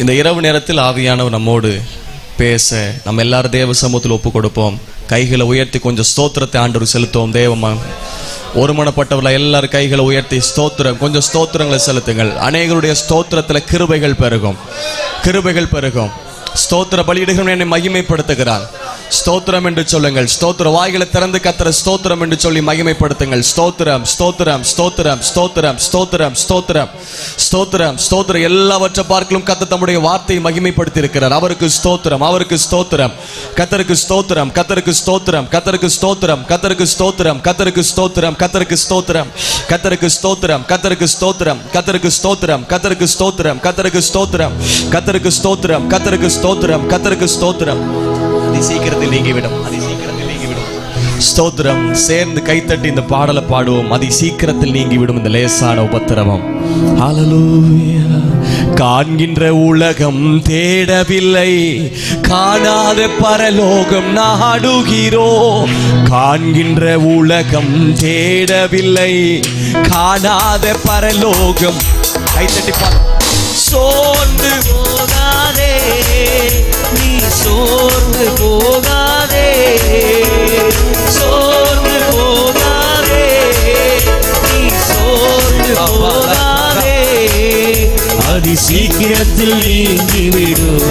இந்த இரவு நேரத்தில் ஆவியானவர் நம்மோடு பேச நம்ம எல்லாரும் தேவ சமூகத்தில் ஒப்பு கொடுப்போம். கைகளை உயர்த்தி கொஞ்சம் ஸ்தோத்திரத்தை ஆண்டவர் செலுத்துவோம். தேவமா ஒருமனப்பட்டவர்கள எல்லாரும் கைகளை உயர்த்தி ஸ்தோத்திரம், கொஞ்சம் ஸ்தோத்திரங்களை செலுத்துங்கள். அநேகருடைய ஸ்தோத்திரத்துல கிருபைகள் பெருகும், கிருபைகள் பெருகும். ஸ்தோத்திர பலியிடுகிறவன் என்னை மகிமைப்படுத்துகிறான். ஸ்தோத்திரம் என்று சொல்லுங்கள். ஸ்தோத்திர வாய்களை திறந்து கர்த்தரை ஸ்தோத்திரம் என்று சொல்லி மகிமைப்படுத்துங்கள். ஸ்தோத்திரம், ஸ்தோத்திரம், ஸ்தோத்திரம், ஸ்தோத்திரம், ஸ்தோத்திரம், ஸ்தோத்திரம், ஸ்தோத்திரம், ஸ்தோத்திரம். எல்லாவற்றை பார்க்கலும் கர்த்தர் தம்முடைய வார்த்தையை மகிமைப்படுத்தி இருக்கிறார். அவருக்கு ஸ்தோத்திரம், அவருக்கு ஸ்தோத்திரம். கர்த்தருக்கு ஸ்தோத்திரம், கர்த்தருக்கு ஸ்தோத்திரம், கர்த்தருக்கு ஸ்தோத்திரம், கர்த்தருக்கு ஸ்தோத்திரம், கர்த்தருக்கு ஸ்தோத்திரம், கர்த்தருக்கு ஸ்தோத்திரம், கர்த்தருக்கு ஸ்தோத்திரம், கர்த்தருக்கு ஸ்தோத்திரம், கர்த்தருக்கு ஸ்தோத்திரம், கர்த்தருக்கு ஸ்தோத்திரம், கர்த்தருக்கு ஸ்தோத்திரம், கர்த்தருக்கு ஸ்தோத்திரம், கர்த்தருக்கு ஸ்தோத்திரம், கர்த்தருக்கு ஸ்தோத்திரம். சீக்கிரத்தில் நீங்கிவிடும், அதி சீக்கிரத்தில் நீங்கிவிடும். ஸ்தோத்திரம். சேர்ந்து கைத்தட்டி இந்த பாடலை பாடுவோம். அதி சீக்கிரத்தில் நீங்கிவிடும் இந்த லேசான உபத்திரவம். ஹல்லேலூயா. காண்கின்ற உலகம் தேடவில்லை, காணாத பரலோகம் நாடுகிறோம். காண்கின்ற உலகம் தேடவில்லை, காணாத பரலோகம். கைத்தட்டி பாடு. சோர்ந்து போகாதே, நீ சோர்ந்து போகாதே, சோர்ந்து போகாதே, நீ சோர்ந்து போகாதே. அதி சீக்கிரத்தில் நீங்கிவிடும்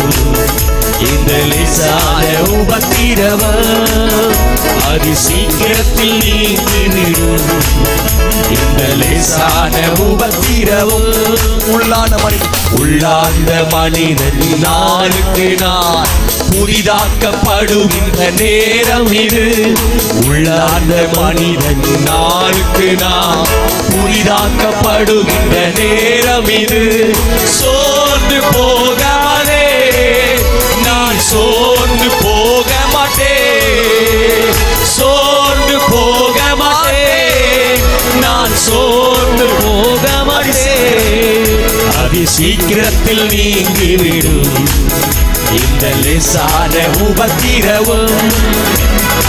இந்த லேசான உபத்திரவம். அதி சீக்கிரத்தில் நீங்கிவிடும் இந்த லேசான உபத்திரவம். உள்ளார்ந்த மனிதன் நாளுக்கு நாள் புதிதாக்கப்படுகின்ற நேரம் இது. உள்ளார்ந்த மனிதன் நாளுக்கு நாள் புதிதாக்கப்படுகின்ற நேரம் இது. சோர்ந்து போகாதே, நான் சோர்ந்து போக மாட்டேன், சோர்ந்து போக மாட்டேன், நான் சோர்ந்து போக மாட்டேன். அதி சீக்கிரத்தில் நீங்கிவிடும் இந்த லேசான உபத்திரவம்.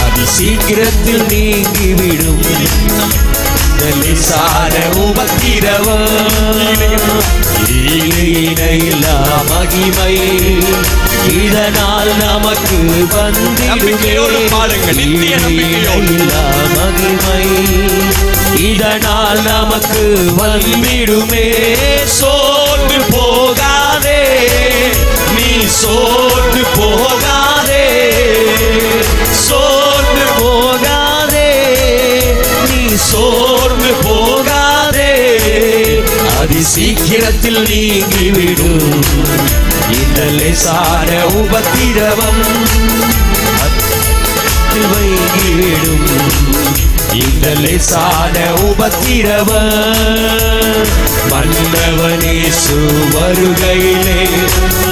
அதி சீக்கிரத்தில் நீங்கிவிடும் இந்த லேசான உபத்திரவம். இணையில்லா மகிமை இதனால் நமக்கு வந்திடுமே. இணையில்லா மகிமை இதனால் நமக்கு வந்திடுமே. சோர்ந்து போகாதே, நீ சோர்ந்து போகாதே, சோர்ந்து போகாதே, நீ சோர்ந்து போகாதே. அதி சீக்கிரத்தில் நீங்கிவிடும் இந்த லேசான உபத்திரவம். வைகிடும் இந்த லேசான உபத்திரவம். மன்னவனேசு வருகையிலே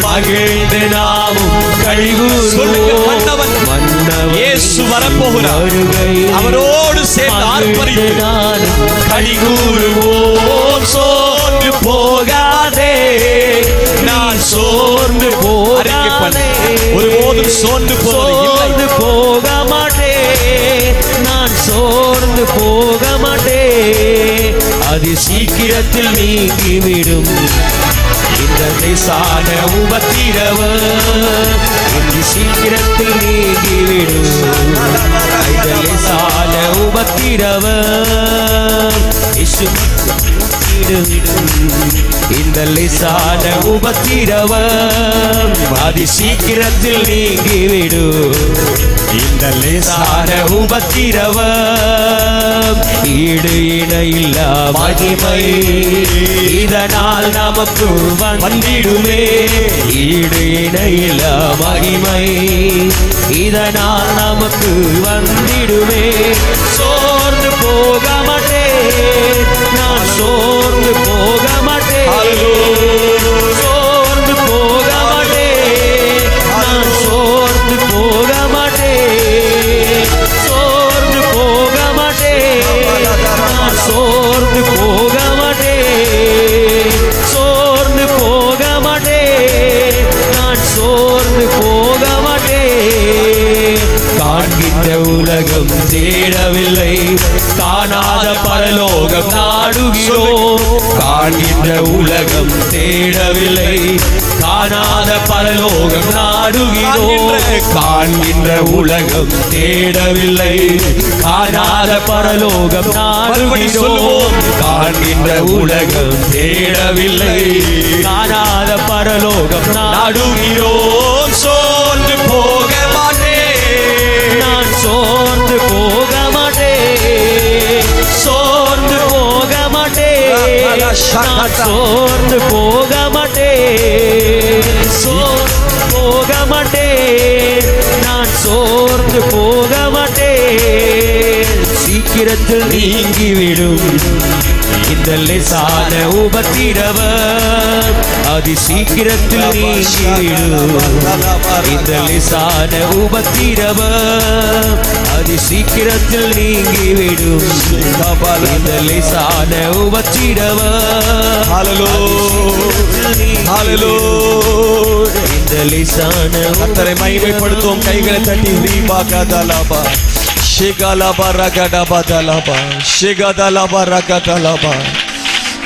மகிழ்ந்து நாமும் கழிவுறுவோம். இயேசு வரப்போகிறார், அவரோடு சேர்ந்து ஆர்ப்பரித்து நானும் கழிவுறுவோம். சோர்ந்து போகாதே, நான் சோர்ந்து போகாதே, ஒருபோதும் சோர்ந்து போக மாட்டேன், நான் சோர்ந்து போக மாட்டேன். அதி சீக்கிரத்தில் நீங்கிவிடும் இந்த லேசான உபத்திரவம். அதி சீக்கிரத்தில் நீங்கிவிடும் இந்த லேசான உபத்திரவம். இந்த லேசான உபத்திரவம். அதி சீக்கிரத்தில் நீங்கிவிடும் இந்த லேசான உபத்திரவம். ஈடு இணையில்லா மகிமை இதனால் நமக்கு வந்திடுமே. ஈடு இணையில்லா மகிமை இதனால் நமக்கு வந்திடுமே. சோர்ந்து போக மாட்டேன், நான் சோர்ந்து போக மாட்டேன், சோர்ந்து போக மாட்டேன், நான் சோர்ந்து போக மாட்டேன், சோர்ந்து போக மாட்டேன், நான் சோர்ந்து போக மாட்டேன், சோர்ந்து போக மாட்டேன், நான் சோர்ந்து போக மாட்டேன். காண்கின்ற உலகம் தேடவில்லை, காணாத பரலோகம் நாடுகிறோம். காண்கின்ற உலகம் தேடவில்லை, காணாத பரலோகம் நாடுகிறோம். காண்கின்ற உலகம் தேடவில்லை. காணாத பரலோகம் நாடுகிறோம். காண்கின்ற உலகம் தேடவில்லை. காணாத பரலோகம் நாடுகிறோம். சோர்ந்து போக மாட்டேன். நான் சோர்ந்து போக மாட்டேன். சோர்ந்து போக மாட்டேன். நான் சோர்ந்து போக மாட்டேன். சோர்ந்து போக மாட்டேன். நான் சோர்ந்து போக மாட்டேன். சீக்கிரத்தில் நீங்கிவிடும் இந்த லேசான உபத்திரவம். அதி சீக்கிரத்தில் நீங்கிவிடும் இந்த லேசான உபத்திரவம். அதி சீக்கிரத்தில் நீங்கிவிடும் இந்த லேசான உபத்திரவம். இந்த லேசான கர்த்தரை மகிமைப்படுத்துவோம். கைகளை தட்டி ரீபாகதலபா ஷிகலபா ரகடபதலபா ஷிகதலபா ரகதலபா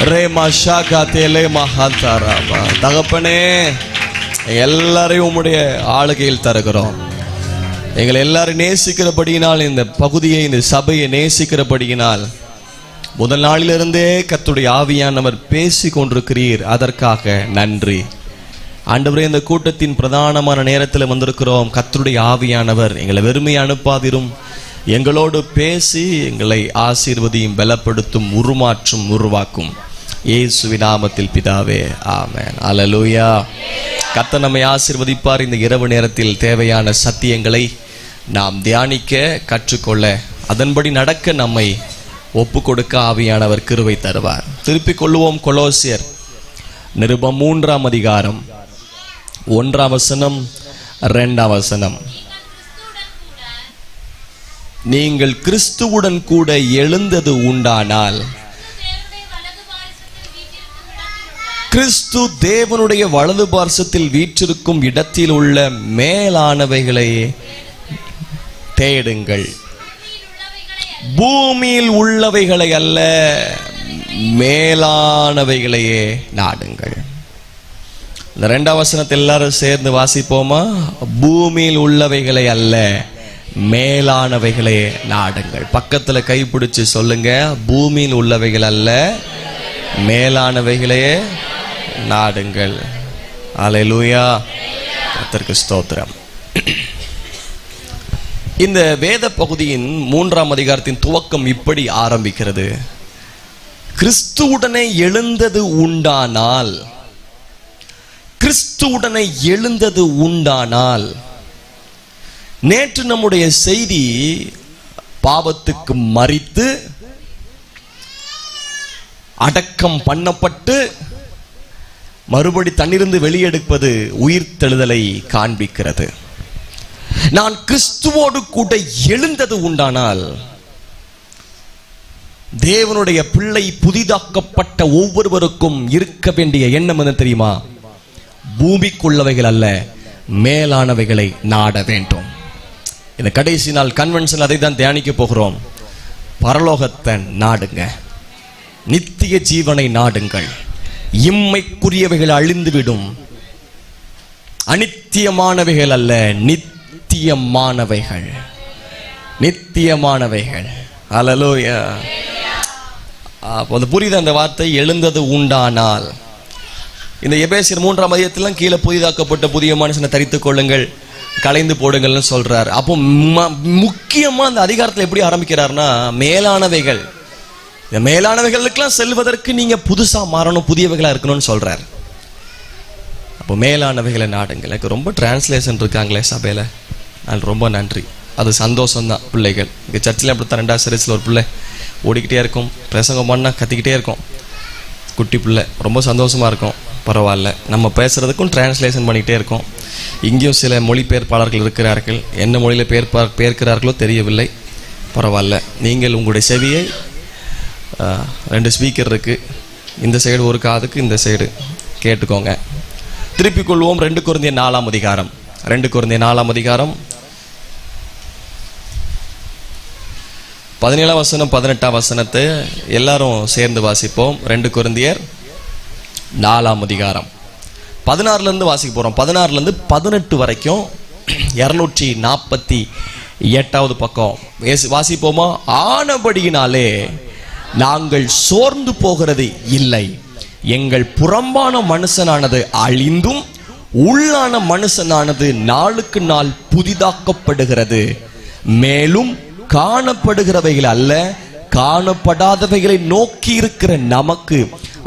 ரேமா ஷாகதேலே மஹந்தரபா. தகப்பனே, எல்லாரையும் உம்முடைய ஆளுகையில் தருகிறோம். எங்களை எல்லாரும் நேசிக்கிறபடியினால், இந்த பகுதியை, இந்த சபையை நேசிக்கிறபடியினால் முதல் நாளிலிருந்தே கர்த்தருடைய ஆவியானவர் பேசி கொண்டிருக்கிறீர். அதற்காக நன்றி ஆண்டவரே. இந்த கூட்டத்தின் பிரதானமான நேரத்தில் வந்திருக்கிறோம். கர்த்தருடைய ஆவியானவர் எங்களை வெறுமையை அனுப்பாதிரும். எங்களோடு பேசி எங்களை ஆசீர்வதியும், பலப்படுத்தும், உருமாற்றும், உருவாக்கும். இயேசுவின் நாமத்தில் பிதாவே, ஆமென். அல்லேலூயா. கர்த்தர் நம்மை ஆசீர்வதிப்பார். இந்த இரவு நேரத்தில் தேவையான சத்தியங்களை நாம் தியானிக்க, கற்றுக்கொள்ள, அதன்படி நடக்க நம்மை ஒப்பு கொடுக்க ஆவியானவர் கிருபை தருவார். திருப்பிக் கொள்ளுவோம். கொலோசியர் நிருபம் 3ஆம் அதிகாரம் 1ஆம் வசனம் 2ஆம் வசனம். நீங்கள் கிறிஸ்துவுடன் கூட எழுந்தது உண்டானால் கிறிஸ்து தேவனுடைய வலது பார்சத்தில் வீற்றிருக்கும் இடத்தில் உள்ள மேலானவைகளை தேடுங்கள். பூமியில் உள்ளவைகளை அல்ல, மேலானவைகளையே நாடுங்கள். இந்த 2ஆம் வசனத்தை எல்லாரும் சேர்ந்து வாசிப்போமா? பூமியில் உள்ளவைகளை அல்ல, மேலானவைகளே நாடுங்கள். பக்கத்துல கைப்பிடிச்சு சொல்லுங்க, பூமியில் உள்ளவைகள் அல்ல, மேலானவைகளே நாடுங்கள். அல்லேலூயா. கர்த்தருக்கு ஸ்தோத்திரம். இந்த வேத பகுதியின் 3ஆம் அதிகாரத்தின் துவக்கம் இப்படி ஆரம்பிக்கிறது. கிறிஸ்துவுடனே எழுந்தது உண்டானால், கிறிஸ்துவுடனே எழுந்தது உண்டானால். நேற்று நம்முடைய செய்தி பாவத்துக்கு மரித்து அடக்கம் பண்ணப்பட்டு மறுபடி தன்னிருந்து வெளியெடுப்பது உயிர்த்தெழுதலை காண்பிக்கிறது. நான் கிறிஸ்துவோடு கூட எழுந்தது உண்டானால், தேவனுடைய பிள்ளை புதிதாக்கப்பட்ட ஒவ்வொருவருக்கும் இருக்க வேண்டிய எண்ணம் என்ன தெரியுமா? பூமிக்குள்ளவைகள் அல்ல, மேலானவைகளை நாட வேண்டும். இந்த கடைசி நாள் கன்வென்ஷன் அதை தான் தியானிக்க போகிறோம். பரலோகத்தை நாடுங்க, நித்திய ஜீவனை நாடுங்கள். இம்மைக்குரியவைகள் அழிந்துவிடும். அநித்தியமானவைகள் அல்ல, நித்தியமானவைகள். நித்தியமானவைகள். அல்லேலூயா. அப்போ புரியுது அந்த வார்த்தை, எழுந்தது உண்டானால். இந்த எபேசியர் 3ஆம் அதிகாரத்திலாம் கீழே புதிதாக்கப்பட்ட புதிய மனுஷனை தரித்துக் கொள்ளுங்கள், கலைந்து போடுங்கள்னு சொல்றார். அப்போ முக்கியமா அந்த அதிகாரத்தில் எப்படி ஆரம்பிக்கிறார்னா, மேலானவைகள். இந்த மேலானவைகளுக்கெல்லாம் செல்வதற்கு நீங்க புதுசா மாறணும், புதியவைகளா இருக்கணும்னு சொல்றார். அப்போ மேலானவைகளை நாடுங்கள். எனக்கு ரொம்ப டிரான்ஸ்லேஷன் இருக்காங்களே சபையில, நான் ரொம்ப நன்றி. அது சந்தோஷம்தான். பிள்ளைகள் இங்கே சர்ச்சில் அப்படித்தான் 2ஆவது சீரிஸில் ஒரு பிள்ளை ஓடிக்கிட்டே இருக்கும், பிரசங்கம் பண்ணால் கத்திக்கிட்டே இருக்கும். குட்டி பிள்ளை, ரொம்ப சந்தோஷமாக இருக்கும். பரவாயில்ல, நம்ம பேசுகிறதுக்கும் டிரான்ஸ்லேஷன் பண்ணிக்கிட்டே இருக்கோம். இங்கேயும் சில மொழிபெயர்ப்பாளர்கள் இருக்கிறார்கள். என்ன மொழியில் பெயர்க்கிறார்களோ தெரியவில்லை. பரவாயில்ல, நீங்கள் உங்களுடைய செவியை 2 ஸ்பீக்கர் இருக்குது, இந்த சைடு ஒரு காதுக்கு, இந்த சைடு கேட்டுக்கோங்க. திருப்பிக் கொள்வோம். 2 கொரிந்தியர் 4ஆம் அதிகாரம் 2 கொரிந்தியர் 4ஆம் அதிகாரம் 17ஆம் வசனம் 18ஆம் வசனத்தை எல்லாரும் சேர்ந்து வாசிப்போம். 2 கொரிந்தியர் 4ஆம் அதிகாரம் 16 இருந்து வாசிக்க போறோம். 16 இருந்து 18 வரைக்கும் 248வது பக்கம் வாசிப்போமா? ஆனபடியினாலே நாங்கள் சோர்ந்து போகிறது இல்லை, எங்கள் புறம்பான மனுஷனானது அழிந்தும் உள்ளான மனுஷனானது நாளுக்கு நாள் புதிதாக்கப்படுகிறது. மேலும் காணப்படுகிறவைகள் அல்ல, காணப்படாதவைகளை நோக்கி இருக்கிற நமக்கு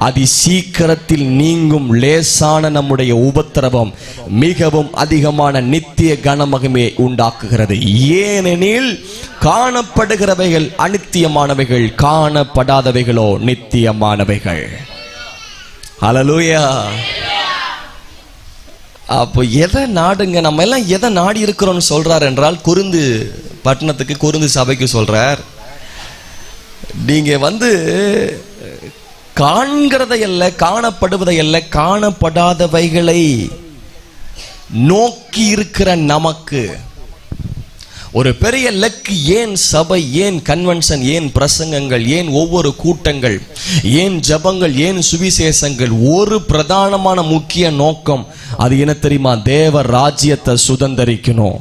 அதி சீக்கிரத்தில் நீங்கும் லேசான நம்முடைய உபத்திரவம் மிகவும் அதிகமான நித்திய கனமகிமையை உண்டாக்குகிறது. ஏனெனில் காணப்படுகிறவைகள் அநித்தியமானவைகள், காணப்படாதவைகளோ நித்தியமானவைகள். ஹல்லேலூயா. அப்போ எதை நாடுங்க? நம்ம எல்லாம் எதை நாடி இருக்கிறோம்னு சொல்றார் என்றால், கொரிந்து பட்டணத்துக்கு, கொரிந்து சபைக்கு சொல்றார், நீங்க காண்கிறதை அல்ல, காணப்படுவதை அல்ல, காணப்படாதவைகளை நோக்கி இருக்கிற நமக்கு. ஒரு பெரிய லக்கு. ஏன் சபை, ஏன் கன்வென்ஷன், ஏன் பிரசங்கங்கள், ஏன் ஒவ்வொரு கூட்டங்கள், ஏன் ஜபங்கள், ஏன் சுவிசேஷங்கள்? ஒரு பிரதானமான முக்கிய நோக்கம். அது என்ன தெரியுமா? தேவ ராஜ்யத்தை சுதந்தரிக்கணும்.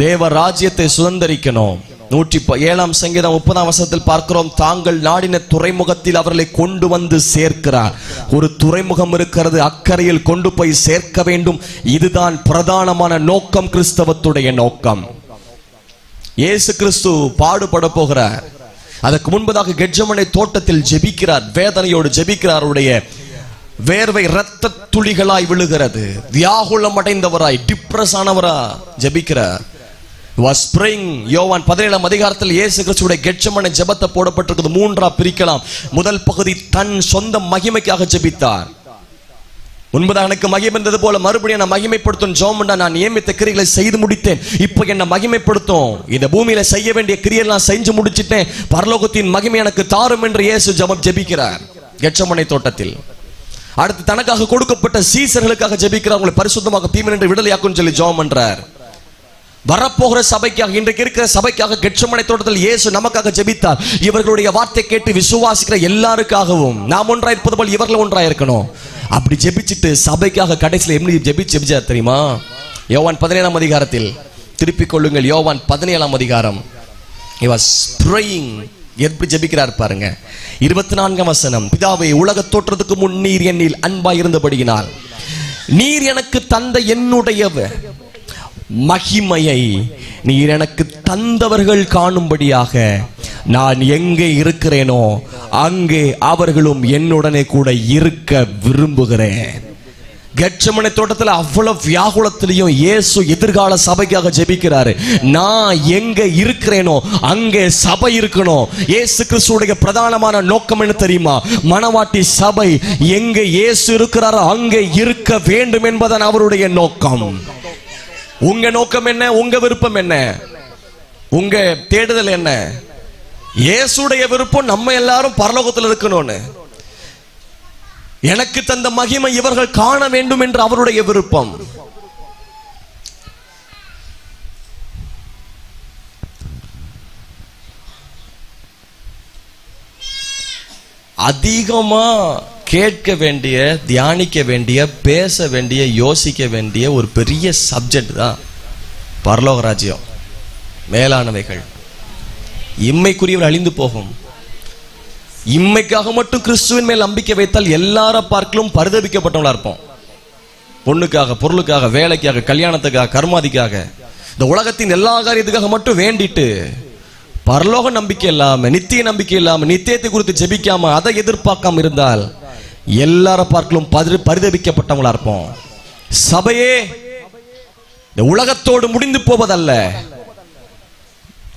தேவ ராஜ்யத்தை சுதந்தரிக்கணும். 107 சங்கீதம் 30 வசனத்தில் பார்க்கிறோம், தாங்கள் நாடின துறைமுகத்தில் அவர்களை கொண்டு வந்து சேர்க்கிறார். ஒரு துறைமுகம் இருக்கிறது, அக்கறையில் கொண்டு போய் சேர்க்க வேண்டும். இதுதான் பிரதானமான நோக்கம், கிறிஸ்தவத்துடைய நோக்கம். இயேசு கிறிஸ்து பாடுபட போகிறார். அதற்கு முன்பதாக கெத்செமனே தோட்டத்தில் ஜெபிக்கிறார், வேதனையோடு ஜெபிக்கிறார். அவருடைய வேர்வை இரத்த துளிகளாய் விழுகிறது. வியாகுலம் அடைந்தவராய், டிப்ரஸ் ஆனவரா ஜெபிக்கிறார். was praying. யோவான் 17 அதிகாரத்தில் இயேசு கிறிஸ்துவுடைய கெத்செமனே ஜெபத்தை போடப்பட்டிருக்கிறது. 3ஆ பிரிக்கலாம். முதல் பகுதி தன் சொந்த மகிமைக்காக ஜெபித்தார். முன்பதாக எனக்கு மகிமை இருந்தது போல மறுபடியும் நான் மகிமைப்படுத்தும் ஜெபம்டா, நான் நியமித்த கிரியைகளை செய்து முடித்தேன், இப்போ என்ன மகிமைப்படுத்தும். இந்த பூமியில செய்ய வேண்டிய கிரியையெல்லாம் செஞ்சு முடிச்சிட்டேன், பரலோகத்தின் மகிமை எனக்கு தாரும் என்று இயேசு ஜெபிக்கிறார் கெத்செமனே தோட்டத்தில். அடுத்து தனக்காக கொடுக்கப்பட்ட சீசர்களுக்காக ஜெபிக்கிறார். அவங்களை பரிசுத்தமாக தீமையின்றி விடுதலையாக்கும் சொல்லி ஜெபம் பண்றார். வரப்போகிற சபைக்காக, இன்றைக்கு இருக்கிற சபைக்காக கெத்செமனே தோட்டத்தில் இயேசு நமக்காக ஜெபித்தார். இவர்களுடைய வார்த்தை கேட்டு விசுவாசிக்கிற எல்லாருக்காகவும் நாம் ஒன்றாயிருப்பது போல் இவர்கள் ஒன்றாயிருக்கணும். அப்படி ஜெபிச்சுட்டு சபைக்காக கடைசியில் எப்படி ஜெபிச்சார் தெரியுமா? யோவான் 17 அதிகாரத்தில் திருப்பிக் கொள்ளுங்கள். யோவான் 17 அதிகாரம். he was praying. எப்படி ஜெபிக்கிறார் பாருங்க. 24 வசனம். பிதாவே, உலக தோற்றத்துக்கு முன் நீர் என்னில் அன்பாய் இருந்தபடியினால் நீர் எனக்கு தந்த என்னுடைய மகிமையை நீர் எனக்கு தந்தவர்கள் காணும்படியாக நான் எங்கே இருக்கிறேனோ அங்கே அவர்களும் என்னுடனே கூட இருக்க விரும்புகிறேன். கெத்செமனே தோட்டத்தில் அவ்வளவு வியாகுலத்திலையும் இயேசு எதிர்கால சபைக்காக ஜெபிக்கிறாரு. நான் எங்க இருக்கிறேனோ அங்கே சபை இருக்கணும். இயேசு கிறிஸ்துவுடைய பிரதானமான நோக்கம் என்ன தெரியுமா? மணவாட்டி சபை எங்க இயேசு இருக்கிறாரோ அங்கே இருக்க வேண்டும் என்பதன் அவருடைய நோக்கம். உங்க நோக்கம் என்ன? உங்க விருப்பம் என்ன? உங்க தேடுதல் என்ன? இயேசுடைய விருப்பம் நம்ம எல்லாரும் பரலோகத்தில் இருக்கணும்னு. எனக்கு தந்த மகிமை இவர்கள் காண வேண்டும் என்று அவருடைய விருப்பம். அதிகமா கேட்க வேண்டிய, தியானிக்க வேண்டிய, பேச வேண்டிய, யோசிக்க வேண்டிய ஒரு பெரிய சப்ஜெக்ட் தான் பரலோக ராஜ்யம். மேலானவைகள் இம்மைக்குரியவர் அழிந்து போகும். இம்மைக்காக மட்டும் கிறிஸ்துவின் மேல் நம்பிக்கை வைத்தால் எல்லார பார்க்கலும் பரிதபிக்கப்பட்டவங்களா இருப்போம். பொண்ணுக்காக, பொருளுக்காக, வேலைக்காக, கல்யாணத்துக்காக, கர்மாதிக்காக, இந்த உலகத்தின் எல்லா காரியத்துக்காக மட்டும் வேண்டிட்டு பரலோக நம்பிக்கை இல்லாம, நித்திய நம்பிக்கை இல்லாம, நித்தியத்தை குறித்து ஜெபிக்காம, அதை எதிர்பார்க்காம இருந்தால் எல்லார பார்க்கலும் பரிதபிக்கப்பட்டவங்களா இருப்போம். சபையே இந்த உலகத்தோடு முடிந்து போவதல்ல.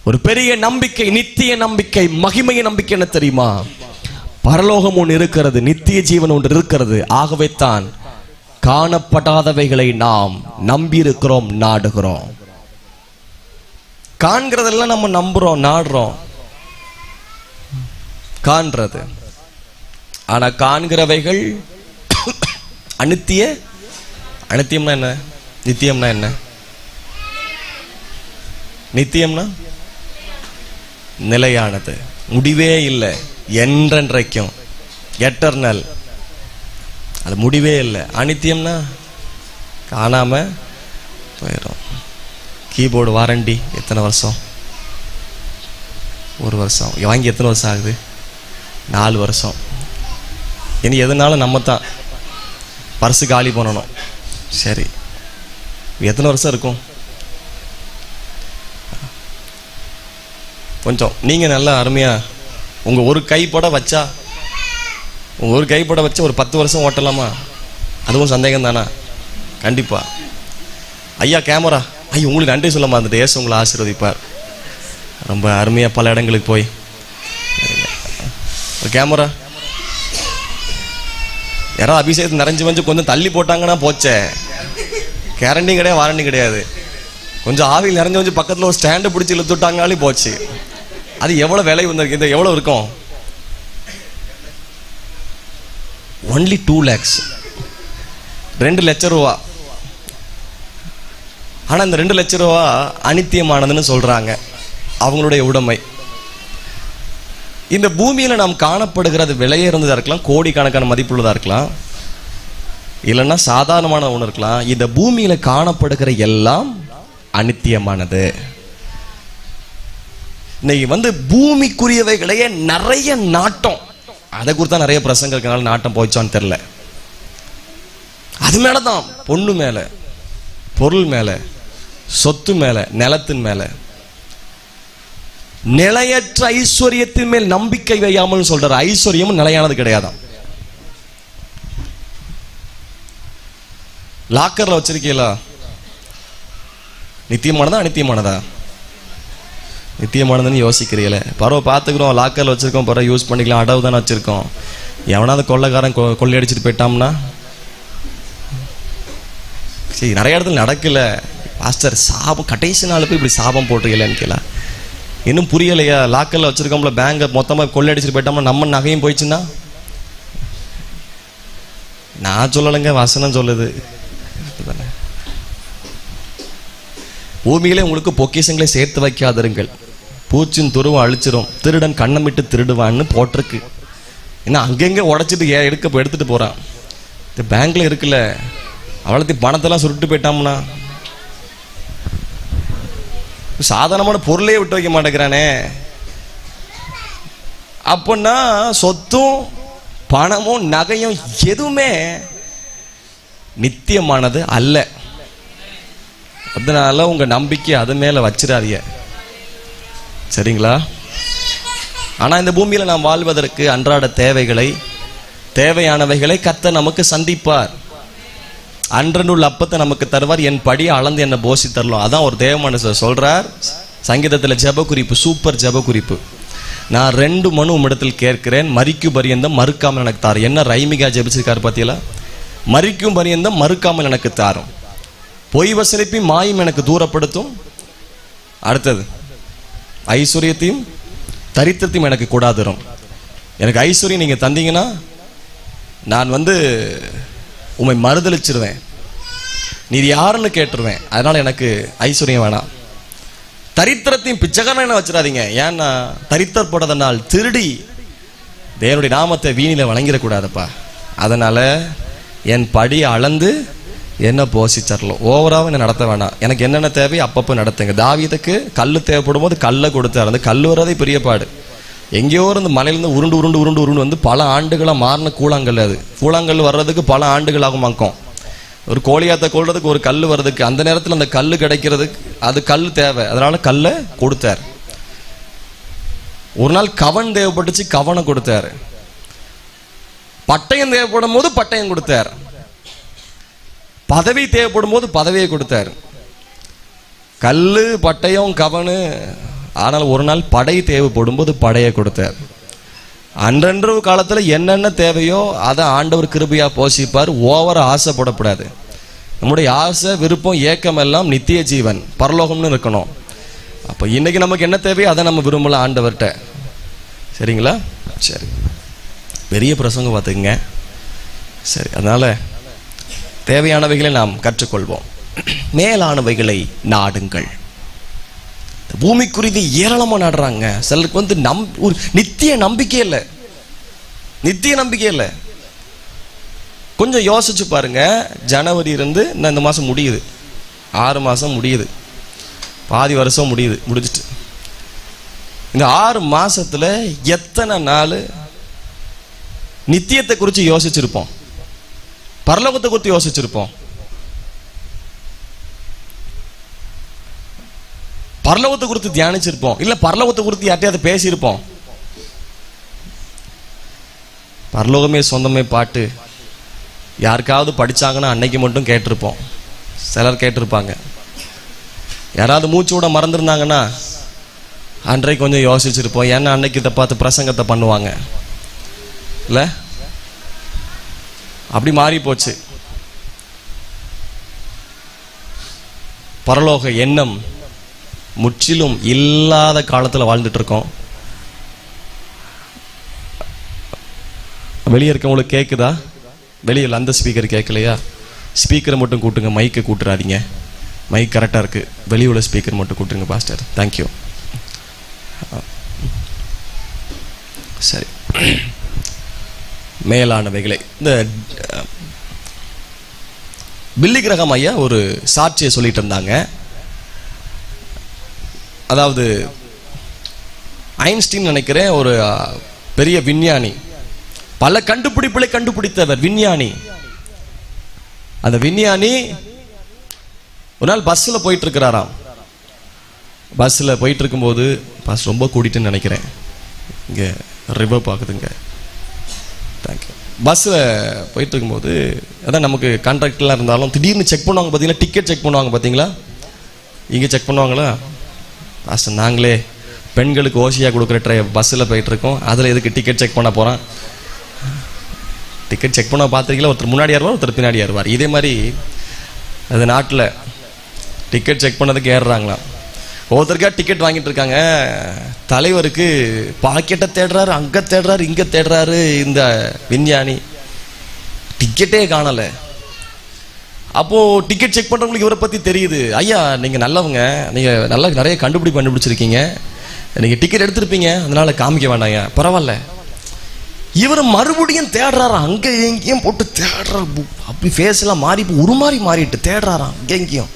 ஒரு பெரிய நம்பிக்கை, நித்திய நம்பிக்கை, மகிமைய நம்பிக்கை என்ன தெரியுமா? பரலோகம் ஒன்று இருக்கிறது, நித்திய ஜீவன் ஒன்று இருக்கிறது. ஆகவே தான் காணப்படாதவைகளை நாம் நம்பி இருக்கிறோம், நாடுகிறோம். காண்கிறதெல்லாம் நம்ம நம்புறோம், நாடுறோம், காண்றது. ஆனா காண்கிறவைகள் அனித்தியம்னா என்ன? நித்தியம்னா என்ன? நித்தியம்னா நிலையானது, முடிவே இல்லை, என்றென்றைக்கும், எட்டர்னல், அது முடிவே இல்லை. அனித்தியம்னா காணாமல் போயிடும். கீபோர்டு வாரண்டி எத்தனை வருஷம்? 1 வருஷம். வாங்கி எத்தனை வருஷம் ஆகுது? 4 வருஷம். இனி எதுனாலும் நம்ம தான் பர்ஸு காலி பண்ணணும். சரி, எத்தனை வருஷம் இருக்கும்? கொஞ்சம் நீங்கள் நல்லா அருமையாக உங்கள் ஒரு கைப்பட வச்சா ஒரு 10 வருஷம் ஓட்டலாமா? அதுவும் சந்தேகம் தானா? கண்டிப்பாக. ஐயா கேமரா, ஐயா உங்களுக்கு நன்றி சொல்ல மறந்துட்டு. ஏசு உங்களை ஆசீர்வதிப்பார். ரொம்ப அருமையாக பல இடங்களுக்கு போய் ஒரு கேமரா யாராவது அபிஷேகத்தை நிறைஞ்சு கொஞ்சம் தள்ளி போட்டாங்கன்னா போச்சே. கேரண்டியும் கிடையாது, வாரண்டி கிடையாது. கொஞ்சம் ஆவியில் நிறைஞ்சு பக்கத்தில் ஒரு ஸ்டாண்டு பிடிச்சி இழுத்துட்டாங்கனாலே போச்சு. அது எவ்வளோ விலை வந்திருக்கு? இது எவ்வளோ இருக்கும்? ஒன்லி 2 lakhs, 2 லட்சம் ரூபா. ஆனால் இந்த 2 லட்சம் ரூபா அனித்தியமானதுன்னு சொல்கிறாங்க, அவங்களுடைய உடைமை. இந்த பூமியில் நாம் காணப்படுகிறது விலையேறந்ததாக இருக்கலாம், கோடிக்கணக்கான மதிப்புள்ளதாக இருக்கலாம், இல்லைன்னா சாதாரணமான ஒன்று இருக்கலாம். இந்த பூமியில் காணப்படுகிற எல்லாம் அனித்தியமானது. இன்னைக்கு பூமிக்குரியவைகளையே நிறைய நாட்டம், அதை குறித்தா நிறைய பிரசங்க இருக்கனால நாட்டம் போயிச்சான்னு தெரியல. அது மேலதான், பொண்ணு மேல, பொருள் மேல, சொத்து மேல, நிலத்தின் மேல, நிலையற்ற ஐஸ்வர்யத்தின் மேல் நம்பிக்கை வையாமல் சொல்றாரு. ஐஸ்வர்யமும் நிலையானது கிடையாதான். லாக்கர்ல வச்சிருக்கீங்களா? நித்தியமானதா அனித்தியமானதா? நித்தியமானதுன்னு யோசிக்கிறீங்களே. பரவ பார்த்துக்கிறோம், லாக்கரில் வச்சுருக்கோம், பரவ யூஸ் பண்ணிக்கலாம், அடவு தானே வச்சுருக்கோம். எவனாவது கொள்ளைக்காரன் கொள்ளையடிச்சிட்டு போயிட்டாம்னா? சரி, நிறைய இடத்துல நடக்கல பாஸ்டர், சாபம் கடைசி நாள் போய் இப்படி சாபம் போட்டுக்கலன்னு கேள. இன்னும் புரியலையா? லாக்கரில் வச்சுருக்கோம்ல, பேங்கை மொத்தமாக கொள்ளையடிச்சிட்டு போயிட்டோம்னா நம்ம நகையும் போயிடுச்சுன்னா? நான் சொல்லலைங்க, வசனம் சொல்லுது. பூமியிலே உங்களுக்கு பொக்கிஷங்களை சேர்த்து வைக்காதிருங்கள், பூச்சின் துருவம் அழிச்சிரும், திருடன் கண்ணமிட்டு திருடுவான்னு போட்டிருக்கு. ஏன்னா அங்கெங்கே உடைச்சிட்டு எடுத்துட்டு போறான். இந்த பேங்க்ல இருக்குல்ல, அவ்வளோத்தையும் பணத்தெல்லாம் சுருட்டு போயிட்டாம்னா? சாதாரணமான பொருளே விட்டு வைக்க மாட்டேங்கிறானே. அப்படின்னா சொத்தும் பணமும் நகையும் எதுவுமே நித்தியமானது அல்ல. அதனால உங்க நம்பிக்கை அது மேல வச்சிடாதீங்க, சரிங்களா? ஆனா இந்த பூமியில நாம் வாழ்வதற்கு அன்றாட தேவையானவைகளை கர்த்தர் நமக்கு சந்திப்பார். அன்றனுள்ள அப்பத்தை நமக்கு தருவார், என் படி அளந்து என்ன போசி தரலாம். அதான் ஒரு தேவ மனுஷர் சொல்றார் சங்கீதத்துல, ஜெப குறிப்பு, சூப்பர் ஜெப குறிப்பு. நான் 2 மனு உம்மிடத்தில் கேட்கிறேன், மரிக்கும் பரியந்தம் மறுக்காமல் எனக்கு தாரும். என்ன ரைமிகா ஜெபிச்சிருக்காரு பாத்தீங்களா? மரிக்கும் பரியந்தம் மறுக்காமல் எனக்கு தாரும், பொய் வசலிப்பையும் மாயும் எனக்கு தூரப்படுத்தும். அடுத்தது, ஐஸ்வர்யத்தையும் தரித்திரத்தையும் எனக்கு கூடாதிரும். எனக்கு ஐஸ்வர்யம் நீங்க தந்தீங்கன்னா நான் உம்மை மறுதளிச்சிருவேன், நீ யாருன்னு கேட்டுருவேன். அதனால எனக்கு ஐஸ்வர்யம் வேணாம். தரித்திரத்தையும் பிச்சைக்காரன வச்சிடாதீங்க. ஏன்னா தரித்திரப்படாதனால் திருடி தேவனுடைய நாமத்தை வீணில வழங்கிடக்கூடாதுப்பா. அதனால என் படி அளந்து என்ன போசிச்சரலாம், ஓவராக என்ன நடத்த வேணாம். எனக்கு என்னென்ன தேவை அப்பப்போ நடத்துங்க. தாவீதுக்கு கல் தேவைப்படும் போது கல்லை கொடுத்தார். அந்த கல் வரதே பெரிய பாடு. எங்கேயோ இருந்து மலையிலேருந்து உருண்டு பல ஆண்டுகளாக மாறின கூழாங்கல். அது கூழாங்கல் வர்றதுக்கு பல ஆண்டுகள் ஆகுமாக்கும். ஒரு கோழியாத்தை கொள்றதுக்கு ஒரு கல் வர்றதுக்கு, அந்த நேரத்தில் அந்த கல் கிடைக்கிறதுக்கு அது கல் தேவை. அதனால கல்லை கொடுத்தார். ஒரு நாள் கவன் தேவைப்பட்டுச்சு, கவனை கொடுத்தாரு. பட்டயம் தேவைப்படும் போது பட்டயம் கொடுத்தார். பதவி தேவைப்படும் போது பதவியை கொடுத்தார். கல்லு, பட்டயம், கவனு. ஆனால் ஒரு நாள் படை தேவைப்படும் போது படையை கொடுத்தார். அன்றன்று காலத்துல என்னென்ன தேவையோ அதை ஆண்டவர் கிருபையா போஷிப்பார். ஓவர ஆசைப்படக்கூடாது. நம்முடைய ஆசை, விருப்பம், ஏக்கம் எல்லாம் நித்திய ஜீவன், பரலோகம்னு இருக்கணும். அப்ப இன்னைக்கு நமக்கு என்ன தேவையோ அதை நம்ம விரும்பலாம் ஆண்டவர்கிட்ட, சரிங்களா? சரி, பெரிய பிரசங்கம் பார்த்துக்குங்க. சரி, அதனால தேவையானவைகளை நாம் கற்றுக்கொள்வோம். மேலானவைகளை நாடுங்கள். பூமிக்குரிய ஏராளமா நாடுறாங்க. சிலருக்கு ஒரு நித்திய நம்பிக்கை இல்லை. கொஞ்சம் யோசிச்சு பாருங்க. ஜனவரி இருந்து இந்த மாதம் முடியுது, 6 மாதம் முடியுது, பாதி வருஷம் முடிஞ்சிட்டு. இந்த 6 மாசத்துல எத்தனை நாள் நித்தியத்தை குறித்து யோசிச்சிருப்போம், பரலோகத்தை குறித்து யோசிச்சிருப்போம்? பரலோகத்தை குறித்து தியானிச்சிருப்போம், இல்ல பரலோகத்தை குறித்து யார்ட்டையாவது பேசியிருப்போம்? பரலோகமே சொந்தமே பாட்டு யாருக்காவது படிச்சாங்கன்னா அன்னைக்கு மட்டும் கேட்டிருப்போம், சிலர் கேட்டிருப்பாங்க. யாராவது மூச்சு விட மறந்துருந்தாங்கன்னா அன்றைக்கு கொஞ்சம் யோசிச்சிருப்போம். ஏன்னா அன்னைக்கு இதை பார்த்து பிரசங்கத்தை பண்ணுவாங்க இல்ல? அப்படி மாறி போச்சு. பரலோக எண்ணம் முற்றிலும் இல்லாத காலத்துல வாழ்ந்துட்டு இருக்கோம். வெளியே இருக்கவங்களுக்கு கேக்குதா? வெளியில் அந்த ஸ்பீக்கர் கேட்கலையா? ஸ்பீக்கரை மட்டும் கூட்டுங்க, மைக்கை கூட்டுறாதீங்க. மைக் கரெக்டாக இருக்கு, வெளியுள்ள ஸ்பீக்கர் மட்டும் கூட்டுருங்க பாஸ்டர். தேங்க்யூ. சரி, மேலானவைகளை இந்த பில்லி கிரஹாம் ஐயா ஒரு சாட்சியை சொல்லிட்டு இருந்தாங்க. அதாவது ஐன்ஸ்டீன் நினைக்கிறேன், ஒரு பெரிய விஞ்ஞானி, பல கண்டுபிடிப்புகளை கண்டுபிடித்தவர் விஞ்ஞானி. அந்த விஞ்ஞானி ஒரு நாள் பஸ்ல போயிட்டு இருக்கிறாராம். பஸ்ல போயிட்டு இருக்கும்போது, பஸ் ரொம்ப கூட்டிட்டுன்னு நினைக்கிறேன், இங்க ரிவர் பாக்குதுங்க. தேங்க்யூ. பஸ்ல போயிட்டு இருக்கும்போது, அதான் நமக்கு கான்ட்ராக்ட்லாம் இருந்தாலும் திடீர்னு செக் பண்ணுவாங்க பார்த்தீங்களா, டிக்கெட் செக் பண்ணுவாங்க பார்த்தீங்களா? இங்கே செக் பண்ணுவாங்களா? பாஸ்டர் நாங்களே பெண்களுக்கு ஓசியா கொடுக்குற பஸ்ஸில் போயிட்டு இருக்கோம், அதில் எதுக்கு டிக்கெட் செக் பண்ண போகிறோம்? டிக்கெட் செக் பண்ண பார்த்துருக்கீங்களா? ஒருத்தர் முன்னாடி ஏறுவார், ஒருத்தர் பின்னாடி ஏறுவார். இதே மாதிரி அது நாட்டில் டிக்கெட் செக் பண்ணதுக்கு ஏறுறாங்களாம். ஒவ்வொருத்தருக்கா டிக்கெட் வாங்கிட்டு இருக்காங்க. தலைவருக்கு பாக்கெட்டை தேடுறாரு, அங்கே தேடுறாரு, இங்கே தேடுறாரு. இந்த விஞ்ஞானி டிக்கெட்டே காணலை. அப்போது டிக்கெட் செக் பண்ணுறவங்களுக்கு இவரை பற்றி தெரியுது. ஐயா நீங்கள் நல்லவங்க, நீங்கள் நல்லா நிறைய கண்டுபிடிச்சிருக்கீங்க, நீங்கள் டிக்கெட் எடுத்திருப்பீங்க, அதனால காமிக்க வேண்டாங்க, பரவாயில்ல. இவர் மறுபடியும் தேடுறாராம், அங்கே எங்கேயும் போட்டு தேடுறாரு. அப்படி ஃபேஸ் எல்லாம் மாறி மாறிட்டு தேடுறாராம் அங்கே எங்கேயும்.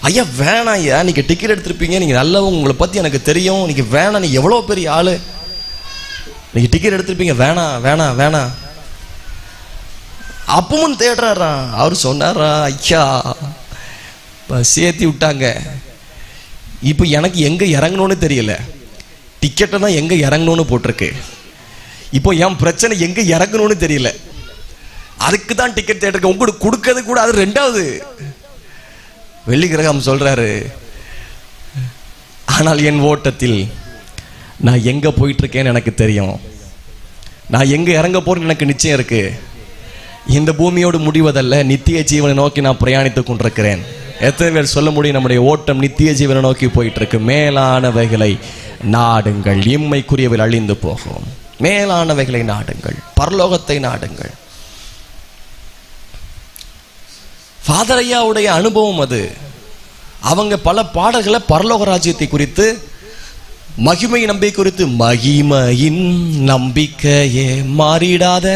ஐயா வேணாம் ஐயா, நீங்கள் டிக்கெட் எடுத்திருப்பீங்க, நீங்கள் நல்லவங்க, உங்களை பற்றி எனக்கு தெரியும், நீங்கள் வேணாம், நீங்கள் எவ்வளோ பெரிய ஆள், நீங்கள் டிக்கெட் எடுத்திருப்பீங்க, வேணாம் வேணாம் வேணாம். அப்பவும் தேடுறாரா. அவர் சொன்னாரா, ஐயா சேர்த்தி விட்டாங்க, இப்போ எனக்கு எங்கே இறங்கணும்னு தெரியல, டிக்கெட்டை தான் எங்கே இறங்கணும்னு போட்டிருக்கு, இப்போ என் பிரச்சனை எங்கே இறங்கணும்னு தெரியல, அதுக்கு தான் டிக்கெட் தேடிருக்கேன், உங்களுக்கு கொடுக்கறது கூட அது ரெண்டாவது. வெள்ளி கிரகம் சொல்றாரு, ஆனால் என் ஓட்டத்தில் நான் எங்க போயிட்டு இருக்கேன்னு எனக்கு தெரியும், நான் எங்க இறங்க போறேன்னு எனக்கு நிச்சயம் இருக்கு. இந்த பூமியோடு முடிவதல்ல, நித்திய ஜீவனை நோக்கி நான் பிரயாணித்துக் கொண்டிருக்கிறேன். எத்தனை பேர் சொல்ல முடியும் நம்முடைய ஓட்டம் நித்திய ஜீவனை நோக்கி போயிட்டு இருக்கு? மேலானவைகளை நாடுங்கள், இம்மைக்குரியவில் அழிந்து போகும். மேலானவைகளை நாடுங்கள், பரலோகத்தை நாடுங்கள். ஃபாதர் ஐயாவுடைய அனுபவம் அது. அவங்க பல பாடல்களை பரலோக ராஜ்யத்தை குறித்து, மகிமை நம்பிக்கை குறித்து, மகிமையின் நம்பிக்கையே மாறிடாத,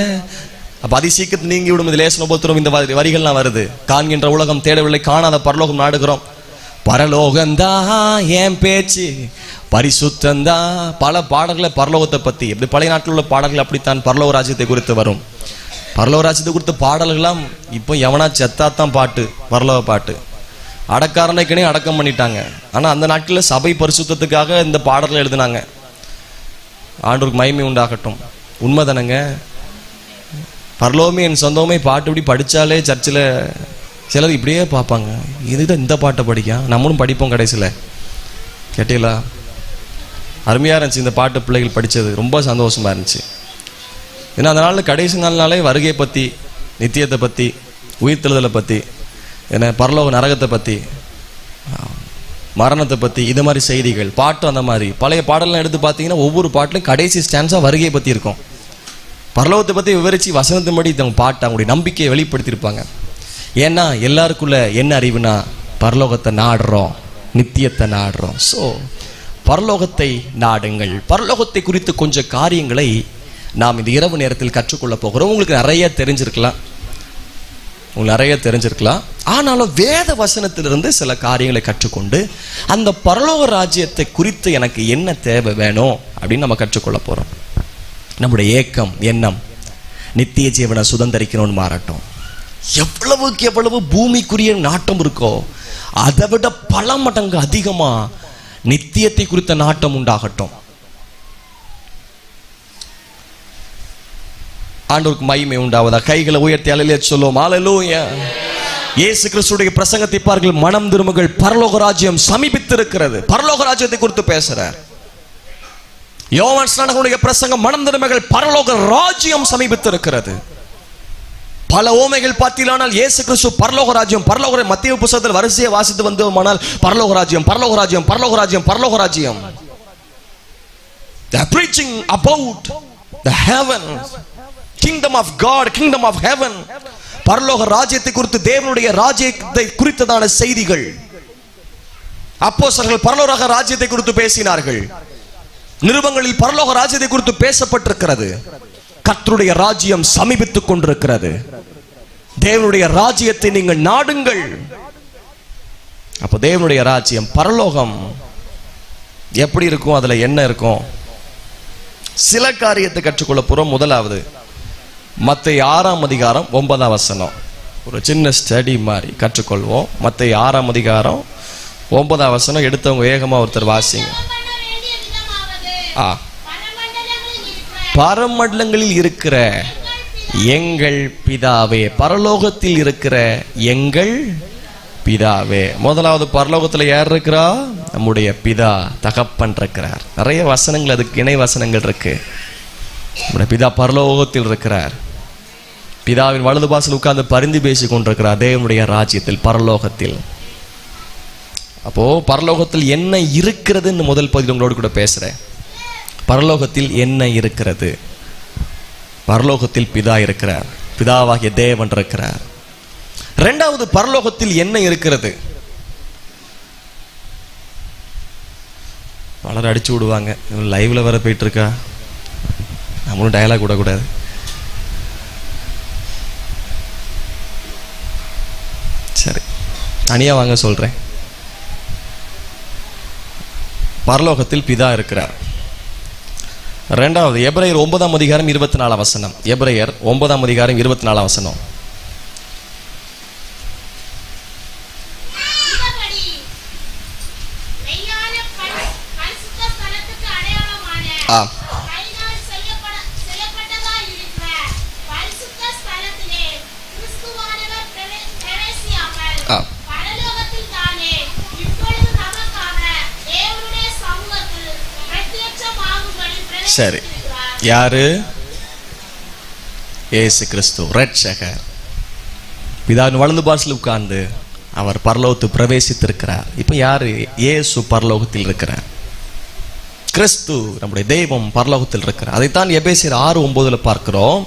அப்ப அதிசீக்கிரத்தில் நீங்கி விடும் இது லேசன போத்துறோம். இந்த வரிகள்லாம் வருது. காண்கின்ற உலகம் தேடவில்லை, காணாத பரலோகம் நாடுகிறோம். பரலோகந்தா என் பேச்சு, பரிசுத்தந்தா. பல பாடல்களை பரலோகத்தை பத்தி, இப்படி பழைய நாட்டில் உள்ள பாடல்கள் அப்படித்தான் பரலோக ராஜ்யத்தை குறித்து வரும். பரலோக ராஜ்யத்தை குறித்த பாடல்கள்லாம் இப்போ எவனா செத்தாத்தான் பாட்டு, பரலோக பாட்டு. அடக்காரனைக்கனே அடக்கம் பண்ணிட்டாங்க. ஆனால் அந்த நாட்களில் சபை பரிசுத்தத்துக்காக இந்த பாடல்களை எழுதினாங்க. ஆண்டவருக்கு மகிமை உண்டாகட்டும். உண்மைதானங்க. பரலோகமே என் சொந்தமே பாட்டு இப்படி படித்தாலே சர்ச்சில் சிலர் இப்படியே பார்ப்பாங்க, இதுதான் இந்த பாட்டை படிக்க, நம்மளும் படிப்போம். கடைசியில் கேட்டீங்களா? அருமையாக இருந்துச்சு இந்த பாட்டு, பிள்ளைகள் படித்தது ரொம்ப சந்தோஷமாக இருந்துச்சு. ஏன்னா அந்த நாளில் கடைசி நாள்னாலே வருகை பற்றி, நித்தியத்தை பற்றி, உயிர்த்தெழுதலை பற்றி, ஏன்னா பரலோக நரகத்தை பற்றி, மரணத்தை பற்றி, இது மாதிரி செய்திகள் பாட்டு. அந்த மாதிரி பழைய பாடலாம் எடுத்து பார்த்தீங்கன்னா ஒவ்வொரு பாட்டிலும் கடைசி ஸ்டான்ஸாக வருகையை பற்றி இருக்கும். பரலோகத்தை பற்றி விவரித்து வசனத்தின்படி தங்க பாட்டு அவங்களுடைய நம்பிக்கையை வெளிப்படுத்தியிருப்பாங்க. ஏன்னா எல்லாருக்குள்ள என்ன அறிவுனா, பரலோகத்தை நாடுறோம், நித்தியத்தை நாடுறோம். ஸோ பரலோகத்தை நாடுங்கள். பரலோகத்தை குறித்து கொஞ்சம் காரியங்களை நாம் இந்த இரவு நேரத்தில் கற்றுக்கொள்ள போகிறோம். உங்களுக்கு நிறைய தெரிஞ்சிருக்கலாம். உங்களுக்கு நிறைய தெரிஞ்சிருக்கலாம். ஆனாலும் வேத வசனத்திலிருந்து சில காரியங்களை கற்றுக்கொண்டு அந்த பரலோக ராஜ்யத்தை குறித்து எனக்கு என்ன தேவை வேணும் அப்படின்னு நம்ம கற்றுக்கொள்ள போறோம். நம்முடைய ஏக்கம் எண்ணம் நித்திய ஜீவனை சுதந்திரிக்கணும்னு மாறட்டும். எவ்வளவுக்கு எவ்வளவு பூமிக்குரிய நாட்டம் இருக்கோ அதை விட பல மடங்கு அதிகமா நித்தியத்தை குறித்த நாட்டம் உண்டாகட்டும். ஆண்டவருக்கு மகிமை உண்டாவதா. கைகளை உயர்த்தி அல்லேலூயா சொல்லுவோம். அல்லேலூயா. இயேசு கிறிஸ்துவுடைய பிரசங்கத்தை பாருங்கள். மனம் திரும்புங்கள், பரலோக ராஜ்யம் சமீபித்திருக்கிறது. பரலோக ராஜ்யத்தை குறித்து பேசுறார். யோவான் ஸ்நானகனுடைய பிரசங்கம் மனம் திரும்புங்கள், பரலோக ராஜ்யம் சமீபித்திருக்கிறது. பல ஓமைகள் பார்த்தீங்களானால் இயேசு கிறிஸ்து பரலோக ராஜ்யம் பரலோக மத்தேயு புத்தகத்தில் வரிசையை வாசித்து வந்தோமானால் பரலோக ராஜ்யம் பரலோக ராஜ்யம் பரலோக ராஜ்யம் பரலோக ராஜ்யம். They are preaching about the heaven, kingdom of God, kingdom of heaven. பரலோக ராஜ்யத்தை குறித்து, தேவனுடைய ராஜ்யத்தை குறித்ததான செய்திகள். அப்போஸ்தலர்கள் பரலோக ராஜ்யத்தை குறித்து பேசினார்கள். நிருபங்களில் பரலோக ராஜ்யத்தை குறித்து பேசப்பட்டிருக்கிறது. கர்த்தருடைய ராஜ்யம் சமீபித்துக் கொண்டிருக்கிறது. தேவனுடைய ராஜ்யத்தை நீங்கள் நாடுங்கள். அப்போ தேவனுடைய ராஜ்யம் பரலோகம் எப்படி இருக்கும், அதுல என்ன இருக்கும்? சில காரியத்தை கற்றுக்கொள்ள போறோம். முதலாவது மத்தேயு 6ஆம் அதிகாரம் 9ஆம் வசனம். ஒரு சின்ன ஸ்டடி மாதிரி கற்றுக்கொள்வோம். மத்தேயு 6ஆம் அதிகாரம் 9ஆம் வசனம். எடுத்தவங்க வேகமா ஒருத்தர் வாசிங்க. பரமண்டலங்களில் இருக்கிற எங்கள் பிதாவே, பரலோகத்தில் இருக்கிற எங்கள் பிதாவே. முதலாவது பரலோகத்தில் யார் இருக்கிறா? நம்முடைய பிதா தகப்பன் இருக்கிறார். நிறைய வசனங்கள், அதுக்கு இணை வசனங்கள் இருக்கு. நம்முடைய பிதா பரலோகத்தில் இருக்கிறார். பிதாவின் வலது பாசல் உட்கார்ந்து பரிந்து பேசி கொண்டிருக்கிறார் தேவனுடைய ராஜ்யத்தில், பரலோகத்தில். அப்போ பரலோகத்தில் என்ன இருக்கிறதுன்னு முதல் பகுதியில் உங்களோடு கூட பேசுறேன். பரலோகத்தில் என்ன இருக்கிறது? பரலோகத்தில் பிதா இருக்கிறார், பிதாவாகிய தேவன் இருக்கிறார். இரண்டாவது, பரலோகத்தில் என்ன இருக்கிறது? பலர் அடிச்சு விடுவாங்க, லைவ்ல வர போயிட்டு இருக்கா, நம்மளும் டயலாக் விடக்கூடாது. சரி, தனியா வாங்க சொல்றேன். பரலோகத்தில் பிதா இருக்கிறார். இரண்டாவது, எபிரேயர் 9ஆம் அதிகாரம் 24ஆம் வசனம். எபிரேயர் 9ஆம் அதிகாரம் 24ஆம் வசனம். சரி, யாரு? இயேசு கிறிஸ்து ரட்சகர். பிதாவின் வலது பாசத்தில் உட்கார்ந்து அவர் பரலோகத்தில் பிரவேசித்திருக்கிறார். இப்ப யாரு? இயேசு பரலோகத்தில் இருக்கிறார். கிறிஸ்து நம்முடைய தெய்வம் பரலோகத்தில் இருக்கிறார். அதைத்தான் எபேசியர் 6:9 பார்க்கிறோம்.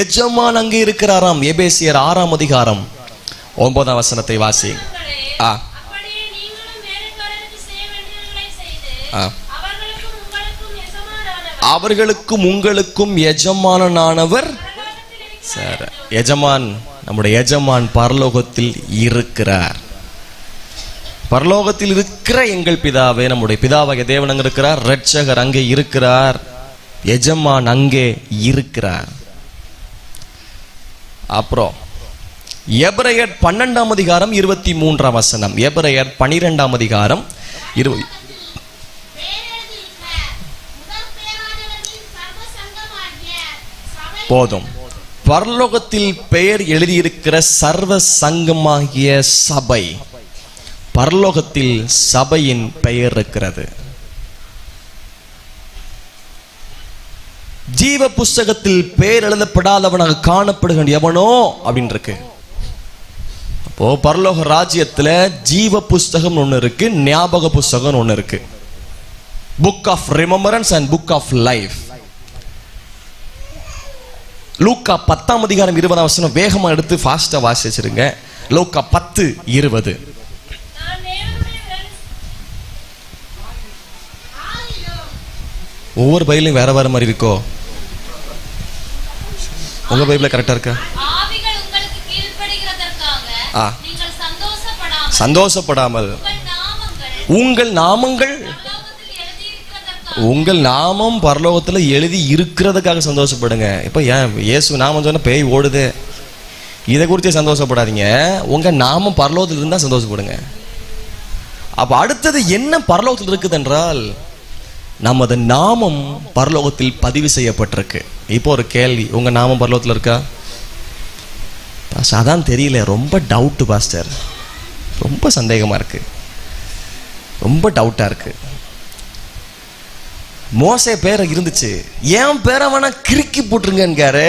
எஜமான் அங்கே இருக்கிறாராம். எபேசியர் 6ஆம் அதிகாரம் 9ஆம் வசனத்தை வாசி. அவர்களுக்கும் உங்களுக்கும் எஜமானனானவர். சரி, எஜமான், நம்முடைய எஜமான் பரலோகத்தில் இருக்கிறார். பரலோகத்தில் இருக்கிற எங்கள் பிதாவே, நம்முடைய பிதாவாகிய தேவன் அங்கே இருக்கிறார். ரட்சகர் அங்கே இருக்கிறார். எஜமான் அங்கே இருக்கிறார். அப்புறம் எபிரேயர் 12ஆம் அதிகாரம் 23ஆம் வசனம். எபிரேயர் 12ஆம் அதிகாரம் 20. போதும். பரலோகத்தில் பெயர் எழுதியிருக்கிற சர்வ சங்கமாகிய சபை, பரலோகத்தில் சபையின் பெயர் இருக்கிறது. ஜீவ புஸ்தகத்தில் பெயர் எழுதப்படாதவனாக காணப்படுகின்ற எவனோ அப்படின்னு இருக்கு. அப்போ பரலோக ராஜ்யத்துல ஜீவ புஸ்தகம் ஒண்ணு இருக்கு, ஞாபக புஸ்தகம் ஒண்ணு இருக்கு. Book of remembrance and book of life. லூக்கா 10ஆம் அதிகாரம் 20ஆம் வசனம். வேகமா எடுத்து ஃபாஸ்டா வாசி வச்சிருங்க. லூக்கா 10:20. ஒவ்வொரு பைபிளையும் வேற வேற மாதிரி இருக்கோ? உங்க பைபிள்ல கரெக்டா இருக்கா? ஆ, சந்தோஷப்படாமல் உங்கள் நாமங்கள் உங்கள் நாமம் பரலோகத்துல எழுதி இருக்கிறதுக்காக சந்தோஷப்படுங்க. இப்ப ஏன் இயேசு நாமம் சொன்னா பேய் ஓடுது, இதை குறித்து சந்தோஷப்படாதீங்க. உங்க நாமம் பரலோகத்தில் இருந்தா சந்தோஷப்படுங்க. அப்ப அடுத்தது என்ன பரலோகத்தில் இருக்குது என்றால், நமது நாமம் பரலோகத்தில் பதிவு செய்யப்பட்டிருக்கு. இப்போ ஒரு கேள்வி, உங்க நாமம் பரலோகத்தில் இருக்கா? அதான் தெரியல, ரொம்ப டவுட் பாஸ்டர், ரொம்ப சந்தேகமா இருக்கு, ரொம்ப டவுட்டா இருக்கு. மோசே பேரை இருந்துச்சு, என் பேரை வேணா கிறுக்கி போட்டுருங்காரு.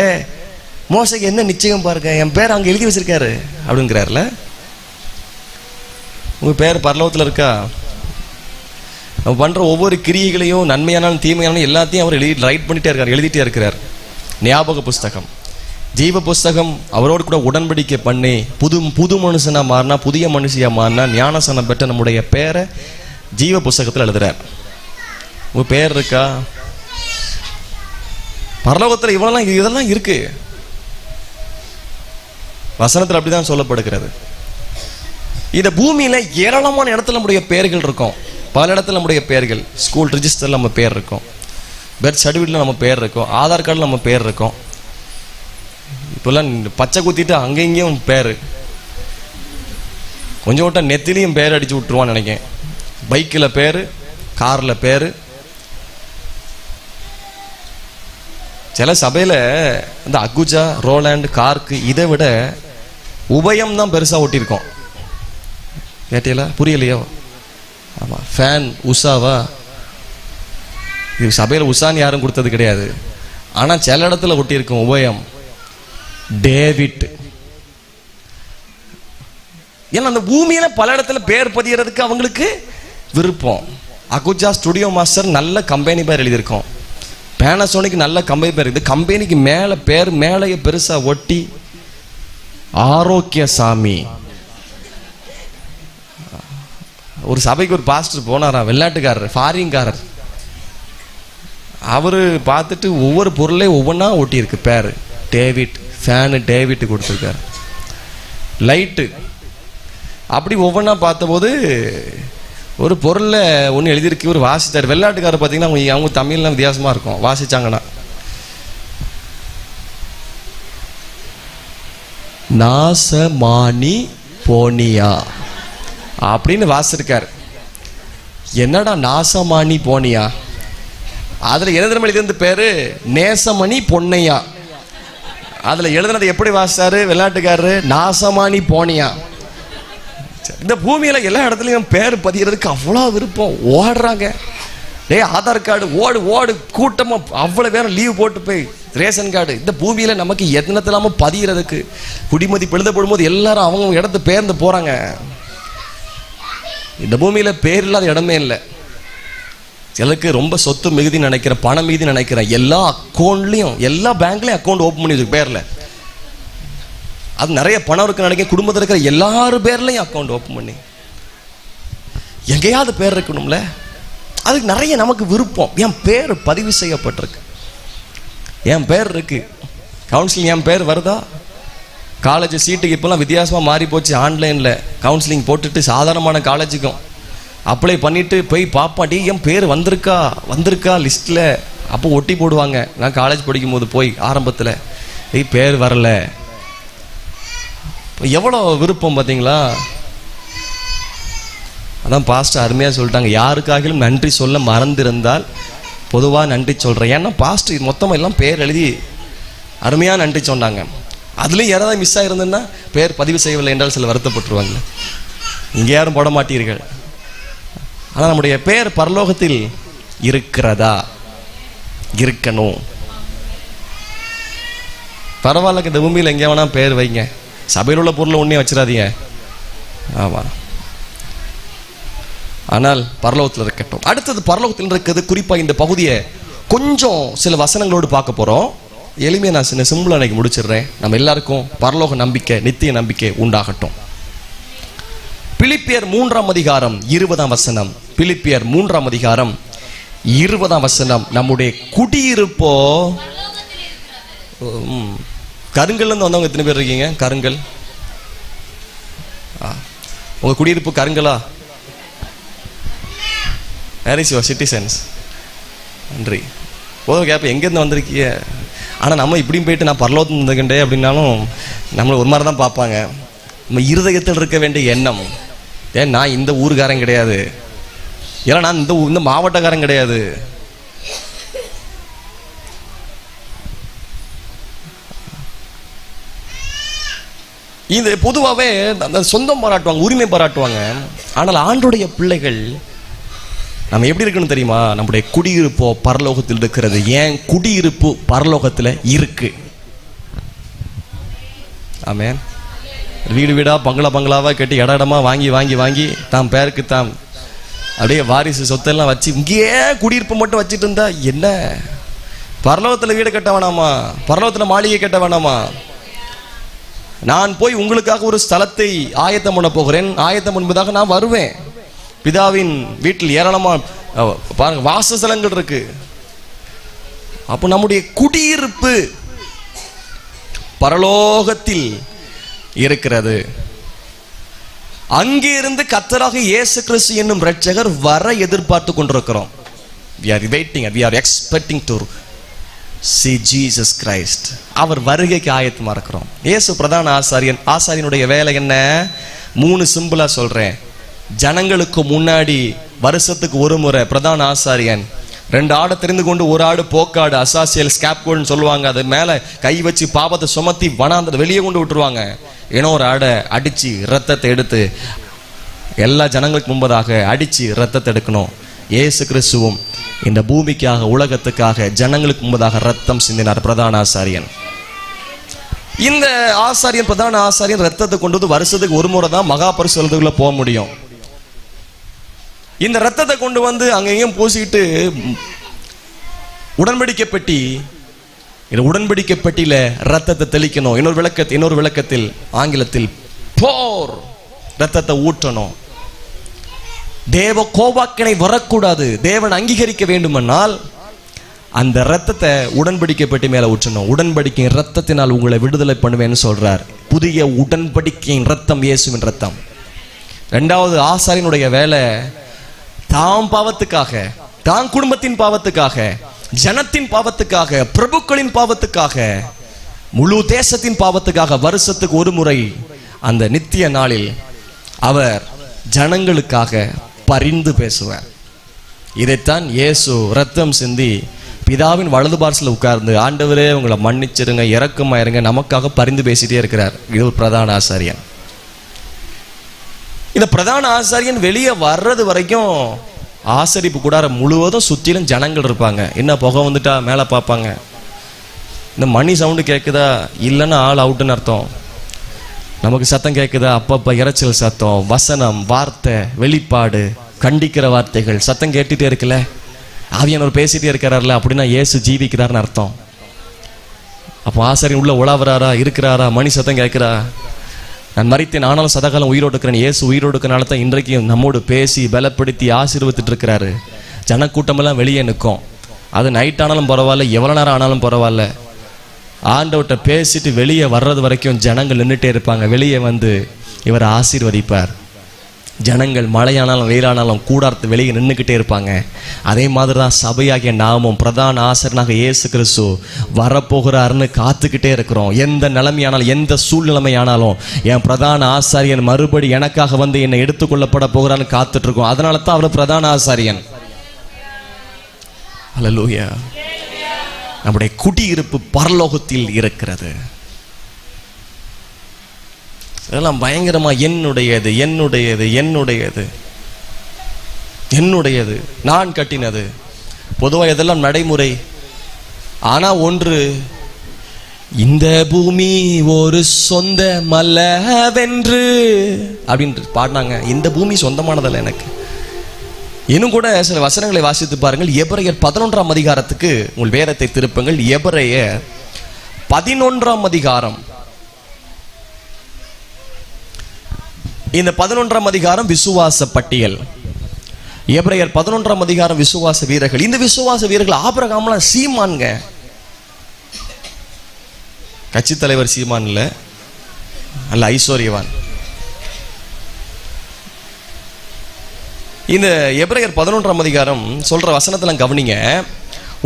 மோசைக்கு என்ன நிச்சயம் பாருங்க, என் பேர் அங்க எழுதி வச்சிருக்காரு அப்படிங்கிறாருல. உங்க பேர் பரலோகத்தில் இருக்கா? நம்ம பண்ற ஒவ்வொரு கிரியைகளையும் நன்மையானாலும் தீமையானாலும் எல்லாத்தையும் அவர் ரைட் பண்ணிட்டே இருக்கார், எழுதிட்டே இருக்கிறார். ஞாபக புஸ்தகம், ஜீவ புஸ்தகம் அவரோடு கூட உடன்படிக்கை பண்ணி புது மனுஷனா மாறினா, புதிய மனுஷியா மாறினா, ஞானசனம் பெற்ற நம்முடைய பேரை ஜீவ புஸ்தகத்தில் எழுதுறார். உங்க பேர் இருக்கா? பரலோகத்தில் இவ்வளவு இதெல்லாம் இருக்கு. வசனத்தில் அப்படிதான் சொல்லப்படுகிறது. இந்த பூமியில ஏராளமான இடத்துல நம்முடைய பெயர்கள் இருக்கும். பல இடத்துல நம்முடைய பெயர்கள், ஸ்கூல் ரிஜிஸ்டர்ல நம்ம பேர் இருக்கும், பர்த் சர்டிஃபிகேட்ல நம்ம பேர் இருக்கும், ஆதார் கார்டில் நம்ம பேர் இருக்கும். இப்பெல்லாம் பச்சை குத்திட்டு அங்கே இங்கேயும் பேர், கொஞ்சம் விட்டா நெத்திலையும் பேர் அடிச்சு விட்டுருவான்னு நினைக்கிறேன். பைக்கில் பேர், காரில் பேர். சில சபையில் இந்த அகுஜா, ரோலாண்ட், கார்க்கு இதை விட உபயம் தான் பெருசாக ஒட்டியிருக்கோம். கேட்டீங்களா? புரியலையோ? ஆமாம், ஃபேன் உஷாவா? இது சபையில் உஷான்னு யாரும் கொடுத்தது கிடையாது. ஆனால் சில இடத்துல ஒட்டியிருக்கும் உபயம், டேவிட். ஏன்னா அந்த பூமியில பல இடத்துல பேர் பதியறதுக்கு அவங்களுக்கு விருப்பம். அகுஜா ஸ்டுடியோ மாஸ்டர் நல்ல கம்பெனி பேர் எழுதியிருக்கோம், பேனாசோனிக் நல்ல கம்பெனி பேர் இருக்குது. கம்பெனிக்கு மேல பேர் மேலேயே பெருசா ஒட்டி ஆரோக்கியசாமி. ஒரு சபைக்கு ஒரு பாஸ்டர் போனாரா, வெளிநாட்டுக்காரர், ஃபாரின்காரர். அவரு பார்த்துட்டு ஒவ்வொரு பொருளையும் ஒவ்வொன்றா ஒட்டி இருக்கு பேர். டேவிட், ஃபேனு டேவிட் கொடுத்துருக்காரு, லைட்டு அப்படி ஒவ்வொன்றா பார்த்தபோது ஒரு பொருளில் ஒன்று எழுதியிருக்கு. ஒரு வாசித்தார். வெளிநாட்டுக்காரர் பார்த்தீங்கன்னா அவங்க தமிழ்லாம் வித்தியாசமாக இருக்கும். வாசிச்சாங்கன்னா நாசமானி போனியா அப்படின்னு வாசிச்சிருக்காரு. என்னடா நாசமானி போனியா? அதில் எழுதுன எழுதியிருந்த பேரு நேசமணி பொன்னையா. அதில் எழுதுனது எப்படி வாசிச்சாரு வெளிநாட்டுக்காரரு? நாசமானி போனியா. இந்த பூமியில எல்லா இடத்துலையும் பேர் பதிகிறதுக்கு அவ்வளோ விருப்பம், ஓடுறாங்க. ஆதார் கார்டு ஓடு ஓடு கூட்டமா, அவ்வளோ பேரும் லீவ் போட்டு போய் ரேஷன் கார்டு. இந்த பூமியில நமக்கு எத்தனத்திலாம பதிகிறதுக்கு குடிமதிப்பு எழுதப்படும் போது எல்லாரும் அவங்க இடத்து பேர்ந்து போறாங்க. இந்த பூமியில பேர் இல்லாத இடமே இல்லை. சிலருக்கு ரொம்ப சொத்து மிகுதி நினைக்கிற, பணம் மீதி நினைக்கிற, எல்லா அக்கௌண்ட்லையும் எல்லா பேங்க்லையும் அக்கௌண்ட் ஓப்பன் பண்ணி வச்சு பேர்ல அது நிறைய பணம் இருக்கு நினைக்க. குடும்பத்தில் இருக்கிற எல்லாரும் பேர்லையும் அக்கௌண்ட் ஓப்பன் பண்ணி எங்கேயாவது பேர் இருக்கணும்ல. அதுக்கு நிறைய நமக்கு விருப்பம். என் பேர் பதிவு செய்யப்பட்டிருக்கு, என் பேர் இருக்கு. கவுன்சிலிங் என் பேர் வருதா? காலேஜ் சீட்டுக்கு இப்போலாம் வித்தியாசமாக மாறி போச்சு. ஆன்லைனில் கவுன்சிலிங் போட்டுட்டு சாதாரணமான காலேஜுக்கும் அப்ளை பண்ணிட்டு போய் பாப்பாட்டி என் பேர் வந்திருக்கா லிஸ்ட்டில். அப்போ ஒட்டி போடுவாங்க. நான் காலேஜ் படிக்கும் போது போய் ஆரம்பத்தில் பேர் வரல. எவ்வளோ விருப்பம் பார்த்தீங்களா? அதான் பாஸ்டர் அருமையாக சொல்லிட்டாங்க, யாருக்காகிலும் நன்றி சொல்ல மறந்திருந்தால் பொதுவாக நன்றி சொல்கிறேன். ஏன்னா பாஸ்டர் மொத்தமாக எல்லாம் பேர் எழுதி அருமையாக நன்றி சொன்னாங்க. அதுலேயும் யாராவது மிஸ் ஆகிருந்ததுன்னா பேர் பதிவு செய்யவில்லை என்றால் சில வருத்தப்பட்டுருவாங்க. இங்கே யாரும் போட மாட்டீர்கள். ஆனால் நம்முடைய பேர் பரலோகத்தில் இருக்கிறதா? இருக்கணும். பரவாயில்ல, இந்த பூமியில் எங்கே வேணா பேர் வைங்க, சபையில் உள்ள பொருளை ஒன்றே வச்சிடாதீங்க. ஆமாம், ஆனால் பரலோகத்தில் இருக்கட்டும். அடுத்தது பரலோகத்தில் இருக்கிறது. குறிப்பாக இந்த பகுதியை கொஞ்சம் சில வசனங்களோடு பார்க்க போகிறோம். எளிமையாக நான் சின்ன சிம்பிள் அன்னைக்கு முடிச்சிடுறேன். நம்ம எல்லாருக்கும் பரலோக நம்பிக்கை, நித்திய நம்பிக்கை உண்டாகட்டும். பிலிப்பியர் 3ஆம் அதிகாரம் 20ஆம் வசனம். பிலிப்பியர் 3ஆம் அதிகாரம் 20ஆம் வசனம். நம்முடைய குடியிருப்போ கருங்கல்ல இருந்து வந்தவங்க எத்தனை பேர் இருக்கீங்க? கருங்கல் உங்க குடியிருப்பு கருங்கலா? Where is your citizens? நன்றி. கேப்ப எங்கேருந்து வந்திருக்கீங்க? ஆனால் நம்ம இப்படியும் போயிட்டு நான் பரலோகத்தில் இருந்துக்கிட்டே அப்படின்னாலும் நம்மளை ஒரு மாதிரி தான் பார்ப்பாங்க. நம்ம இருதயத்தில் இருக்க வேண்டிய எண்ணம், ஏன் நான் இந்த ஊருக்காரன் கிடையாது, ஏன்னா நான் இந்த மாவட்டக்காரன் கிடையாது. இது பொதுவாகவே அந்த சொந்தம் பாராட்டுவாங்க, உரிமை பாராட்டுவாங்க. ஆனால் ஆண்டுடைய பிள்ளைகள் நம்ம எப்படி இருக்கணும் தெரியுமா? நம்முடைய குடியிருப்போ பரலோகத்தில் இருக்கிறது. ஏன் குடியிருப்பு பரலோகத்தில் இருக்கு. ஆமென். வீடு வீடா பங்களாவா கட்டி இடமா வாங்கி வாங்கி வாங்கி தாம் பேருக்கு தாம் அப்படியே வாரிசு சொத்தெல்லாம் வச்சு இங்கேயே குடியிருப்பு மட்டும் வச்சுட்டு இருந்தா என்ன? பரலோகத்தில் வீடு கட்ட வேணாமா? பரலோகத்தில் மாளிகை கட்ட வேணாமா? நான் போய் உங்களுக்காக ஒரு ஸ்தலத்தை ஆயத்தம் பண்ண போகிறேன், ஆயத்தம் என்பதாக நான் வருவேன். பிதாவின் வீட்டில் ஏராளமா பாருங்க வாசஸ்தலங்கள் இருக்கு. அப்போ நம்முடைய குடியிருப்பு பரலோகத்தில் இருக்கிறது. அங்கே இருந்து கர்த்தராக இயேசு கிறிஸ்து என்னும் இரட்சகர் வர எதிர்பார்த்து கொண்டிருக்கிறோம். we are waiting, we are expecting to see Jesus Christ. அவர் வருகைக்கு ஆயத்தமா இருக்கிறோம். இயேசு பிரதான ஆசாரியன். ஆசாரியனுடைய வேலை என்ன? 3 சிம்பிளா சொல்றேன். ஜனங்களுக்கு முன்னாடி வருஷத்துக்கு ஒரு முறை பிரதான ஆசாரியன் 2 ஆடை தெரிந்து கொண்டு, ஒரு ஆடு போக்காடு, அசாசியல் ஸ்கேப்கோல்னு சொல்லுவாங்க, அது மேல கை வச்சு பாவத்தை சுமத்தி வனாந்தர வெளியே கொண்டு விட்டுருவாங்க. இன்னொரு ஆடை அடிச்சு ரத்தத்தை எடுத்து எல்லா ஜனங்களுக்கு முன்பதாக அடிச்சு ரத்தத்தை எடுக்கணும். இயேசு கிறிஸ்துவும் இந்த பூமிக்காக உலகத்துக்காக ஜனங்களுக்கு முன்பதாக ரத்தம் சிந்தினார் பிரதான ஆசாரியன். இந்த ஆசாரியன் பிரதான ஆசாரியன் ரத்தத்தை கொண்டு வந்து வருஷத்துக்கு ஒரு முறை தான் மகா பரிசுத்தத்துக்குள்ள போக முடியும். இந்த ரத்தத்தை கொண்டு வந்து அங்கேயும் பூசிக்கிட்டு உடன்படிக்கை பெட்டி, இந்த உடன்படிக்கை பெட்டியில ரத்தத்தை தெளிக்கணும். இன்னொரு விளக்கத்தில் ஆங்கிலத்தில் போர் ரத்தத்தை ஊற்றணும். தேவ கோபாக்கினை வரக்கூடாது. தேவன் அங்கீகரிக்க வேண்டுமென்னால் அந்த ரத்தத்தை உடன்படிக்கை பெட்டி மேல ஊற்றணும். உடன்படிக்கை ரத்தத்தினால் உங்களை விடுதலை பண்ணுவேன்னு சொல்றார். புதிய உடன்படிக்கையின் ரத்தம் இயேசுவின் ரத்தம். 2வது ஆசாரியனுடைய வேலை தாம் பாவத்துக்காக, தான் குடும்பத்தின் பாவத்துக்காக, ஜனத்தின் பாவத்துக்காக, பிரபுக்களின் பாவத்துக்காக, முழு தேசத்தின் பாவத்துக்காக வருஷத்துக்கு ஒரு முறை அந்த நித்திய நாளில் அவர் ஜனங்களுக்காக பரிந்து பேசுவார். இதைத்தான் இயேசு ரத்தம் சிந்தி பிதாவின் வலது பார்சல உட்கார்ந்து, ஆண்டவரே உங்களை மன்னிச்சிருங்க, இரக்கமாயிருங்க, நமக்காக பரிந்து பேசிட்டே இருக்கிறார். இது ஒரு பிரதான ஆசாரியன். இந்த பிரதான ஆசாரியன் வெளியே வர்றது வரைக்கும் ஆசரிப்பு கூடார முழுவதும் சுற்றிலும் ஜனங்கள் இருப்பாங்க. என்ன புகை வந்துட்டா மேலே பார்ப்பாங்க, இந்த மணி சவுண்டு கேட்குதா, இல்லைன்னா ஆள் அவுட்டுன்னு அர்த்தம். நமக்கு சத்தம் கேட்குதா, அப்பப்போ இறைச்சல் சத்தம், வசனம், வார்த்தை, வெளிப்பாடு, கண்டிக்கிற வார்த்தைகள் சத்தம் கேட்டுட்டே இருக்குல்ல, ஆவியானவர் பேசிட்டே இருக்கிறார்ல, அப்படின்னா இயேசு ஜீவிக்கிறார்னு அர்த்தம். அப்போ ஆசாரியன் உள்ள உலாவறாரா, இருக்கிறாரா, மணி சத்தம் கேட்கிறா, நான் மரித்தேன் ஆனாலும் சதாகாலம் உயிரோடு இருக்கிறேன். இயேசு உயிரோடு இருக்கிறனால தான் இன்றைக்கும் நம்மோடு பேசி பலப்படுத்தி ஆசீர்வதிட்டு இருக்கிறாரு. ஜனக்கூட்டமெல்லாம் வெளியே நிற்கும். அது நைட் ஆனாலும் பரவாயில்ல, எவ்வளோ நேரம் ஆனாலும் பரவாயில்ல, ஆண்டவர்கிட்ட பேசிட்டு வெளியே வர்றது வரைக்கும் ஜனங்கள் நின்றுட்டே இருப்பாங்க. வெளியே வந்து இவரை ஆசீர்வதிப்பார். ஜனங்கள் மழையானாலும் வெயிலானாலும் கூடாரத்து வெளியே நின்றுக்கிட்டே இருப்பாங்க. அதே மாதிரி தான் சபையாகிய நாமும் பிரதான ஆசாரியனாக இயேசு கிறிஸ்து வரப்போகிறாருன்னு காத்துக்கிட்டே இருக்கிறோம். எந்த நிலைமையானாலும், எந்த சூழ்நிலைமையானாலும் என் பிரதான ஆசாரியன் மறுபடி எனக்காக வந்து என்னை எடுத்துக்கொள்ளப்பட போகிறான்னு காத்துட்டு இருக்கோம். அதனால தான் அவர் பிரதான ஆசாரியன். ஹல்லேலூயா. நம்முடைய குடியிருப்பு பரலோகத்தில் இருக்கிறது. இதெல்லாம் பயங்கரமா என்னுடையது, என்னுடையது, என்னுடையது, என்னுடையது, நான் கட்டினது. பொதுவாக இதெல்லாம் நடைமுறை. ஆனா ஒன்று, இந்த பூமி ஒரு சொந்தமல்லவென்று அப்படின்னு பாடினாங்க. இந்த பூமி சொந்தமானதல்ல எனக்கு. இன்னும் கூட சில வசனங்களை வாசித்து பாருங்கள். எபிரேயர் 11ஆம் அதிகாரத்துக்கு உங்கள் வேதத்தை திருப்புங்கள். எபிரேயர் 11ஆம் அதிகாரம். இந்த 11ஆம் அதிகாரம் விசுவாச பட்டியல். எபிரேயர் 11ஆம் அதிகாரம் விசுவாச வீரர்கள். இந்த விசுவாச வீரர்கள் ஆபிரகாம்லாம் சீமான்ங்க. கட்சி தலைவர் சீமான் இல்ல, அல்ல ஐஸ்வர்யவான். இந்த எபிரேயர் 11ஆம் அதிகாரம் சொல்ற வசனத்தெல்லாம் கவனிங்க.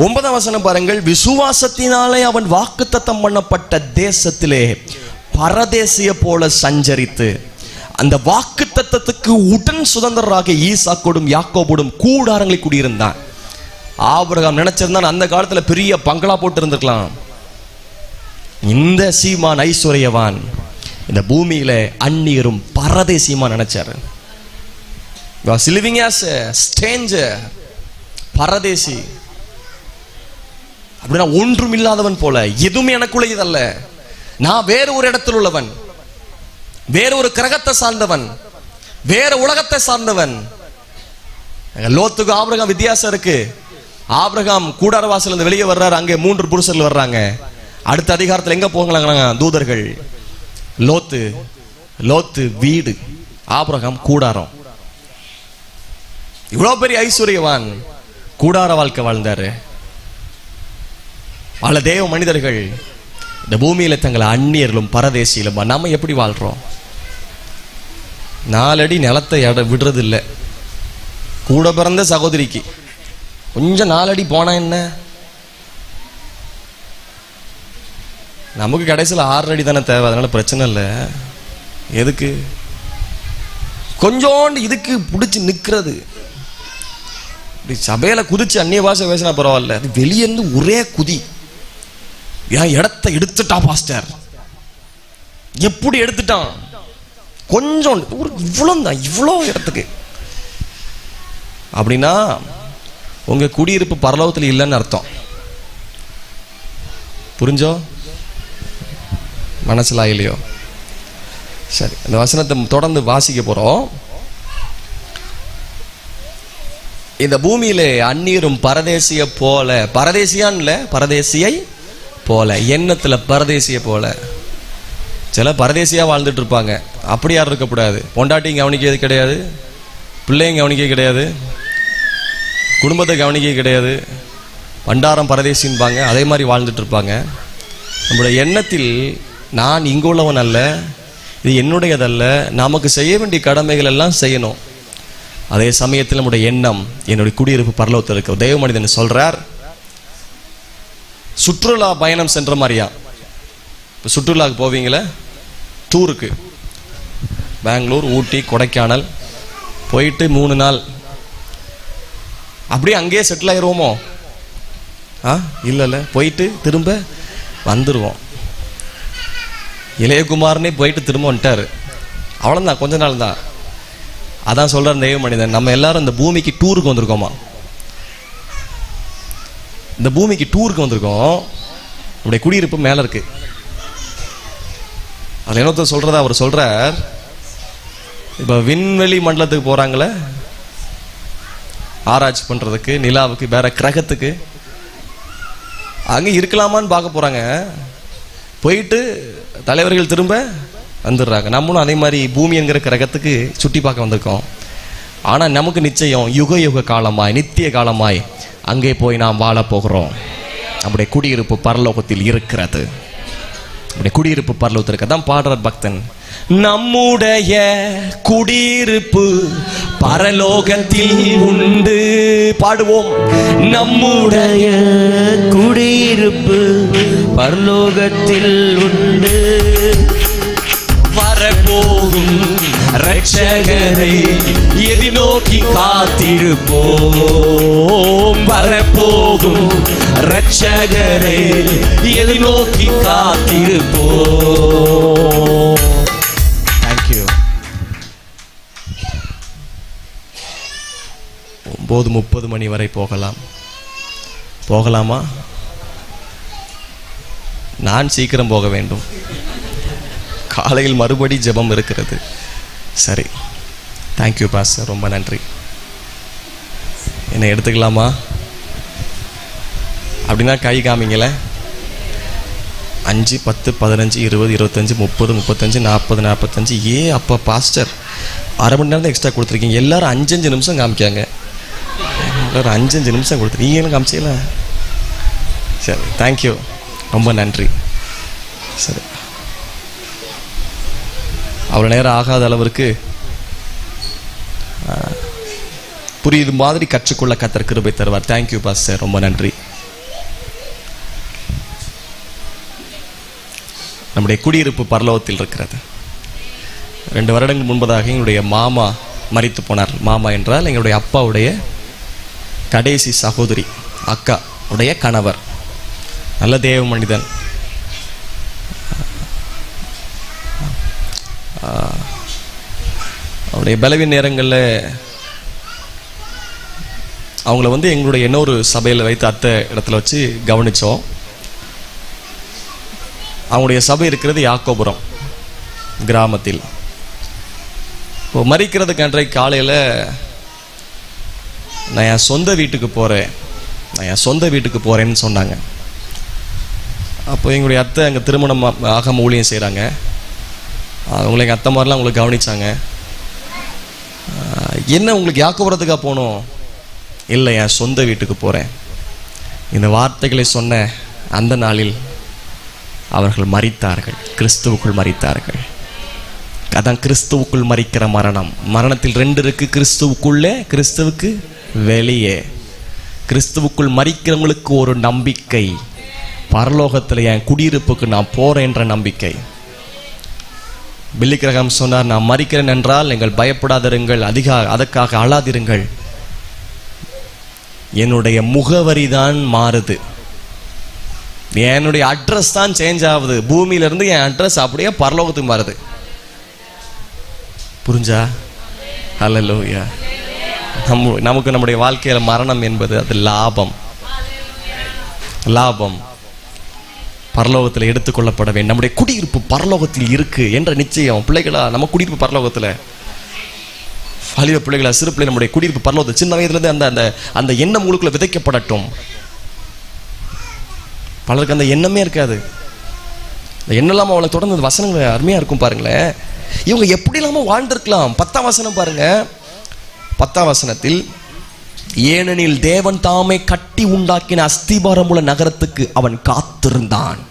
9ஆம் வசனம் பாருங்கள். விசுவாசத்தினாலே அவன் வாக்குத்தத்தம் பண்ணப்பட்ட தேசத்திலே பரதேசிய போல சஞ்சரித்து அந்த வாக்குத்தத்தத்துக்கு உடன் சுதந்திரராக ஈசாக்கோடும் யாக்கோபோடும் கூடாரங்களை குடியிருந்தான். ஆபிரகாம் நினைச்சிருந்தான் அந்த காலத்துல பெரிய பங்களா போட்டு இருந்திருக்கலாம். இந்த சீமான் ஐஸ்வர்யவான் இந்த பூமியில அந்நியரும் பரதேசியமா நினைச்சாரு. living as a stranger, பரதேசி. அப்படின்னா ஒன்றும் இல்லாதவன் போல, எதுவுமே எனக்குள்ள இதல்ல, நான் வேற ஒரு இடத்தில் உள்ளவன், வேற ஒரு கிரகத்தை சார்ந்தவன், வேற உலகத்தை சார்ந்தவன். லோத்துக்கு ஆபிரகாம் வித்தியாசம் இருக்கு. ஆபிரகாம் கூடார வாசல் இருந்து வெளியே வர்றாரு, அங்கே 3 புருஷர்கள் வர்றாங்க. அடுத்த அதிகாரத்தில் எங்க போகலாங்க தூதர்கள். லோத்து வீடு, ஆபிரகாம் கூடாரம். இவ்வளவு பெரிய ஐஸ்வர்யவான் கூடார வாழ்க்கை வாழ்ந்தாரு. பல தேவ மனிதர்கள் இந்த பூமியில தங்களை அந்நியர்களும் பரதேசியிலும். நாம எப்படி வாழ்றோம்? 4 அடி நிலத்தை விடுறது இல்லை. கூட பிறந்த சகோதரிக்கு கொஞ்சம் 4 அடி போனா என்ன, நமக்கு கடைசியில் 6 அடி தானே தேவை, அதனால பிரச்சனை இல்லை. எதுக்கு கொஞ்சோண்டு இதுக்கு பிடிச்சி நிற்கிறது? சபையில குதிச்சு அந்நிய பாஷை பேசினா பரவாயில்ல, அது வெளியே இருந்து ஒரே குதி. என் இடத்தை எடுத்துட்டான் பாஸ்டர். எப்படி எடுத்துட்டான்? கொஞ்சம் இவ்வளவுதான், இவ்வளோ இடத்துக்கு. அப்படின்னா உங்க குடியிருப்பு பரலோகத்தில் இல்லைன்னு அர்த்தம். புரிஞ்சோ? மனசுலா இல்லையோ? சரி, இந்த வசனத்தை தொடர்ந்து வாசிக்க போறோம். இந்த பூமியில அந்நியரும் பரதேசிய போல, பரதேசியான் இல்ல, பரதேசியை போல, எண்ணத்துல பரதேசிய போல. சில பரதேசியா வாழ்ந்துட்டு இருப்பாங்க. அப்படி யாரும் இருக்கக்கூடாது. பொண்டாட்டியும் கவனிக்கிறது கிடையாது, பிள்ளையும் கவனிக்க கிடையாது, குடும்பத்தை கவனிக்க கிடையாது, பண்டாரம் பரதேசின்பாங்க. அதே மாதிரி வாழ்ந்துட்டு இருப்பாங்க. நம்முடைய எண்ணத்தில் நான் இங்குள்ளவன் அல்ல, இது என்னுடையதல்ல, நமக்கு செய்ய வேண்டிய கடமைகள் எல்லாம் செய்யணும். அதே சமயத்தில் நம்முடைய எண்ணம் என்னுடைய குடியிருப்பு பரலோகத்தில் இருக்கு. தெய்வ மனிதன் சொல்றார், சுற்றுலா பயணம் சென்ற மாதிரியா. இப்போ சுற்றுலாவுக்கு போவீங்களே, டூருக்கு, பெங்களூர், ஊட்டி, கொடைக்கானல் போயிட்டு 3 நாள் அப்படியே அங்கேயே செட்டில் ஆயிடுவோமோ? இல்லைல்ல, போயிட்டு திரும்ப வந்துடுவோம். இளையகுமாரனே போயிட்டு திரும்ப வந்துட்டாரு, அவ்வளோதான், கொஞ்ச நாள் தான். அதான் சொல்றார் தெய்வ மனிதன், நம்ம எல்லாரும் இந்த பூமிக்கு டூருக்கு வந்திருக்கோமா? இந்த பூமிக்கு டூருக்கு வந்திருக்கோம். நம்முடைய குடியிருப்பு மேல இருக்கு. அதில் என்னொருத்தர் சொல்றதா அவர் சொல்றார், இப்போ விண்வெளி மண்டலத்துக்கு போறாங்களே ஆராய்ச்சி பண்றதுக்கு, நிலாவுக்கு, வேற கிரகத்துக்கு, அங்கே இருக்கலாமான்னு பார்க்க போறாங்க. போயிட்டு தலைவர்கள் திரும்ப வந்துடுறாங்க. நம்மளும் அதே மாதிரி பூமி என்கிற கிரகத்துக்கு சுட்டி பார்க்க வந்திருக்கோம். ஆனால் நமக்கு நிச்சயம் யுக யுக காலமாய், நித்திய காலமாய் அங்கே போய் நாம் வாழ போகிறோம். நம்முடைய குடியிருப்பு பரலோகத்தில் இருக்கிறது. நம்முடைய குடியிருப்பு பரலோகத்தில் இருக்க தான் பாடுறார் பக்தன், நம்முடைய குடியிருப்பு பரலோகத்தில் உண்டு. பாடுவோம், நம்முடைய குடியிருப்பு பரலோகத்தில் உண்டு. வரப்போகும் இரட்சகரை எதிர்நோக்கி காத்திருப்போம். வரப்போகும் இரட்சகரை எதிர்நோக்கி காத்திருப்போம். தேங்க்யூ. 9:30 மணி வரை போகலாமா? நான் சீக்கிரம் போக வேண்டும். காலையில் மறுபடி ஜெபம் இருக்கிறது. சரி, தேங்க்யூ பாஸ்டர், ரொம்ப நன்றி. என்னை எடுத்துக்கலாமா? அப்படின்னா கை காமிங்களே. 5, 10, 15, 20, 25, 30, 35, 40, 45. அப்போ பாஸ்டர் அரை மணி நேரம் தான் எக்ஸ்ட்ரா கொடுத்துருக்கீங்க. எல்லாரும் 5-5 நிமிஷம் காமிக்காங்க. எல்லாரும் 5-5 நிமிஷம் கொடுத்துருக்கீங்க. நீங்களும் காமிச்சிங்களா? சரி, தேங்க்யூ, ரொம்ப நன்றி. சரி, அவ்வளோ நேரம் ஆகாத அளவிற்கு புரியுது மாதிரி கற்றுக்கொள்ள கர்த்தர் கிருபை தருவார். தேங்க்யூ பாஸ்டர், ரொம்ப நன்றி. நம்முடைய குடியிருப்பு பரலோகத்தில் இருக்கிறது. 2 வருடங்கள் முன்பதாக எங்களுடைய மாமா மரித்து போனார். மாமா என்றால் எங்களுடைய அப்பாவுடைய கடைசி சகோதரி, அக்கா உடைய கணவர். நல்ல தேவ மனிதன். அவருடைய பலவீன நேரங்களில் அவங்கள எங்களுடைய இன்னொரு சபையில் வைத்து அத்தை இடத்துல வச்சு கவனித்தோம். அவங்களுடைய சபை இருக்கிறது யாக்கோபுரம் கிராமத்தில். இப்போ மரிக்கிறதுக்கு அன்றைக்கு காலையில் நான் என் சொந்த வீட்டுக்கு போகிறேன்னு சொன்னாங்க. அப்போ எங்களுடைய அத்தை அங்கே திருமணம் ஆகாம ஊழியம் செய்கிறாங்க. அவங்களை எங்கள் அத்தை மாதிரிலாம் அவங்களுக்கு கவனித்தாங்க. என்ன உங்களுக்கு யாக்கோபுரத்துக்காக போகணும்? இல்லை, என் சொந்த வீட்டுக்கு போகிறேன். இந்த வார்த்தைகளை சொன்ன அந்த நாளில் அவர்கள் மரித்தார்கள், கிறிஸ்துவுக்குள் மரித்தார்கள். அதான் கிறிஸ்துவுக்குள் மரிக்கிற மரணம். மரணத்தில் 2 இருக்கு, கிறிஸ்துவுக்குள்ளே, கிறிஸ்துவுக்கு வெளியே. கிறிஸ்துவுக்குள் மரிக்கிறவங்களுக்கு ஒரு நம்பிக்கை, பரலோகத்தில் என் குடியிருப்புக்கு நான் போறேன் என்ற நம்பிக்கை. பில்லி கிரஹாம் சொன்னார், நான் மரிக்கிறேன் என்றால் நீங்கள் பயப்படாதிருங்கள், அதற்காக அழாதிருங்கள். என்னுடைய முகவரி தான் மாறுது, என்னுடைய அட்ரஸ் தான் சேஞ்ச் ஆகுது. பூமியிலிருந்து என் அட்ரஸ் அப்படியே பரலோகத்துக்கு மாறுது. புரிஞ்சா? ஹல்லேலூயா. நமக்கு நம்முடைய வாழ்க்கையில மரணம் என்பது அது லாபம். பரலோகத்தில் எடுத்துக்கொள்ளப்பட வேண்டும். நம்முடைய குடியிருப்பு பரலோகத்தில் இருக்கு என்ற நிச்சயம். பிள்ளைகளா, நம்ம குடியிருப்பு பரலோகத்தில். வாலிப பிள்ளைகளா, சிறு பிள்ளை, நம்முடைய குடியிருப்பு பரலோகத்தில். சின்ன வயதுலேருந்து அந்த அந்த எண்ணம் உங்களுக்குள்ள விதைக்கப்படட்டும். பலருக்கு அந்த எண்ணமே இருக்காது. அந்த எண்ணம் இல்லாமல் அவளை தொடர்ந்து வசனங்கள் அருமையாக இருக்கும். பாருங்களேன், இவங்க எப்படி இல்லாமல் வாழ்ந்திருக்கலாம். 10ஆம் வசனம் பாருங்க. 10ஆம் வசனத்தில், ஏனெனில் தேவன் தாமே கட்டி உண்டாக்கின அஸ்திபாரம் உள்ள நகரத்துக்கு அவன் காத்திருந்தான்.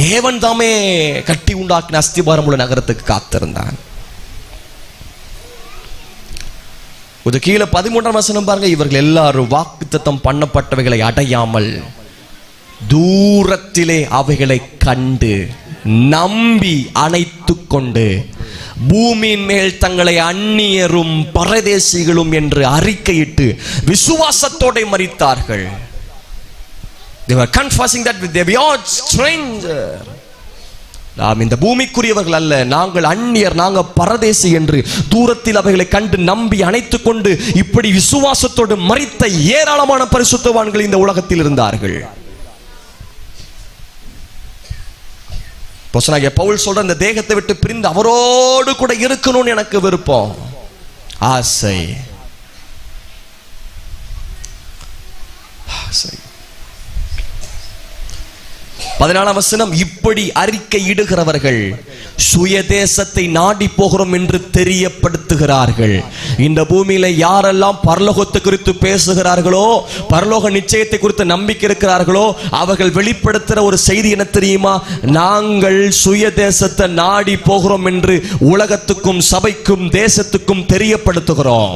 தேவன் தாமே கட்டி உண்டாக்கின அஸ்திபாரம் உள்ள நகரத்துக்கு காத்திருந்தான். இது கீழே 13ஆம் வசனம் பாருங்க. இவர்கள் எல்லாரும் வாக்குத்தத்தம் பண்ணப்பட்டவைகளை அடையாமல் தூரத்திலே அவைகளை கண்டு நம்பி அணைத்து கொண்டு பூமியின் மேல் தங்களை அந்நியரும் பரதேசிகளும் என்று அறிக்கையிட்டு விசுவாசத்தோட மரித்தார்கள். They were confessing that they were stranger. நாம் இந்த பூமிக்குரியவர்கள் அல்ல, நாங்கள் அந்நியர், நாங்கள் பரதேசி என்று தூரத்தில் அவைகளை கண்டு நம்பி அணைத்துக் கொண்டு இப்படி விசுவாசத்தோடு மரித்த ஏராளமான பரிசுத்தவான்கள் இந்த உலகத்தில் இருந்தார்கள். பவுல் சொல்ற, இந்த தேகத்தை விட்டு பிரிந்து அவரோடு கூட இருக்கணும்னு எனக்கு விருப்பம், ஆசை. 14ஆம் வசனம், இப்படி அறிக்கை இடுகிறவர்கள் சுயதேசத்தை நாடி போகிறோம் என்று தெரியப்படுத்துகிறார்கள். இந்த பூமியில யாரெல்லாம் பரலோகத்தை குறித்து பேசுகிறார்களோ, பரலோக நிச்சயத்தை குறித்து நம்பிக்கை இருக்கிறார்களோ, அவர்கள் வெளிப்படுத்துற ஒரு செய்தி என்ன தெரியுமா? நாங்கள் சுயதேசத்தை நாடி போகிறோம் என்று உலகத்துக்கும் சபைக்கும் தேசத்துக்கும் தெரியப்படுத்துகிறோம்.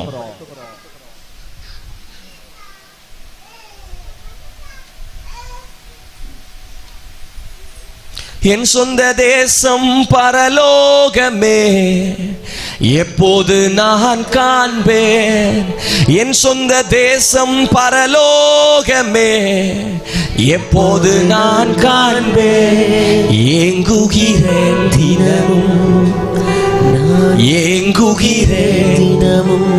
என் சொந்த தேசம் பரலோகமே, எப்போது நான் காண்பேன். என் சொந்த தேசம் பரலோகமே, எப்போது நான் காண்பேன். ஏங்குகிறேன் தினமும், ஏங்குகிறேன் தினமும்.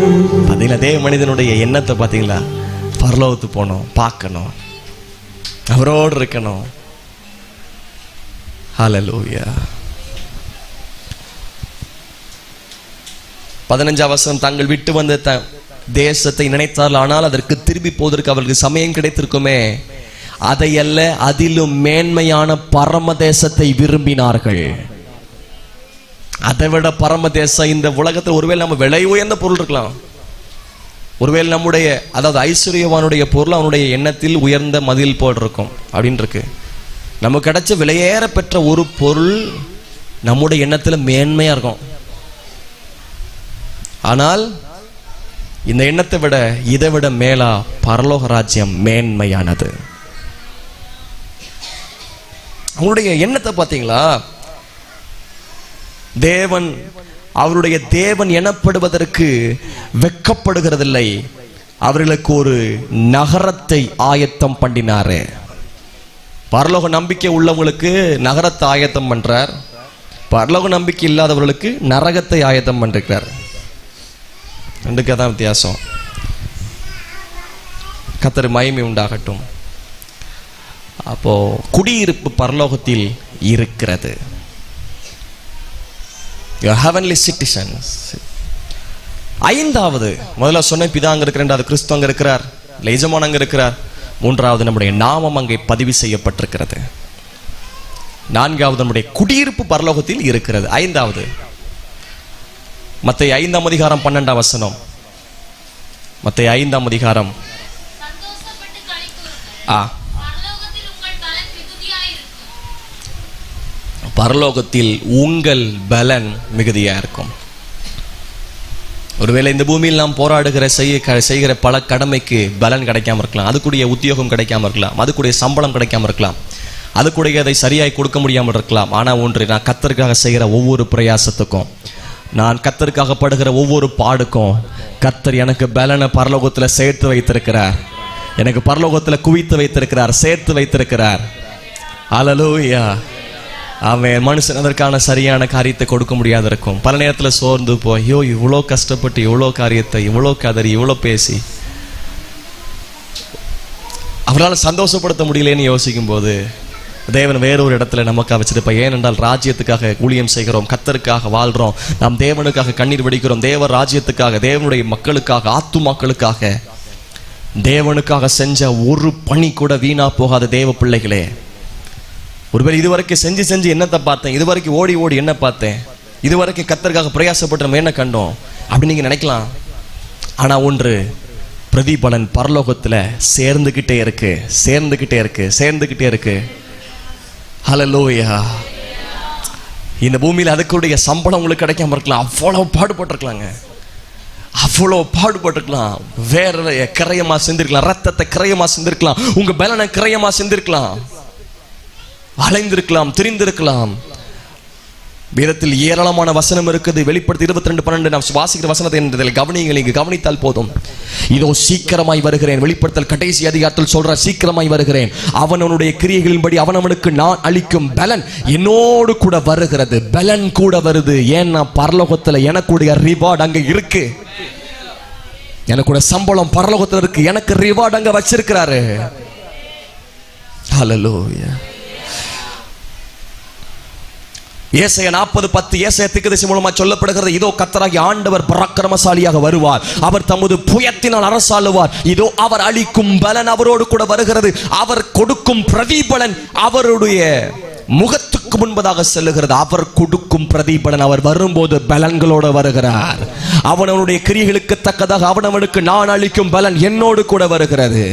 பார்த்தீங்களா தேவ மனிதனுடைய எண்ணத்தை? பார்த்தீங்களா? பரலோகத்துக்கு போகணும், பார்க்கணும், அவரோடு இருக்கணும். ஹல்லேலூயா. 15ஆம் வசனம், தாங்கள் விட்டு வந்த தேசத்தை நினைத்தார்கள், ஆனால் அதற்கு திரும்பி போவதற்கு அவர்களுக்கு சமயம் கிடைத்திருக்குமே, அதையல்ல அதிலும் மேன்மையான பரம தேசத்தை விரும்பினார்கள். அதை விட பரம தேசம் இந்த உலகத்தில் ஒருவேளை நம்ம விலை உயர்ந்த பொருள் இருக்கலாம், ஒருவேளை நம்முடைய அதாவது ஐஸ்வர்யவானுடைய பொருள் அவனுடைய எண்ணத்தில் உயர்ந்த மதில் போல் இருக்கும் அப்படின்னு இருக்கு. நமக்கு கிடைச்ச விலையேற பெற்ற ஒரு பொருள் நம்முடைய எண்ணத்தில் மேன்மையா இருக்கும். ஆனால் இந்த எண்ணத்தை விட இதை விட மேலா பரலோக ராஜ்யம் மேன்மையானது. அவங்களுடைய எண்ணத்தை பார்த்தீங்களா? தேவன் அவருடைய தேவன் எனப்படுவதற்கு வெட்கப்படுகிறதில்லை. அவர்களுக்கு ஒரு நகரத்தை ஆயத்தம் பண்ணினாரு. பரலோக நம்பிக்கை உள்ளவங்களுக்கு நகரத்தை ஆயத்தம் பண்றார். பரலோக நம்பிக்கை இல்லாதவர்களுக்கு நரகத்தை ஆயத்தம் பண்ணிருக்கிறார். ரெண்டுக்கு தான் வித்தியாசம். கர்த்தர் மகிமை உண்டாகட்டும். அப்போ குடியிருப்பு பரலோகத்தில் இருக்கிறது. heavenly citizens. ஐந்தாவது, முதல்ல சொன்ன பிதா அங்க இருக்கிற, ரெண்டாவது கிறிஸ்து அங்க இருக்கிறார், எஜமான் அங்க இருக்கிறார், மூன்றாவது நம்முடைய நாமம் அங்கே பதிவு செய்யப்பட்டிருக்கிறது, நான்காவது நம்முடைய குடியிருப்பு பரலோகத்தில் இருக்கிறது. ஐந்தாவது மத்தேயு 5ஆம் அதிகாரம் 12ஆம் வசனம். மத்தேயு 5ஆம் அதிகாரம் பரலோகத்தில் உங்கள் பலன் மிகுதியா இருக்கும். ஒருவேளை இந்த பூமியில் நாம் போராடுகிற செய்கிற பல கடமைக்கு பலன் கிடைக்காம இருக்கலாம், அதுக்குடைய உத்தியோகம் கிடைக்காம இருக்கலாம், அதுக்குடைய சம்பளம் கிடைக்காம இருக்கலாம், அதுக்குடைய அதை சரியாய் கொடுக்க முடியாமல் இருக்கலாம். ஆனால் ஒன்று, நான் கர்த்தருக்காக செய்கிற ஒவ்வொரு பிரயாசத்துக்கும், நான் கர்த்தருக்காக படுகிற ஒவ்வொரு பாடுக்கும் கர்த்தர் எனக்கு பலனை பரலோகத்தில் சேர்த்து வைத்திருக்கிறார், எனக்கு பரலோகத்தில் குவித்து வைத்திருக்கிறார், சேர்த்து வைத்திருக்கிறார். அல்லேலூயா. அவன் மனுஷன் அதற்கான சரியான காரியத்தை கொடுக்க முடியாத இருக்கும். பல நேரத்தில் சோர்ந்து போய், ஐயோ இவ்வளோ கஷ்டப்பட்டு இவ்வளோ காரியத்தை இவ்வளோ கதறி இவ்வளோ பேசி அவரால் சந்தோஷப்படுத்த முடியலன்னு யோசிக்கும் போது தேவன் வேறொரு இடத்துல நமக்காக வச்சிருப்ப. ஏனென்றால் ராஜ்யத்துக்காக ஊழியம் செய்கிறோம், கர்த்தருக்காக வாழ்றோம், நாம் தேவனுக்காக கண்ணீர் வெடிக்கிறோம், தேவ ராஜ்யத்துக்காக, தேவனுடைய மக்களுக்காக, ஆத்துமாக்களுக்காக, தேவனுக்காக செஞ்ச ஒரு பணி கூட வீணா போகாத தேவ பிள்ளைகளே. ஒருவேளை இதுவரைக்கும் செஞ்சு என்னத்தை பார்த்தேன், இதுவரைக்கும் ஓடி ஓடி என்ன பார்த்தேன், இதுவரைக்கும் கர்த்தருக்காக பிரயாசப்பட்டு நம்ம என்ன கண்டோம் அப்படின்னு நீங்க நினைக்கலாம். ஆனா ஒன்று, பிரதிபலன் பரலோகத்துல சேர்ந்துகிட்டே இருக்கு, சேர்ந்துகிட்டே இருக்கு, சேர்ந்துகிட்டே இருக்கு. ஹல்லேலூயா. இந்த பூமியில் அதுக்குடைய சம்பளம் உங்களுக்கு கிடைக்காம இருக்கலாம், அவ்வளவு பாடுபட்டிருக்கலாங்க, அவ்வளோ பாடுபட்டிருக்கலாம், வேற கிரயமா செஞ்சிருக்கலாம், ரத்தத்தை கிரயமா செஞ்சிருக்கலாம், உங்க பலனை கிரயமா செஞ்சிருக்கலாம், அலைந்திருக்கலாம், திரிந்திருக்கலாம். வேதத்தில் ஏராளமான வசனம் இருக்குது. வெளிப்படுத்தி 22:12 நாம் வாசிக்கிற வசனத்தை கவனிங்கள், இங்கு கவனித்தால் போதும். இதோ சீக்கிரமாய் வருகிறேன். வெளிப்படுத்தல் கடைசி அதிகாரத்தில் சொல்ற, சீக்கிரமாய் வருகிறேன், அவனுடைய கிரியைகளின்படி அவனவனுக்கு நான் அளிக்கும் பலன் என்னோடு கூட வருகிறது. பலன் கூட வருது. ஏன்னா பரலோகத்துல எனக்குடைய ரிவார்டு அங்க இருக்கு, எனக்குடைய சம்பளம் பரலோகத்துல இருக்கு, எனக்கு ரிவார்டு அங்க வச்சிருக்கிறாரு. ஹல்லேலூயா. ஏசாயா 40:10 ஏசாயா தீர்க்கதரிசி மூலமா சொல்லப்படுகிறது. இதோ கர்த்தராகிய ஆண்டவர் பராக்கிரமசாலியாக வருவார், அவர் தமது புயத்தினால் அரசாளுவார், இதோ அவர் அளிக்கும் பலன் அவரோடு கூட வருகிறது, அவர் கொடுக்கும் பிரதிபலன் அவருடைய முகத்துக்கு முன்பதாக செல்லுகிறது. அவர் கொடுக்கும் பிரதிபலன், அவர் வரும்போது பலன்களோடு வருகிறார். அவனுடைய கிரியைகளுக்கு தக்கதாக அவனவனுக்கு நான் அளிக்கும் பலன் என்னோடு கூட வருகிறது.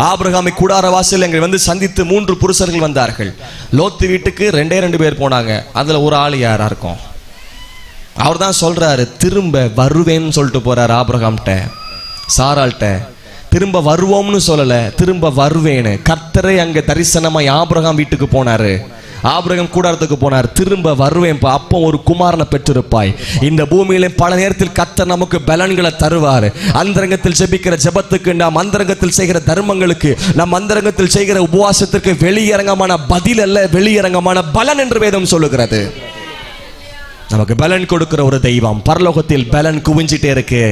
ஆபிரகாமை கூடார வாசல் எங்களை வந்து சந்தித்து 3 புருஷர்கள் வந்தார்கள். லோத்து வீட்டுக்கு 2 பேர் போனாங்க. அதுல ஒரு ஆள் யாரா இருக்கும்? அவர் தான் சொல்றாரு, திரும்ப வருவேன்னு சொல்லிட்டு போறாரு ஆபிரகாம்கிட்ட, சாராள்கிட்ட. திரும்ப வருவோம்னு சொல்லல, திரும்ப வருவேன்னு. கர்த்தரை அங்க தரிசனமாய் ஆபிரகாம் வீட்டுக்கு போனாரு, ஆபிரகாம் கூடாரத்துக்கு போனார். திரும்ப வருவேன்பா, அப்போ ஒரு குமாரனை பெற்றிருப்பாய். இந்த பூமியில பல நேரத்தில் கர்த்தர் நமக்கு பலன்களை தருவார். அந்தரங்கத்தில் ஜெபிக்கிற ஜெபத்துக்கு, நாம் அந்தரங்கத்தில் செய்கிற தர்மங்களுக்கு, நம் அந்தரங்கத்தில் செய்கிற உபவாசத்திற்கு வெளியரங்கமான பதில் அல்ல, வெளியரங்கமான பலன் என்று வேதம் சொல்லுகிறது. நமக்கு பலன் கொடுக்கிற ஒரு தெய்வம். பரலோகத்தில் பலன் குவிஞ்சிட்டே இருக்கு.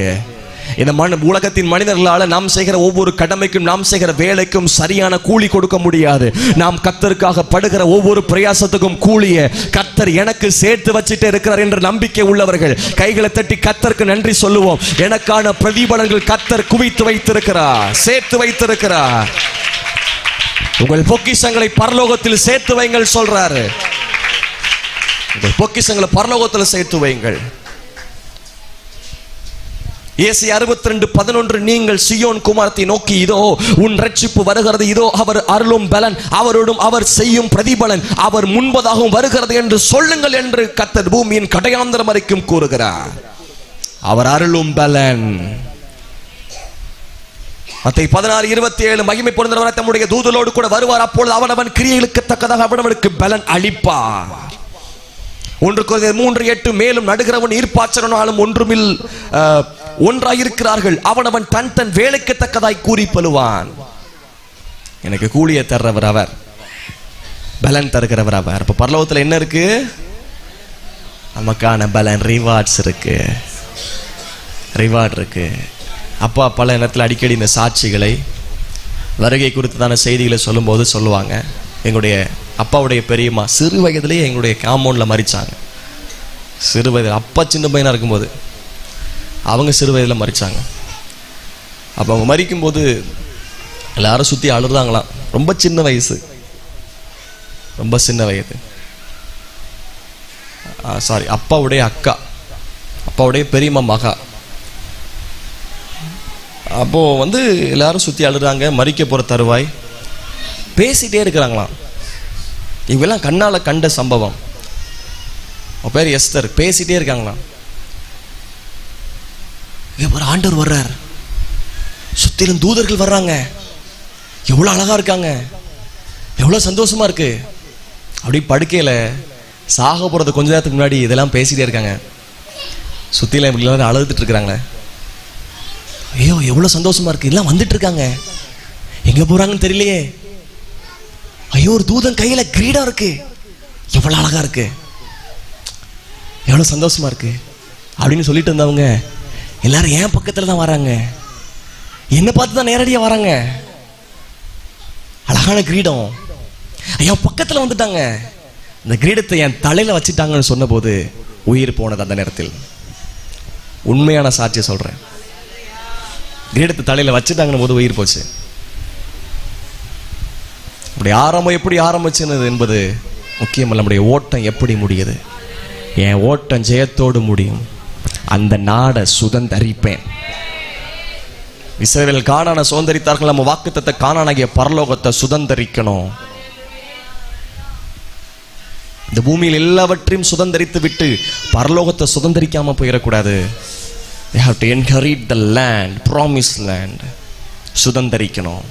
இந்த உலகத்தின் மனிதர்களால் நாம் செய்கிற ஒவ்வொரு கடமைக்கும், நாம் செய்கிற வேலைக்கும் சரியான கூலி கொடுக்க முடியாது. நாம் கர்த்தருக்காக படுகிற ஒவ்வொரு பிரயாசத்துக்கும் கூலியை கர்த்தர் எனக்கு சேர்த்து வச்சுட்டே இருக்கிறார் என்ற நம்பிக்கை உள்ளவர்கள் கைகளை தட்டி கர்த்தருக்கு நன்றி சொல்லுவோம். எனக்கான பிரதிபலன்கள் கர்த்தர் குவித்து வைத்திருக்கிறார், சேர்த்து வைத்திருக்கிறார். உங்கள் பொக்கிஷங்களை பரலோகத்தில் சேர்த்து வைங்கள் சொல்றாரு. உங்கள் பொக்கிஷங்களை பரலோகத்தில் சேர்த்து வைங்கள். ஏசாயா 62:11 நீங்கள் சீயோன் குமாரத்தை நோக்கி, இதோ உன் ரட்சிப்பு வருகிறது, இதோ அவர் அருளும் பலன் அவரோடும் அவர் செய்யும் பிரதிபலன் அவர் முன்பதாகவும் வருகிறது என்று சொல்லுங்கள் என்று கர்த்தர் பூமியின் கடையாந்தரம் வரைக்கும் கூறுகிறார். அவர் அருளும் பலன். மத்தேயு 16:27 மகிமை பொருந்தினவர் தம்முடைய தூதரோடு கூட வருவார், அப்பொழுது அவனவன் கிரியைகளுக்கு தக்கதாக அவனவனுக்கு பலன் அளிப்பார். 1 கொரிந்தியர் 3:8 மேலும் நடுகிறவன் ஈர்ப்பாற்றனாலும் ஒன்றுமில் ஒன்றாயிருக்கிறார்கள், அவனவன் தன் தன் வேலைக்கு தக்கதாய் கூறி பலுவான். எனக்கு கூலியை தர்றவர் அவர், பலன் தருகிறவர் அவர். இப்ப பரலோகத்துல என்ன இருக்கு? நமக்கான பலன், ரிவார்ட்ஸ் இருக்கு, ரிவார்ட் இருக்கு. அப்பா பல நேரத்தில் அடிக்கடி இந்த சாட்சிகளை வருகை குறித்ததான செய்திகளை சொல்லும்போது சொல்லுவாங்க, எங்களுடைய அப்பாவுடைய பெரியம்மா சிறு வயதிலேயே எங்களுடைய காம்பவுண்டில் மறிச்சாங்க. சிறு வயதில் அப்பா சின்ன பையனாக இருக்கும்போது அவங்க சிறு வயதில் மறிச்சாங்க. அப்போ அவங்க மறிக்கும்போது எல்லாரும் சுற்றி அழுதாங்களாம். ரொம்ப சின்ன வயசு, ரொம்ப சின்ன வயது. சாரி, அப்பாவுடைய அக்கா, அப்பாவுடைய பெரியம்மா மகா. அப்போது எல்லாரும் சுற்றி அழுறாங்க, மறிக்க போகிற தருவாய். பேசிகிட்டே இருக்கிறாங்களாம். இவங்கெல்லாம் கண்ணால் கண்ட சம்பவம். அவன் பேர் எஸ்தர். பேசிகிட்டே இருக்காங்களாம். ஒரு ஆண்டவர் வர்றார், சுற்றிலும் தூதர்கள் வர்றாங்க, எவ்வளோ அழகாக இருக்காங்க, எவ்வளோ சந்தோஷமாக இருக்கு. அப்படி படுக்கையில் சாக போகிறது கொஞ்ச நேரத்துக்கு முன்னாடி இதெல்லாம் பேசிகிட்டே இருக்காங்க. சுற்றிலும் இப்படி அழுதுட்டு இருக்கிறாங்க. ஐயோ எவ்வளோ சந்தோஷமா இருக்கு, எல்லாம் வந்துட்டு இருக்காங்க, எங்கே போகிறாங்கன்னு தெரியலையே. ஐயோ ஒரு தூதன் கையில் கிரீடம் இருக்கு, எவ்வளோ அழகா இருக்கு, எவ்வளோ சந்தோஷமா இருக்கு அப்படின்னு சொல்லிட்டு இருந்தவங்க எல்லாரும் என் பக்கத்தில் தான் வராங்க, என்னை பார்த்து தான் நேரடியாக வராங்க. அழகான கிரீடம் என் பக்கத்தில் வந்துட்டாங்க. இந்த கிரீடத்தை என் தலையில் வச்சுட்டாங்கன்னு சொன்னபோது உயிர் போனது. அந்த நேரத்தில் உண்மையான சாட்சியை சொல்கிறேன். கிரீடத்தை தலையில் வச்சுட்டாங்கன்னு போது உயிர் போச்சு. அப்படி ஆரம்பம் எப்படி ஆரம்பிச்சுன்னு என்பது முக்கியமல்ல, நம்முடைய ஓட்டம் எப்படி முடியுது. என் ஓட்டம் ஜெயத்தோடு முடியும், அந்த நாடை சுதந்தரிப்பேன். இஸ்ரவேல் கானானை சுதந்தரித்தார்கள், நம்ம வாக்குத்தத்த கானானாகிய பரலோகத்தை சுதந்தரிக்கணும். இந்த பூமியில் எல்லாவற்றையும் சுதந்தரித்து விட்டு பரலோகத்தை சுதந்தரிக்காம போயிடக்கூடாது. They have to inherit the land, promised land. சுதந்தரிக்கணும்.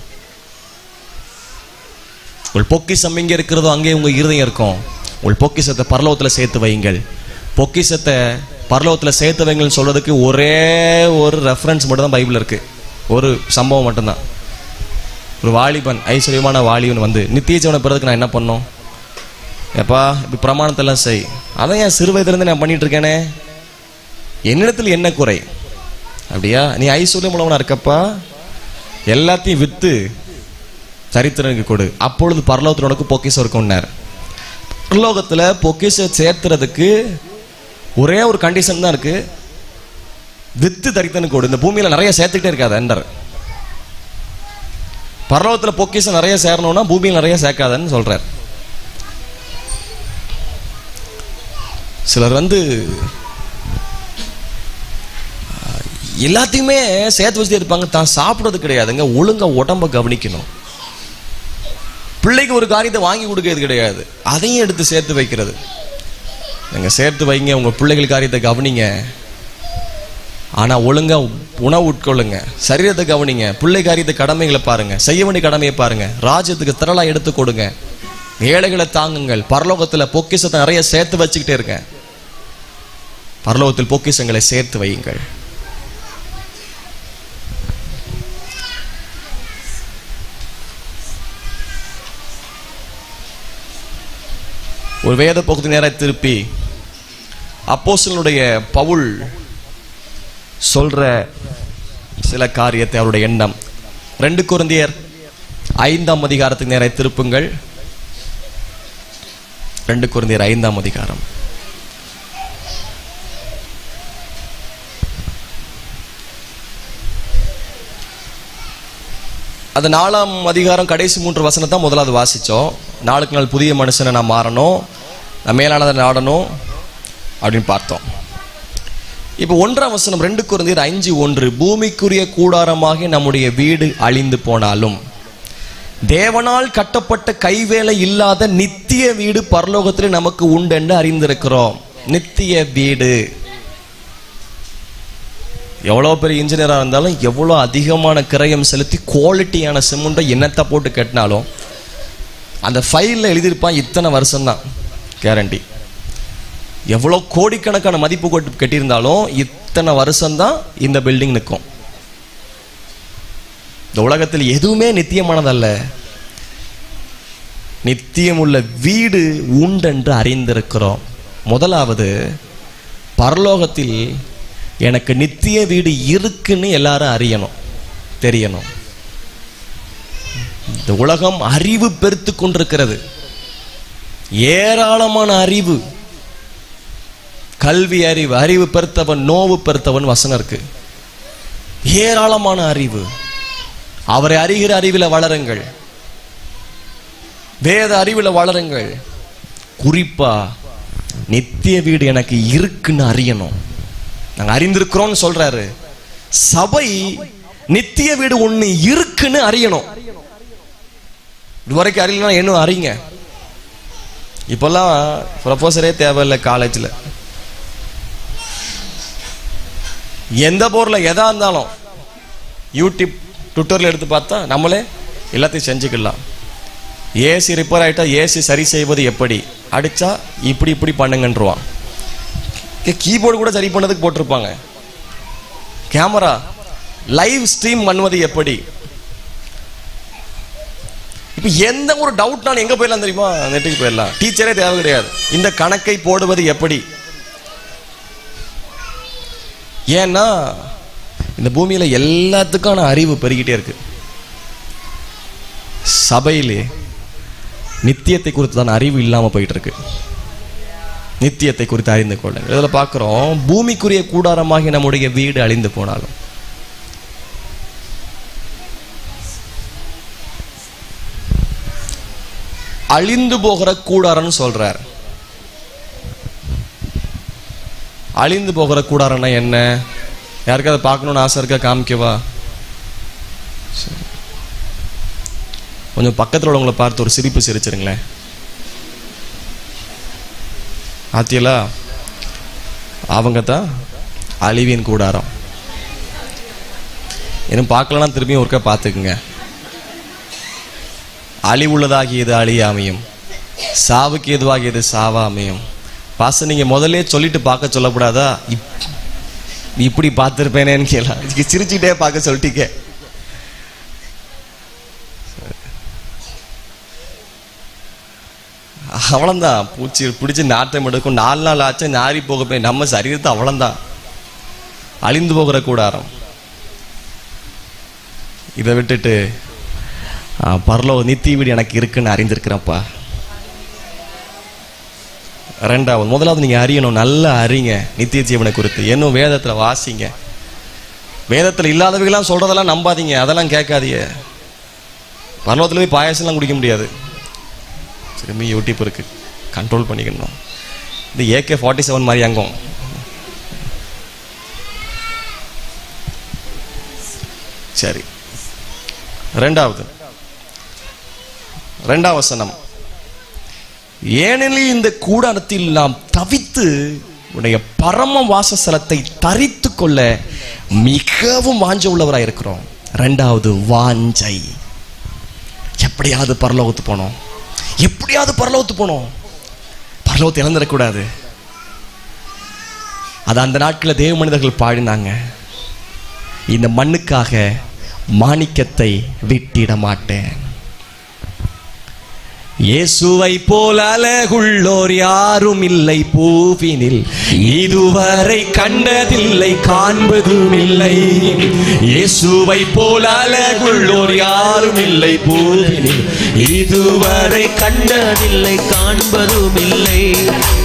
உங்கள் பொக்கிஷம் எங்கே இருக்கிறதோ அங்கே உங்கள் இருதயம் இருக்கும். உங்கள் பொக்கிஷத்தை பரலோகத்தில் சேர்த்து வையுங்கள். பொக்கிஷத்தை பரலோகத்தில் சேர்த்து வைங்கள்னு சொல்றதுக்கு ஒரே ஒரு ரெஃபரன்ஸ் மட்டும் தான் பைபிள் இருக்கு. ஒரு சம்பவம் மட்டும்தான். ஒரு வாலிபன், ஐஸ்வர்யமான வாலிபன் நித்திய ஜீவனை பெறதுக்கு நான் என்ன பண்ணோம்? எப்பா இப்படி பிரமாணத்தெல்லாம் செய். அதான் என் சிறு வயதுலேருந்து நான் பண்ணிட்டு இருக்கேனே, என்னிடத்தில் என்ன குறை? அப்படியா? நீ ஐஸ்வர்யம் உள்ளவனா இருக்கப்பா, எல்லாத்தையும் வித்து சரித்திரனுக்கு கொடு, அப்பொழுது பரலோகத்தில் உனக்கு பொக்கிஷம் இருக்கும்னார். பரலோகத்தில் பொக்கிஷம் சேர்த்துறதுக்கு ஒரே ஒரு கண்டிஷன் தான் இருக்கு, வித்து தரித்தனுக்கு கொடு. இந்த பூமியில் நிறைய சேர்த்துக்கிட்டே இருக்காது என்றார். பரலோகத்தில் பொக்கிஷம் நிறைய சேரணும்னா பூமியில் நிறைய சேர்க்காதன்னு சொல்றார். சிலர் எல்லாத்தையுமே சேர்த்து வச்சுட்டே இருப்பாங்க, தான் சாப்பிட்றது கிடையாதுங்க. ஒழுங்கா உடம்ப கவனிக்கணும். பிள்ளைக்கு ஒரு காரியத்தை வாங்கி கொடுக்கறது கிடையாது, அதையும் எடுத்து சேர்த்து வைக்கிறது. நீங்க சேர்த்து வைங்க, உங்க பிள்ளைகள் காரியத்தை கவனிங்க, ஆனா ஒழுங்கா உணவு உட்கொள்ளுங்க, சரீரத்தை கவனிங்க, பிள்ளை காரியத்தை கடமைகளை பாருங்க, செய்ய வேண்டிய கடமையை பாருங்க, ராஜ்யத்துக்கு திரளா எடுத்து கொடுங்க, ஏழைகளை தாங்குங்கள். பரலோகத்தில் பொக்கிஷத்தை நிறைய சேர்த்து வச்சுக்கிட்டே இருக்க. பரலோகத்தில் பொக்கிஷங்களை சேர்த்து வையுங்கள். ஒரு வேத பகுதி நேரம் திருப்பி அப்போஸ்தலனுடைய பவுல் சொல்ற சில காரியத்தை, அவருடைய எண்ணம். 2 கொரிந்தியர் 5ஆம் அதிகாரத்துக்கு நேரம் திருப்புங்கள். 2 கொரிந்தியர் 5ஆம் அதிகாரம். அது 4ஆம் அதிகாரம் கடைசி 3 வசனத்தை முதலாவது வாசிச்சோம். நாளுக்கு நாள் புதிய மனுஷனை நான் மாறணும், நான் மேலானதை நாடணும் அப்படின்னு பார்த்தோம். இப்போ 1ஆம் வசனம் 2 கொரிந்தியர் 5:1, பூமிக்குரிய கூடாரமாகி நம்முடைய வீடு அழிந்து போனாலும் தேவனால் கட்டப்பட்ட கைவேலை இல்லாத நித்திய வீடு பரலோகத்தில் நமக்கு உண்டு என்று அறிந்திருக்கிறோம். நித்திய வீடு. எவ்வளோ பெரிய இன்ஜினியராக இருந்தாலும் எவ்வளோ அதிகமான கிரயம் செலுத்தி குவாலிட்டியான சிமெண்ட்டை என்னத்தை போட்டு கட்டினாலும் அந்த ஃபைலில் எழுதியிருப்பான் இத்தனை வருஷம்தான் கேரண்டி. எவ்வளோ கோடிக்கணக்கான மதிப்பு கொட்டு கட்டியிருந்தாலும் இத்தனை வருஷம்தான் இந்த பில்டிங் நிற்கும். இந்த உலகத்தில் எதுவுமே நித்தியமானதல்ல. நித்தியமுள்ள வீடு உண்டென்று அறிந்திருக்கிறோம். முதலாவது, பரலோகத்தில் எனக்கு நித்திய வீடு இருக்குன்னு எல்லாரும் அறியணும், தெரியணும். இந்த உலகம் அறிவு பெருத்து கொண்டிருக்கிறது. ஏராளமான அறிவு, கல்வி அறிவு, அறிவு பெருத்தவன் நோவு பெருத்தவன் வசனம் இருக்கு. ஏராளமான அறிவு. அவரை அறிகிற அறிவில் வளருங்கள், வேத அறிவில் வளருங்கள். குறிப்பா நித்திய வீடு எனக்கு இருக்குன்னு அறியணும். நாங்க அறிந்திருக்கிறோம் சொல்றாரு. சபை நித்திய வீடு ஒண்ணு இருக்குன்னு அறியணும். இதுவரைக்கும் அறியலாம், என்ன அறிங்க. இப்பெல்லாம் ப்ரொஃபஸரே தேவையில்லை. காலேஜில் எந்த பொருள் எதா இருந்தாலும் யூடியூப் ட்விட்டரில் எடுத்து பார்த்தா நம்மளே எல்லாத்தையும் செஞ்சுக்கலாம். ஏசி ரிப்பேர் ஆகிட்டா ஏசி சரி செய்வது எப்படி, அடித்தா இப்படி இப்படி பண்ணுங்கன்றுவான். கீபோர்டு கூட சரி பண்ணதுக்கு போட்டிருப்பாங்க. கேமரா லைவ் ஸ்ட்ரீம் பண்ணுவது எப்படி. இப்போ எந்த ஒரு டவுட்னாலும் எங்கே போயிடலாம் தெரியுமா? நெட்டுக்கு போயிடலாம். டீச்சரே தேவை கிடையாது. இந்த கணக்கை போடுவது எப்படி? ஏன்னா இந்த பூமியில எல்லாத்துக்கான அறிவு பெருகிட்டே இருக்கு. சபையிலே நித்தியத்தை குறித்து தான் அறிவு இல்லாம போயிட்டு இருக்கு. நித்தியத்தை குறித்து அறிந்து கொள்ள இதில் பார்க்கிறோம். பூமிக்குரிய கூடாரமாகி நம்முடைய வீடு அழிந்து போனாலும் அழிந்து போகிற கூடாரன்னு சொல்றார். அழிந்து போகிற கூடாரம்னா என்ன? யாருக்காவது பார்க்கணும்னு ஆசை இருக்கா? காமிக்கவா? கொஞ்சம் பக்கத்தில் உள்ளவங்களை பார்த்து ஒரு சிரிப்பு சிரிச்சிருங்களேன். ஆத்தியலா, அவங்க தான் அழிவின் கூடாரம். இன்னும் பார்க்கலன்னா திரும்பியும் ஒருக்கா பார்த்துக்குங்க. அழிவுள்ளதாகியது அழியாமையும், சாவுக்கு எதுவாகியது சாவாமையும். பாச நீங்க முதல்ல சொல்லிட்டு பார்க்க சொல்லக்கூடாதா? இப்படி பார்த்துருப்பேனேன்னு கேளா, சிரிச்சுட்டே பார்க்க சொல்லிட்டீங்க. அவ்வளோந்தான். பூச்சி பிடிச்சி நாட்டம் எடுக்கும். 4 நாள் ஆச்சு நாரி போக போய் நம்ம சரீரத்தை அவ்வளோந்தான். அழிந்து போகிற கூடாரம். இதை விட்டுட்டு பரலோக நித்திய வீடு எனக்கு இருக்குன்னு அறிந்திருக்கிறப்பா. ரெண்டாவது, முதலாவது நீங்க அறியணும், நல்லா அறிங்க நித்திய ஜீவனை குறித்து. இன்னும் வேதத்துல வாசிங்க. வேதத்துல இல்லாதவங்களாம் சொல்றதெல்லாம் நம்பாதீங்க, அதெல்லாம் கேட்காதீங்க. பரலோகத்துல போய் பாயாசம்லாம் குடிக்க முடியாது. திரும்பி யூடியூப் இருக்கு, கண்ட்ரோல் பண்ணிக்கணும். இது AK-47 மாதிரி அங்கும். சரி, ரெண்டாவது வசனம். ஏனெனில் இந்த கூடாரத்தில் நாம் தவித்து உடைய பரம வாசஸ்தலத்தை தரித்து கொள்ள மிகவும் வாஞ்சை உள்ளவராக இருக்கிறோம். ரெண்டாவது வாஞ்சை. எப்படியாவது பரலோகத்து போனோம், எப்படியாவது பரலோகத்து போனோம். பரலோகத்தை இழந்துடக்கூடாது. அது அந்த நாட்களில் தேவ மனிதர்கள் பாடினாங்க. இந்த மண்ணுக்காக மாணிக்கத்தை விட்டிட மாட்டேன். இயேசுவை போல் அழகுள்ளோர் யாரும் இல்லை பூவினில், இதுவரை கண்டதில்லை காண்பதும் இல்லை. இயேசுவை போல் அழகுள்ளோர் யாரும் இல்லை பூவினில், இதுவரை கண்டதில்லை காண்பதும் இல்லை.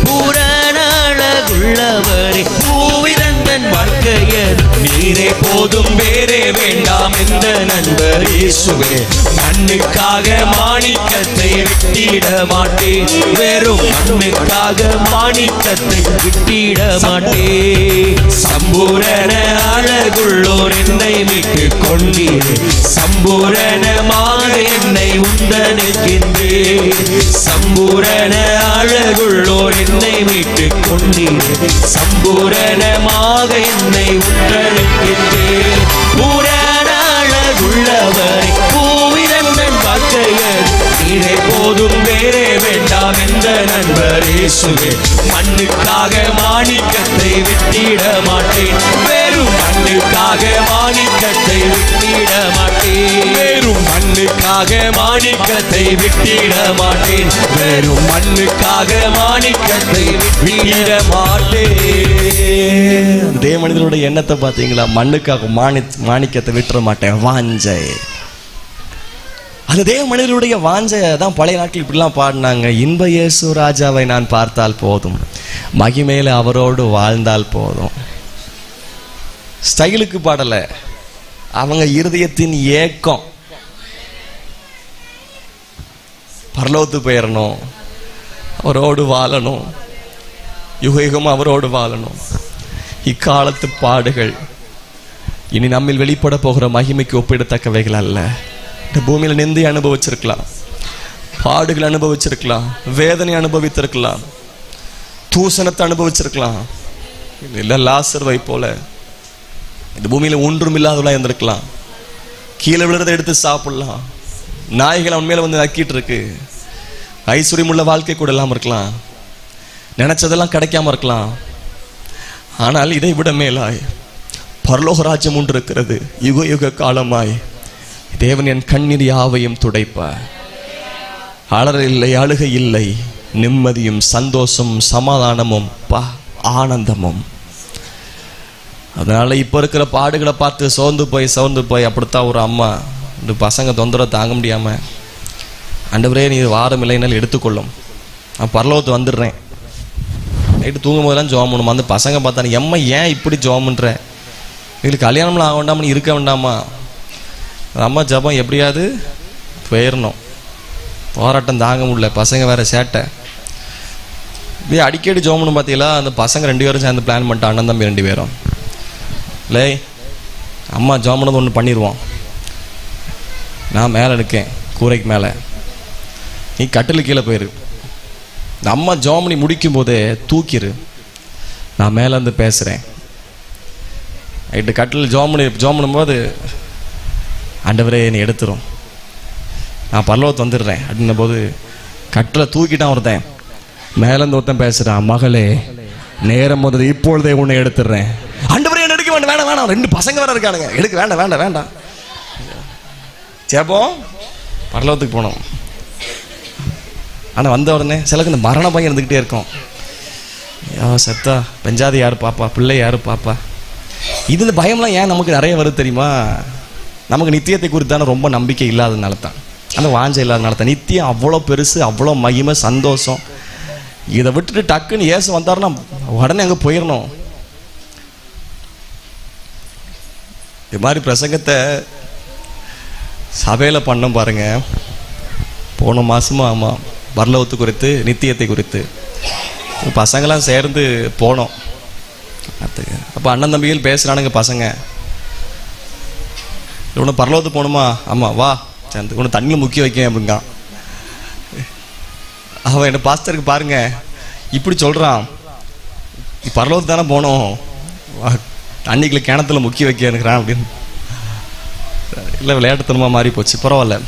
பூரண அழகுள்ளவரே பூவிரந்தன் வாழ்க்கையர் நீரே போதும் வேறே வேண்டாம் என்ற நண்பர் இயேசுவே. மண்ணுக்காக மாணிக்கத்தை விட்டிட மாட்டேன், வெறும் மண்ணுக்காக மாணிக்கத்தை விட்டிட மாட்டேன். சம்பூரண அழகுள்ளோர் என்னை மீட்டு கொண்டீர், சம்பூரணமாக என்னை உண்டனுக்கின்றேன். சம்பூரண அழகுள்ளோர் என்னை மீட்டு கொண்டீர், சம்பூரணமாக என்னை உண்டனுக்கின்றேன். எல்லாம் என்ற நண்பர் இயேசுவே. மண்ணுக்காக மாணிக்கத்தை விட்டிட மாட்டேன், வெறும் மண்ணுக்காக மாணிக்கத்தை விட்டிட மாட்டேன், வெறும் மண்ணுக்காக மாணிக்கத்தை விட்டிட மாட்டேன், வெறும் மண்ணுக்காக மாணிக்கத்தை விட்டிட மாட்டேன். தேவ மனிதனுடைய எண்ணத்தை பார்த்தீங்களா? மண்ணுக்காக மாணிக்கத்தை விட்டுற மாட்டேன், வாஞ்சை. அந்த தேவ மனிதனுடைய வாஞ்சை தான் பழைய நாட்கள் இப்படிலாம் பாடினாங்க. இன்ப இயேசு ராஜாவை நான் பார்த்தால் போதும், மகிமையில அவரோடு வாழ்ந்தால் போதும். ஸ்டைலுக்கு பாடல, அவங்க இருதயத்தின் ஏக்கம். பரலோகத்துக்கு போயிடணும், அவரோடு வாழணும், யுகம் அவரோடு வாழணும். இக்காலத்து பாடுகள் இனி நம்மில் வெளிப்பட போகிற மகிமைக்கு ஒப்பிடத்தக்கவைகள் அல்ல. இந்த பூமியில நிந்தை அனுபவிச்சிருக்கலாம், பாடுகள் அனுபவிச்சிருக்கலாம், வேதனை அனுபவித்திருக்கலாம், தூசணத்தை அனுபவிச்சிருக்கலாம். இல்ல லாசர்வை போல இந்த பூமியில ஒன்றும் இல்லாதவளா இருந்திருக்கலாம். கீழே விழுறதை எடுத்து சாப்பிடலாம், நாய்கள் அவன் மேல வந்து நக்கிட்டு இருக்கு. ஐஸ்வர்யம் உள்ள வாழ்க்கை கூட இல்லாம இருக்கலாம், நினைச்சதெல்லாம் கிடைக்காம இருக்கலாம். ஆனால் இதை விட மேலாய் பரலோக ராஜ்யம் ஒன்று இருக்கிறது. யுக யுக காலமாய் தேவன் என் கண்ணீர் யாவையும் துடைப்பார். அலறல் இல்லை, அழுகை இல்லை, நிம்மதியும் சந்தோஷமும் சமாதானமும் ஆனந்தமும். அதனால இப்ப இருக்கிற பாடுகளை பார்த்து சோர்ந்து போய் அப்படித்தான் ஒரு அம்மா இந்த பசங்க தொந்தரவு தாங்க முடியாம, ஆண்டவரே நீ வாரம் இல்லைனால் எடுத்துக்கொள்ளும், நான் பரலோகத்து வந்துடுறேன். நைட்டு தூங்கும் போதெல்லாம் ஜோம் பண்ணுமா. அந்த பசங்க பார்த்தானே, எம்மா ஏன் இப்படி ஜோம் பண்ற, எங்களுக்கு கல்யாணம்லாம் ஆக வேண்டாம்னு இருக்க வேண்டாமா? அம்மா ஜபம் எப்படியாவது போயிடணும், போராட்டம் தாங்க முடியல, பசங்க வேற சேட்டை. இப்படியே அடிக்கடி ஜோம் பண்ணு. பார்த்தீங்களா, அந்த பசங்க 2 பேரும் சேர்ந்து பிளான் பண்ணிட்டு, அண்ணன் தம்பி 2 பேரும் இல்லை அம்மா ஜோம் பண்ணது ஒன்று பண்ணிடுவோம், நான் மேலே இருக்கேன் கூரைக்கு மேலே, நீ கட்டில் கீழே போயிரு. இந்த அம்மா ஜோம் பண்ணி முடிக்கும் போதே தூக்கிடு, நான் மேலே இருந்து பேசுகிறேன். நைட்டு கட்டில் ஜோம் பண்ணும்போது, ஆண்டவரே நீ எடுத்துரும், நான் பரலோகத்து வந்துடுறேன் அப்படின்ன போது கட்டில தூக்கிட்டான் ஒருத்தன். மேலேருந்து ஒருத்தன் பேசுகிறான், மகளே நேரம் போது இப்பொழுதே உன்னை எடுத்துடுறேன். ஆண்டவரே என்ன எடுக்க வேண்டாம், வேணாம் வேணாம், 2 பசங்க வேற இருக்கானுங்க, எடுக்க வேண்டாம் வேண்டாம் வேண்டாம். சேப்போம் பரலோகத்துக்கு போனோம். ஆனால் வந்த உடனே சிலருக்கு இந்த மரண பயம் இருந்துக்கிட்டே இருக்கும். செத்தா பெஞ்சாதி யாரு பாப்பா, பிள்ளை யாரு பாப்பா. இது இந்த பயம்லாம் ஏன் நமக்கு நிறைய வருது தெரியுமா? நமக்கு நித்தியத்தை குறித்தான ரொம்ப நம்பிக்கை இல்லாததுனால தான், அந்த வாஞ்சை இல்லாதனால தான். நித்தியம் அவ்வளோ பெருசு, அவ்வளோ மகிமை, சந்தோஷம். இதை விட்டுட்டு டக்குன்னு ஏசு வந்தாருன்னா உடனே அங்கே போயிடணும். இது மாதிரி பிரசங்கத்தை சபையில் பண்ணோம் பாருங்க, போன மாசமா. ஆமாம், பரலோகத்து குறித்து, நித்தியத்தை குறித்து பசங்களாம் சேர்ந்து போனோம். அப்போ அண்ணன் தம்பிகள் பேசுகிறானுங்க பசங்க, ஒன்று பரலோகத்து போகணுமா? ஆமாம் வா சேர்ந்து ஒன்று தண்ணியில் முக்கிய வைக்க அப்படிங்க. அவன் என்ன பாஸ்டருக்கு பாருங்க இப்படி சொல்கிறான், பரலோகத்து தானே போனோம், தண்ணிக்குள்ள கிணத்துல முக்கிய வைக்கிறான் அப்படின்னு. இல்லை விளையாட்டுத்தனமாக மாறி போச்சு, பரவாயில்ல.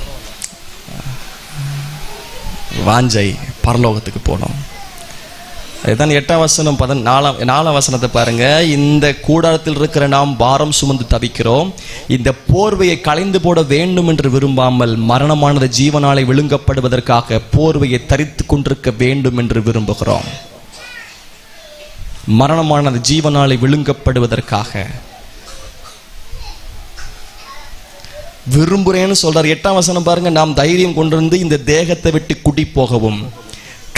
வாஞ்சை பரலோகத்துக்கு போனோம். அதுதான் 8ஆம் வசனம் 4ஆம் வசனத்தை பாருங்க. இந்த கூடாரத்தில் இருக்கிற நாம் பாரம் சுமந்து தவிக்கிறோம், இந்த போர்வையை களைந்து போட வேண்டும் என்று விரும்பாமல் மரணமானது ஜீவனாலை விழுங்கப்படுவதற்காக போர்வையை தரித்து கொண்டிருக்க வேண்டும் என்று விரும்புகிறோம். மரணமானது ஜீவனாலை விழுங்கப்படுவதற்காக விரும்புறேன்னு சொல்றார். 8ஆம் வசனம் பாருங்க. நாம் தைரியம் கொண்டிருந்து இந்த தேகத்தை விட்டு குடி போகவும்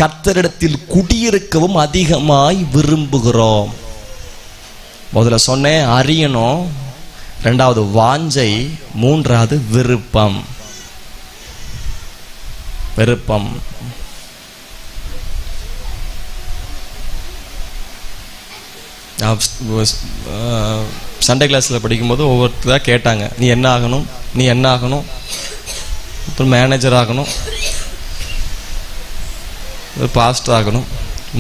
கர்த்தரிடத்தில் குடியிருக்கவும் அதிகமாய் விரும்புகிறோம். முதல்ல சொன்னேன் அறியணும், 2வது வாஞ்சை, 3வது விருப்பம். விருப்பம் சண்டே கிளாஸில் படிக்கும்போது ஒவ்வொருத்தராக கேட்டாங்க, நீ என்ன ஆகணும், நீ என்ன ஆகணும், அப்புறம் மேனேஜர் ஆகணும், பாஸ்டர் ஆகணும்,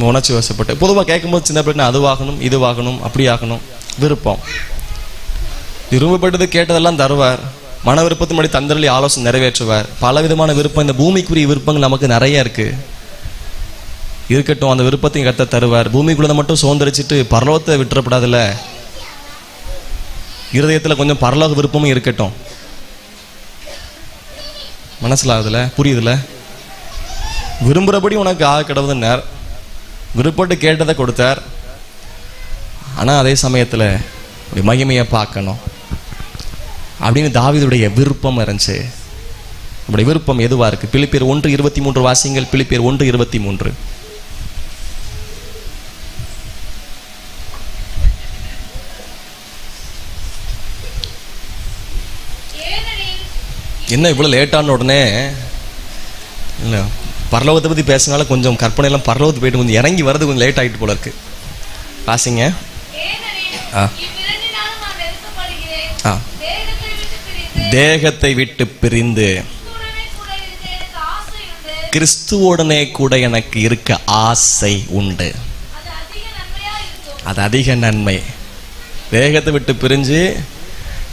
உணர்ச்சி வசப்பட்டு பொதுவாக கேட்கும்போது சின்ன பிள்ளை அதுவாகணும் இதுவாகணும் அப்படி ஆகணும். விருப்பம், விரும்பப்பட்டது கேட்டதெல்லாம் தருவார், மன விருப்பத்தின் படி தந்தரளி ஆலோசனை நிறைவேற்றுவார். பல விதமான விருப்பம், இந்த பூமிக்குரிய விருப்பங்கள் நமக்கு நிறைய இருக்கு. இருக்கட்டும், அந்த விருப்பத்தையும் கர்த்தர் தருவார். பூமிக்குள்ளதை மட்டும் சுதந்திரிச்சிட்டு பரலோகத்தை விட்டுறப்படாதுல்ல. இருதயத்தில் கொஞ்சம் பரலோக விருப்பமும் இருக்கட்டும். மனசிலாகுதுல, புரியுதுல? விரும்புகிறபடி உனக்கு கடவுதுன்னார், விருப்பப்பட்டு கேட்டதை கொடுத்தார். ஆனால் அதே சமயத்தில் மகிமையை பார்க்கணும் அப்படின்னு தாவீதுடைய விருப்பம் இருந்துச்சு. அப்படி விருப்பம் எதுவாக இருக்குது? பிலிப்பியர் 1:23 வாசிங்கள். பிலிப்பியர் 1:23. என்ன இவ்வளோ லேட்டான உடனே இல்லை, பரலோகத்தை பற்றி பேசினால கொஞ்சம் கற்பனையெல்லாம் பரலோகத்து போயிட்டு கொஞ்சம் இறங்கி வர்றது கொஞ்சம் லேட் ஆகிட்டு போல இருக்கு. வாசிங்க. தேகத்தை விட்டு பிரிந்து கிறிஸ்துவோடனே கூட எனக்கு இருக்க ஆசை உண்டு. அது அதிக நன்மை. தேகத்தை விட்டு பிரிஞ்சு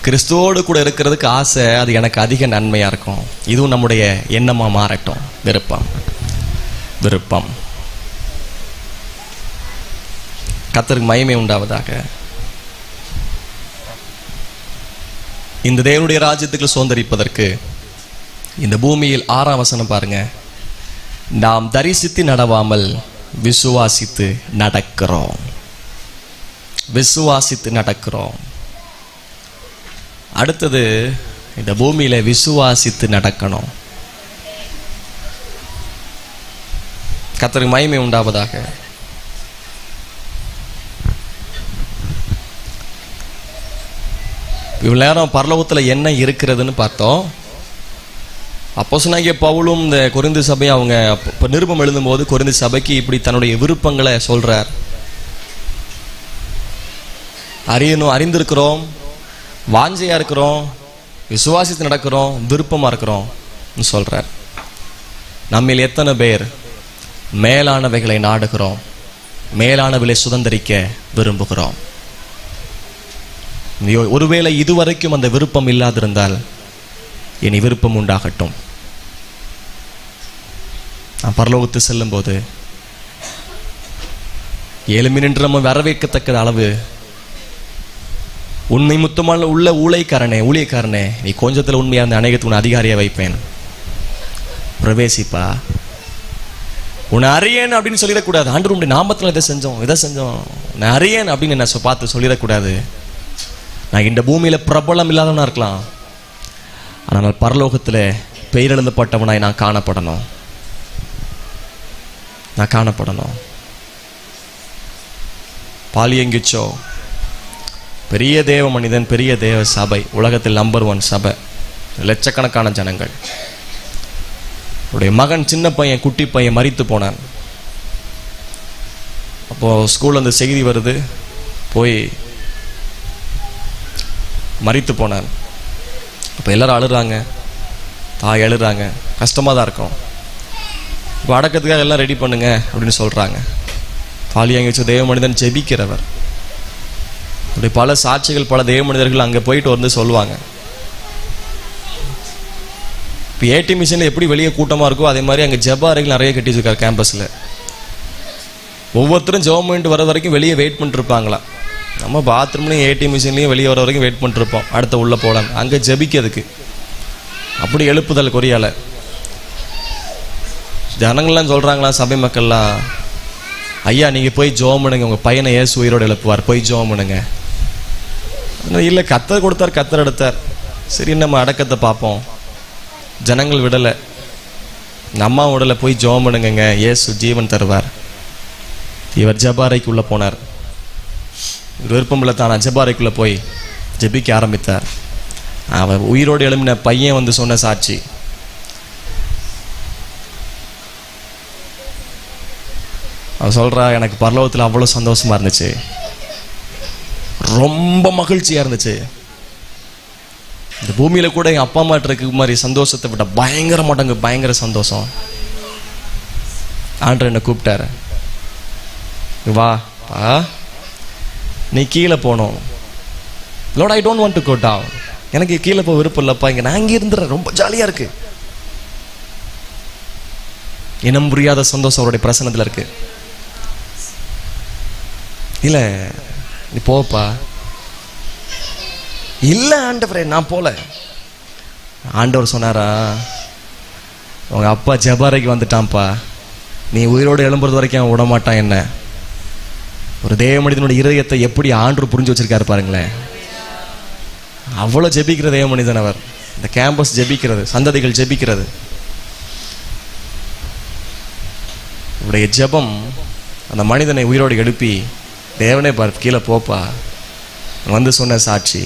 கிறிஸ்துவோடு கூட இருக்கிறதுக்கு ஆசை, அது எனக்கு அதிக நன்மையாக இருக்கும். இதுவும் நம்முடைய எண்ணமாக மாறட்டும். விருப்பம் விருப்பம். கர்த்தருக்கு மகிமை உண்டாவதாக. இந்த தேவனுடைய ராஜ்யத்துக்கு சுதந்தரிப்பதற்கு இந்த பூமியில் 6ஆம் வசனம் பாருங்க. நாம் தரிசித்து நடவாமல் விசுவாசித்து நடக்கிறோம். விசுவாசித்து நடக்கிறோம். அடுத்தது, இந்த பூமியில விசுவாசித்து நடக்கணும். கர்த்தருக்கு மகிமை உண்டாவதாக. இவ்வளவு நேரம் பரலோகத்தில் என்ன இருக்கிறதுன்னு பார்த்தோம். அப்போஸ்தலனாகிய பவுலும் இந்த கொரிந்து சபையை அவங்க நிருபம் எழுதும்போது கொரிந்து சபைக்கு இப்படி தன்னுடைய விருப்பங்களை சொல்றார். அறியணும், அறிந்திருக்கிறோம், வாஞ்சையா இருக்கிறோம், விசுவாசித்து நடக்கிறோம், விருப்பமா இருக்கிறோம் சொல்றார். நம்மில் எத்தனை பேர் மேலானவைகளை நாடுகிறோம், மேலானவைகளை சுதந்திரிக்க விரும்புகிறோம்? ஒருவேளை இதுவரைக்கும் அந்த விருப்பம் இல்லாதிருந்தால் இனி விருப்பம் உண்டாகட்டும். நான் பரலோகத்து செல்லும் போது எழும்பி நின்று நம்ம வரவேற்கத்தக்க அளவு உண்மை முத்தமான உள்ள ஊழியக்காரனே, நீ கொஞ்சத்தில் உண்மையா இருந்த அநேகத்துக்கு உன்னை அதிகாரியா வைப்பேன், பிரவேசிப்பா, உன்னை அறியேன் அப்படின்னு சொல்லிடக்கூடாது. ஆண்டவர் உன்னுடைய நாமத்தில் இதை செஞ்சோம் நான் அறியேன் அப்படின்னு என்ன பார்த்து சொல்லிடக்கூடாது. நான் இந்த பூமியில பிரபலம் இல்லாதவனா இருக்கலாம், ஆனால் பரலோகத்தில் பெயரெழுந்தப்பட்டவனாய் நான் காணப்படணும். பாலியங்கிச்சோ பெரிய தேவ மனிதன், பெரிய தேவ சபை, உலகத்தில் நம்பர் 1 சபை, லட்சக்கணக்கான ஜனங்கள். அவருடைய மகன், சின்ன பையன், குட்டி பையன் மரித்து போனான். அப்போ ஸ்கூல்ல அந்த செய்தி வருது, போய் மரித்து போனான். அப்போ எல்லாரும் அழுறாங்க, தாய் அழுறாங்க, கஷ்டமாக தான் இருக்கும். இப்போ அடக்கத்துக்காக எல்லாம் ரெடி பண்ணுங்க அப்படின்னு சொல்கிறாங்க. பாலியங்கிச்சோ தேவ மனிதன் ஜெபிக்கிறவர். அப்படி பல சாட்சிகள், பல தேவ மனிதர்கள் அங்கே போயிட்டு வந்து சொல்லுவாங்க. இப்போ ஏடி மிஷினில் எப்படி வெளியே கூட்டமாக இருக்கோ அதே மாதிரி அங்கே ஜெப அறைகள் நிறைய கட்டி வச்சிருக்காரு கேம்பஸில். ஒவ்வொருத்தரும் ஜெபம் பண்ணிட்டு வர வரைக்கும் வெளியே வெயிட் பண்ணிட்டு இருப்பாங்களாம். நம்ம பாத்ரூம்லையும் ஏடி மிஷின்லையும் வெளியே வர வரைக்கும் வெயிட் பண்ணிருப்போம், அடுத்த உள்ளே போகலாம், அங்கே ஜெபிக்கிறதுக்கு. அப்படி எழுப்புதல் கொரியால. ஜனங்கள்லாம் சொல்கிறாங்களா, சபை மக்கள்லாம், ஐயா நீங்கள் போய் ஜெபம் பண்ணுங்க, உங்கள் பையனை இயேசு உயிரோடு எழுப்புவார், போய் ஜெபம் பண்ணுங்க. இல்லை, கத்தர் கொடுத்தார், கத்தர் எடுத்தார், சரி நம்ம அடக்கத்தை பார்ப்போம். ஜனங்கள் விடலை, நம்ம விடலை, போய் ஜெபம் பண்ணுங்க, இயேசு ஜீவன் தருவார். இவர் ஜபாரைக்குள்ளே போனார். விருப்பம் இல்லை தான் ஜபாரைக்குள்ளே போய் ஜெபிக்க ஆரம்பித்தார். அவர் உயிரோடு எழுப்பின பையன் வந்து சொன்ன சாட்சி. அவன் சொல்கிறா, எனக்கு பரலோகத்தில் அவ்வளோ சந்தோஷமாக இருந்துச்சு, ரொம்ப மகிழ்ச்சியாக இருந்துச்சு. இந்த பூமியில் கூட எங்கள் அப்பா அம்மாட்ட இருக்க மாதிரி சந்தோஷத்தை விட பயங்கர மடங்கு பயங்கர சந்தோஷம். ஆண்டவர் என்னை கூப்பிட்டாரு, வா நீ கீழே போகணும். Lord, I don't want to go down. எனக்கு கீழே போக விருப்பம் இல்லைப்பா, இங்கே நான் இங்கே இருந்துடுறேன், ரொம்ப ஜாலியாக இருக்கு. இனம் புரியாத சந்தோஷம் அவருடைய பிரசன்னத்தில் இருக்கு. இல்லை நீ போப்பா. இல்லை ஆண்டவரே நான் போல. ஆண்டவர் சொன்னாரா, உங்க அப்பா ஜபாரைக்கு வந்துட்டான்ப்பா, நீ உயிரோடு எழும்புறது வரைக்கும் அவன் விடமாட்டான் என்ன. ஒரு தேவ மனிதனுடைய இருதயத்தை எப்படி ஆண்டவர் புரிஞ்சு வச்சிருக்காரு பாருங்களேன். அவ்வளோ ஜெபிக்கிற தேவ மனிதன் அவர். இந்த கேம்பஸ் ஜெபிக்கிறது, சந்ததிகள் ஜெபிக்கிறது. இவருடைய ஜெபம் அந்த மனிதனை உயிரோடு எழுப்பி, தேவனே பாரு கீழே போப்பா வந்து சொன்ன சாட்சி.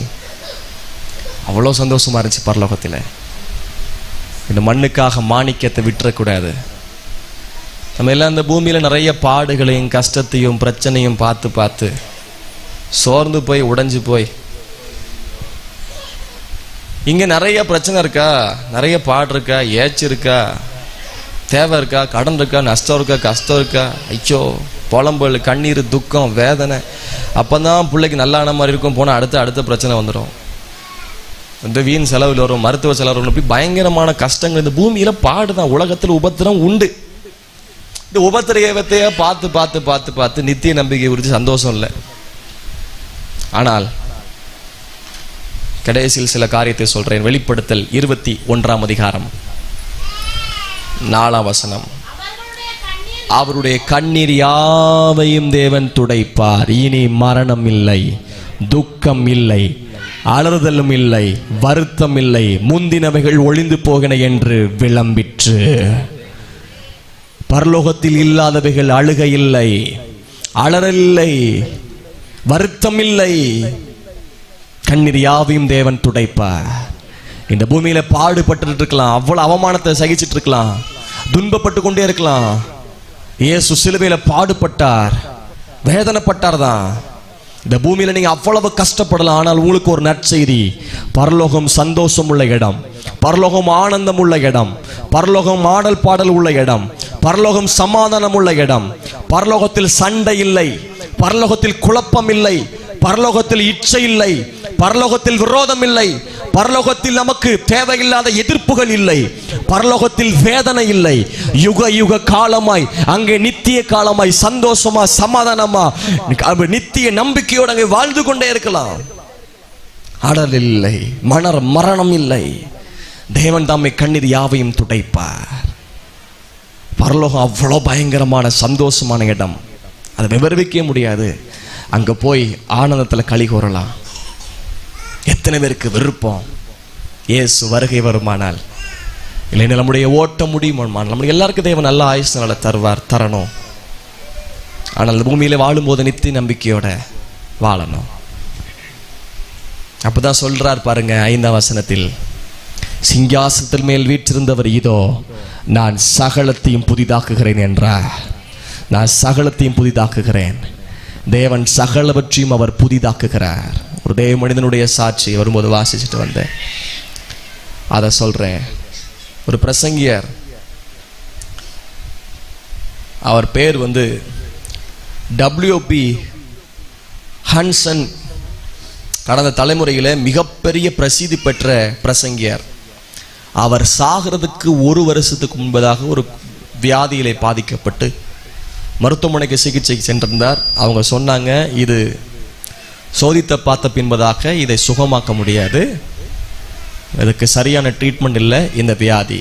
அவ்வளோ சந்தோஷமா இருந்துச்சு பரலோகத்தில். இந்த மண்ணுக்காக மாணிக்கத்தை விட்டுறக்கூடாது. நம்ம எல்லாம் இந்த பூமியில் நிறைய பாடுகளையும் கஷ்டத்தையும் பிரச்சனையும் பார்த்து பார்த்து சோர்ந்து போய் உடைஞ்சு போய், இங்கே நிறைய பிரச்சனை இருக்கா, நிறைய பாடு இருக்கா, ஏச்சு இருக்கா, தேவை இருக்கா, கடன் இருக்கா, நஷ்டம் இருக்கா, கஷ்டம் இருக்கா, ஐயோ புலம்பல், கண்ணீர், துக்கம், வேதனை. அப்போ தான் பிள்ளைக்கு நல்லான மாதிரி இருக்கும். போனால் அடுத்த பிரச்சனை வந்துடும். இந்த வீண் செலவில் வரும், மருத்துவ செலவு வரும். இப்படி பயங்கரமான கஷ்டங்கள் இந்த பூமியில் பாடுதான். உலகத்தில் உபத்திரம் உண்டு. இந்த உபத்திரவத்தையே பார்த்து பார்த்து பார்த்து பார்த்து நித்திய நம்பிக்கை குறித்து சந்தோஷம் இல்லை. ஆனால் கடைசியில் சில காரியத்தை சொல்றேன். வெளிப்படுத்தல் 21 அதிகாரம் 4 வசனம். அவருடைய கண்ணீர் யாவையும் தேவன் துடைப்பார். இனி மரணம் இல்லை, துக்கம் இல்லை, அலறுதலும் இல்லை, வருத்தம் இல்லை, முந்தினவைகள் ஒளிந்து போகின என்று விளம்பிற்று. பரலோகத்தில் இல்லாதவைகள் அழுகை இல்லை, அலறல் இல்லை, வருத்தம் இல்லை. கண்ணீர் யாவையும் தேவன் துடைப்பார். இந்த பூமியில பாடுபட்டு இருக்கலாம், அவ்வளவு அவமானத்தை சகிச்சிட்டு இருக்கலாம், துன்பப்பட்டு கொண்டே இருக்கலாம். இயேசு சிலுவையில பாடுபட்டார், வேதனைப்பட்டார் தான். இந்த பூமியில நீங்க அவ்வளவு கஷ்டப்படலாம். ஆனால் உங்களுக்கு ஒரு நற்செய்தி. பரலோகம் சந்தோஷம் உள்ள இடம், பரலோகம் ஆனந்தம் உள்ள இடம், பரலோகம் ஆடல் பாடல் உள்ள இடம், பரலோகம் சமாதானம் உள்ள இடம். பரலோகத்தில் சண்டை இல்லை, பரலோகத்தில் குழப்பம் இல்லை, பரலோகத்தில் இச்சை இல்லை, பரலோகத்தில் விரோதம் இல்லை, பரலோகத்தில் நமக்கு தேவையில்லாத எதிர்ப்புகள் இல்லை, பரலோகத்தில் வேதனை இல்லை. யுக யுக காலமாய் அங்கே நித்திய காலமாய் சந்தோஷமா சமாதானமா நித்திய நம்பிக்கையோடு அங்கே வாழ்ந்து கொண்டே இருக்கலாம். அடல் இல்லை, மரணம் இல்லை. தேவன் தாமே கண்ணீர் யாவையும் துடைப்பார். பரலோகம் அவ்வளோ பயங்கரமான சந்தோஷமான இடம், அதை விவரிக்க முடியாது. அங்க போய் ஆனந்தத்தில் களி கூறலாம். எத்தனை பேருக்கு விருப்பம் இயேசு வருகை வருமானால், இல்லைன்னா நம்முடைய ஓட்ட முடியுமானால், நம்மளுக்கு எல்லாருக்கும் தேவன் நல்ல ஆயுசு நாளை தரணும். ஆனால் அந்த பூமியில வாழும்போது நித்திய நம்பிக்கையோட வாழணும். அப்பதான் சொல்றார் பாருங்க 5ஆம் வசனத்தில், சிங்காசனத்தில் மேல் வீற்றிருந்தவர் இதோ நான் சகலத்தையும் புதிதாக்குகிறேன் என்றார். நான் சகலத்தையும் புதிதாக்குகிறேன். தேவன் சகலவற்றையும் அவர் புதிதாக்குகிறார். ஒரு தேவ மனிதனுடைய சாட்சி வரும்போது வாசிச்சுட்டு வந்தேன், அதை சொல்றேன். ஒரு பிரசங்கியர், அவர் பேர் WP ஹன்சன். கடந்த தலைமுறையில் மிகப்பெரிய பிரசித்தி பெற்ற பிரசங்கியர். அவர் சாகிறதுக்கு 1 வருஷத்துக்கு முன்பதாக ஒரு வியாதியிலே பாதிக்கப்பட்டு மருத்துவமனைக்கு சிகிச்சைக்கு சென்றிருந்தார். அவங்க சொன்னாங்க, இது சோதித்த பார்த்த பின்பதாக இதை சுகமாக்க முடியாது, இதுக்கு சரியான ட்ரீட்மெண்ட் இல்லை இந்த வியாதி.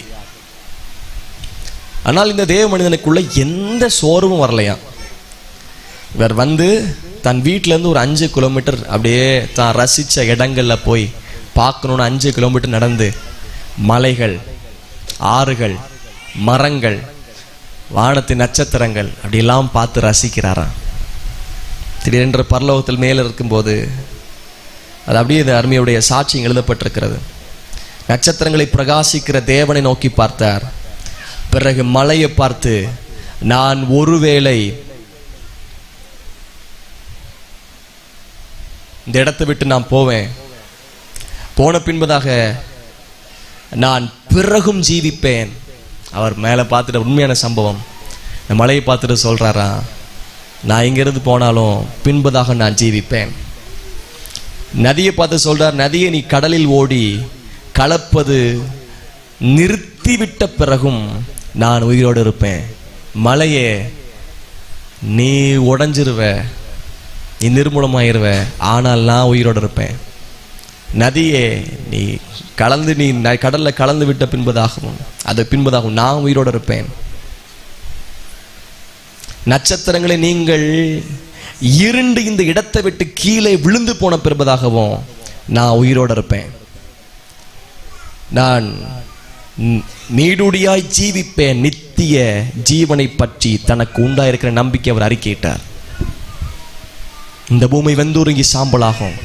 ஆனால் இந்த தேவ மனிதனுக்குள்ள எந்த சோர்வும் வரலையா. இவர் தன் வீட்டிலேருந்து ஒரு 5 கிலோமீட்டர் அப்படியே தான் ரசித்த இடங்களில் போய் பார்க்கணுன்னு 5 கிலோமீட்டர் நடந்து மலைகள், ஆறுகள், மரங்கள், வானத்தின் நட்சத்திரங்கள் அப்படியெல்லாம் பார்த்து ரசிக்கிறாராம். திடீரென்று பரலோகத்தில் மேலே இருக்கும்போது அது அப்படியே இந்த அருமையுடைய சாட்சியம் எழுதப்பட்டிருக்கிறது. நட்சத்திரங்களை பிரகாசிக்கிற தேவனை நோக்கி பார்த்தார். பிறகு மலையை பார்த்து, நான் ஒருவேளை இந்த இடத்தை விட்டு நான் போவேன், போன பின்பதாக நான் பிறகும் ஜீவிப்பேன். அவர் மேலே பார்த்துட்டு உண்மையான சம்பவம், இந்த மலையை பார்த்துட்டு சொல்றாரா, நான் இங்கிருந்து போனாலும் பின்பதாக நான் ஜீவிப்பேன். நதியை பார்த்து சொல்றார், நதியை நீ கடலில் ஓடி கலப்பது நிறுத்திவிட்ட பிறகும் நான் உயிரோடு இருப்பேன். மலையே நீ உடைஞ்சிருவ, நீ நிர்மூலமாயிருவ, ஆனால் நான் உயிரோடு இருப்பேன். நதியே நீ கடல்ல கலந்து விட்ட பின்பதாகவும் அது பின்பதாகவும் நான் உயிரோடு இருப்பேன். நட்சத்திரங்களை நீங்கள் இருண்டு இந்த இடத்தை விட்டு கீழே விழுந்து போன பின்பதாகவும் நான் உயிரோடு இருப்பேன். நான் நீடுடியாய் ஜீவிப்பேன். நித்திய ஜீவனை பற்றி தனக்கு உண்டாயிருக்கிற நம்பிக்கை அவர் அறிக்கையிட்டார். இந்த பூமி வெந்துருங்கி சாம்பலாகும்,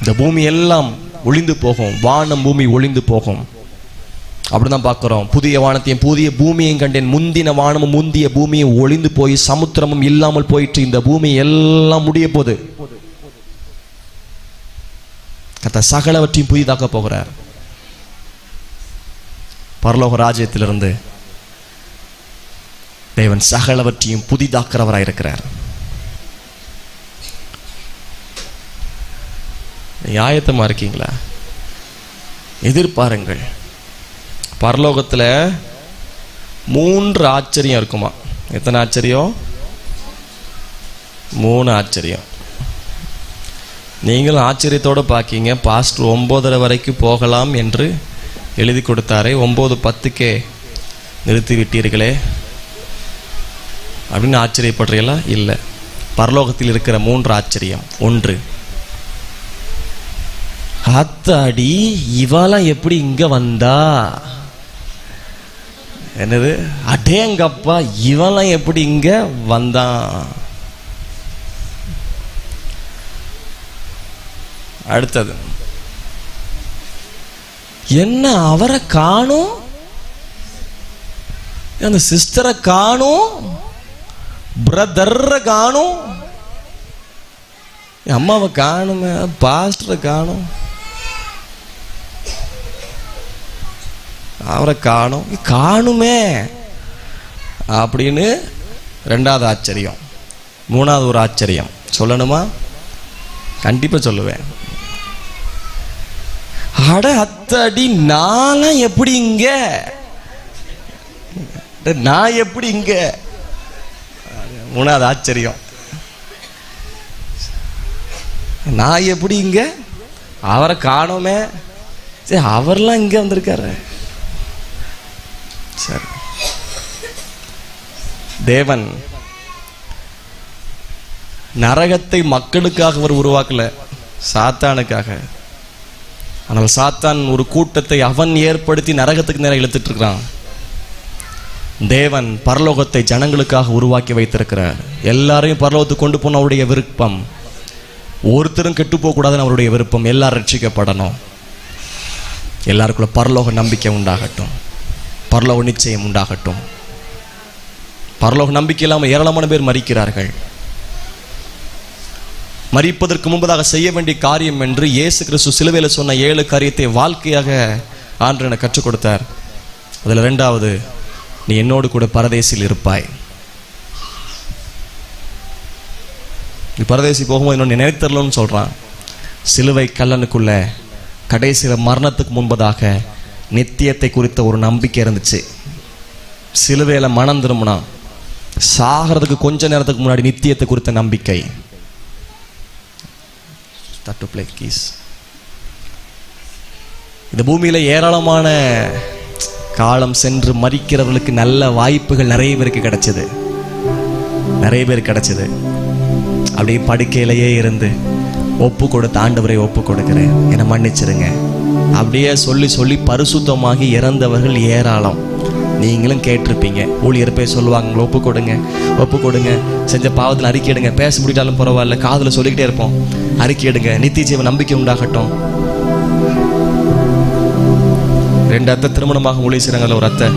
இந்த பூமி எல்லாம் ஒளிந்து போகும், வானம் பூமி ஒளிந்து போகும். அப்படிதான் பார்க்கிறோம். புதிய வானத்தையும் புதிய பூமியையும் கண்டேன். முந்தின வானமும் முந்திய பூமியும் ஒளிந்து போய் சமுத்திரமும் இல்லாமல் போயிட்டு இந்த பூமி எல்லாம் முடிய போகுது. கர்த்தர் சகலவற்றையும் புதிதாக்க போகிறார். பரலோக ராஜ்யத்திலிருந்து தேவன் சகலவற்றையும் புதிதாக்குறவராய் இருக்கிறார். ஆயத்தமா இருக்கீங்களா? எதிர்பாருங்கள். பரலோகத்துல 3 ஆச்சரியம் இருக்குமா? எத்தனை ஆச்சரியம்? 3 ஆச்சரியம். நீங்களும் ஆச்சரியத்தோடு பார்க்கீங்க. பாஸ்டர் 9:30 வரைக்கும் போகலாம் என்று எழுதி கொடுத்தாரே, 9:10 நிறுத்தி விட்டீர்களே அப்படின்னு ஆச்சரியப்படுறீங்களா? இல்லை. பரலோகத்தில் இருக்கிற 3 ஆச்சரியம். 1, அத்தாடி இவெல்லாம் எப்படி இங்க வந்தா? என்னது? அடேங்கப்பா இவெல்லாம் எப்படி இங்க வந்தான்? அடுத்தது, என்ன அவரை காணும், அந்த சிஸ்டரை காணும், பிரதரை காணும், அம்மாவை காணுமே, பாஸ்டரை காணும், அவரை காணுமே அப்படின்னு 2வது ஆச்சரியம். 3வது ஒரு ஆச்சரியம் சொல்லணுமா? கண்டிப்பா சொல்லுவேன். அட அத்தடி நான் எப்படி இங்க, நான் எப்படி இங்க? 3வது ஆச்சரியம். நான் எப்படி இங்க? அவரை காணோமே, சரி அவர்லாம் இங்க வந்திருக்காரு. சரி, தேவன் நரகத்தை மக்களுக்காக அவர் உருவாக்கல, சாத்தானுக்காக. ஆனால் சாத்தான் ஒரு கூட்டத்தை அவன் ஏற்படுத்தி நரகத்துக்கு நேரம் இழுத்துட்டு இருக்கிறான். தேவன் பரலோகத்தை ஜனங்களுக்காக உருவாக்கி வைத்திருக்கிறார். எல்லாரையும் பரலோகத்துக்கு கொண்டு போன அவருடைய விருப்பம். ஒருத்தரும் கெட்டு போக கூடாதுன்னு அவருடைய விருப்பம். எல்லாரும் ரட்சிக்கப்படணும். எல்லாருக்குள்ள பரலோக நம்பிக்கை உண்டாகட்டும், பரலோக நிச்சயம் உண்டாகட்டும். பரலோக நம்பிக்கை இல்லாமல் ஏராளமான பேர் மரிக்கிறார்கள். மரிப்பதற்கு முன்பதாக செய்ய வேண்டிய காரியம் என்று இயேசு கிறிஸ்து சிலுவையில் சொன்ன 7 காரியத்தை வாழ்க்கையாக ஆண்டவர் எனக்கு கற்றுக் கொடுத்தார். அதில் 2வது, நீ என்னோடு கூட பரதேசில் இருப்பாய். நீ பரதேசி போகும்போது இன்னொன்று நினைத்தரலன்னு சொல்றான். சிலுவை கல்லனுக்குள்ள கடைசியில் மரணத்துக்கு முன்பதாக நித்தியத்தை குறித்த ஒரு நம்பிக்கை இருந்துச்சு. சிலுவையில் மனம் திரும்பினா சாகிறதுக்கு கொஞ்ச நேரத்துக்கு முன்னாடி நித்தியத்தை குறித்த நம்பிக்கை. இந்த பூமியில ஏராளமான காலம் சென்று மரிக்கிறவர்களுக்கு நல்ல வாய்ப்புகள் நிறைய பேருக்கு கிடைச்சது. அப்படியே படுக்கையிலேயே இருந்து ஒப்பு கொடுத்த ஆண்டவரை ஒப்பு கொடுக்கிறேன், என்னை மன்னிச்சிருங்க அப்படியே சொல்லி சொல்லி பரிசுத்தமாகி இறந்தவர்கள் ஏராளம். நீங்களும் கேட்டிருப்பீங்க. ஊழியர் போய் சொல்லுவாங்க, ஒப்பு கொடுங்க, செஞ்ச பாவத்தில் அறிக்கை எடுங்க, பேச முடியாலும் பரவாயில்ல, காதில் சொல்லிக்கிட்டே இருப்போம், அறிக்கை எடுங்க, நித்திய ஜீவன் நம்பிக்கை உண்டாகட்டும். 2 அத்தை திருமணமாக ஊழிய செய்கிறாங்கல்ல, ஒரு அத்தை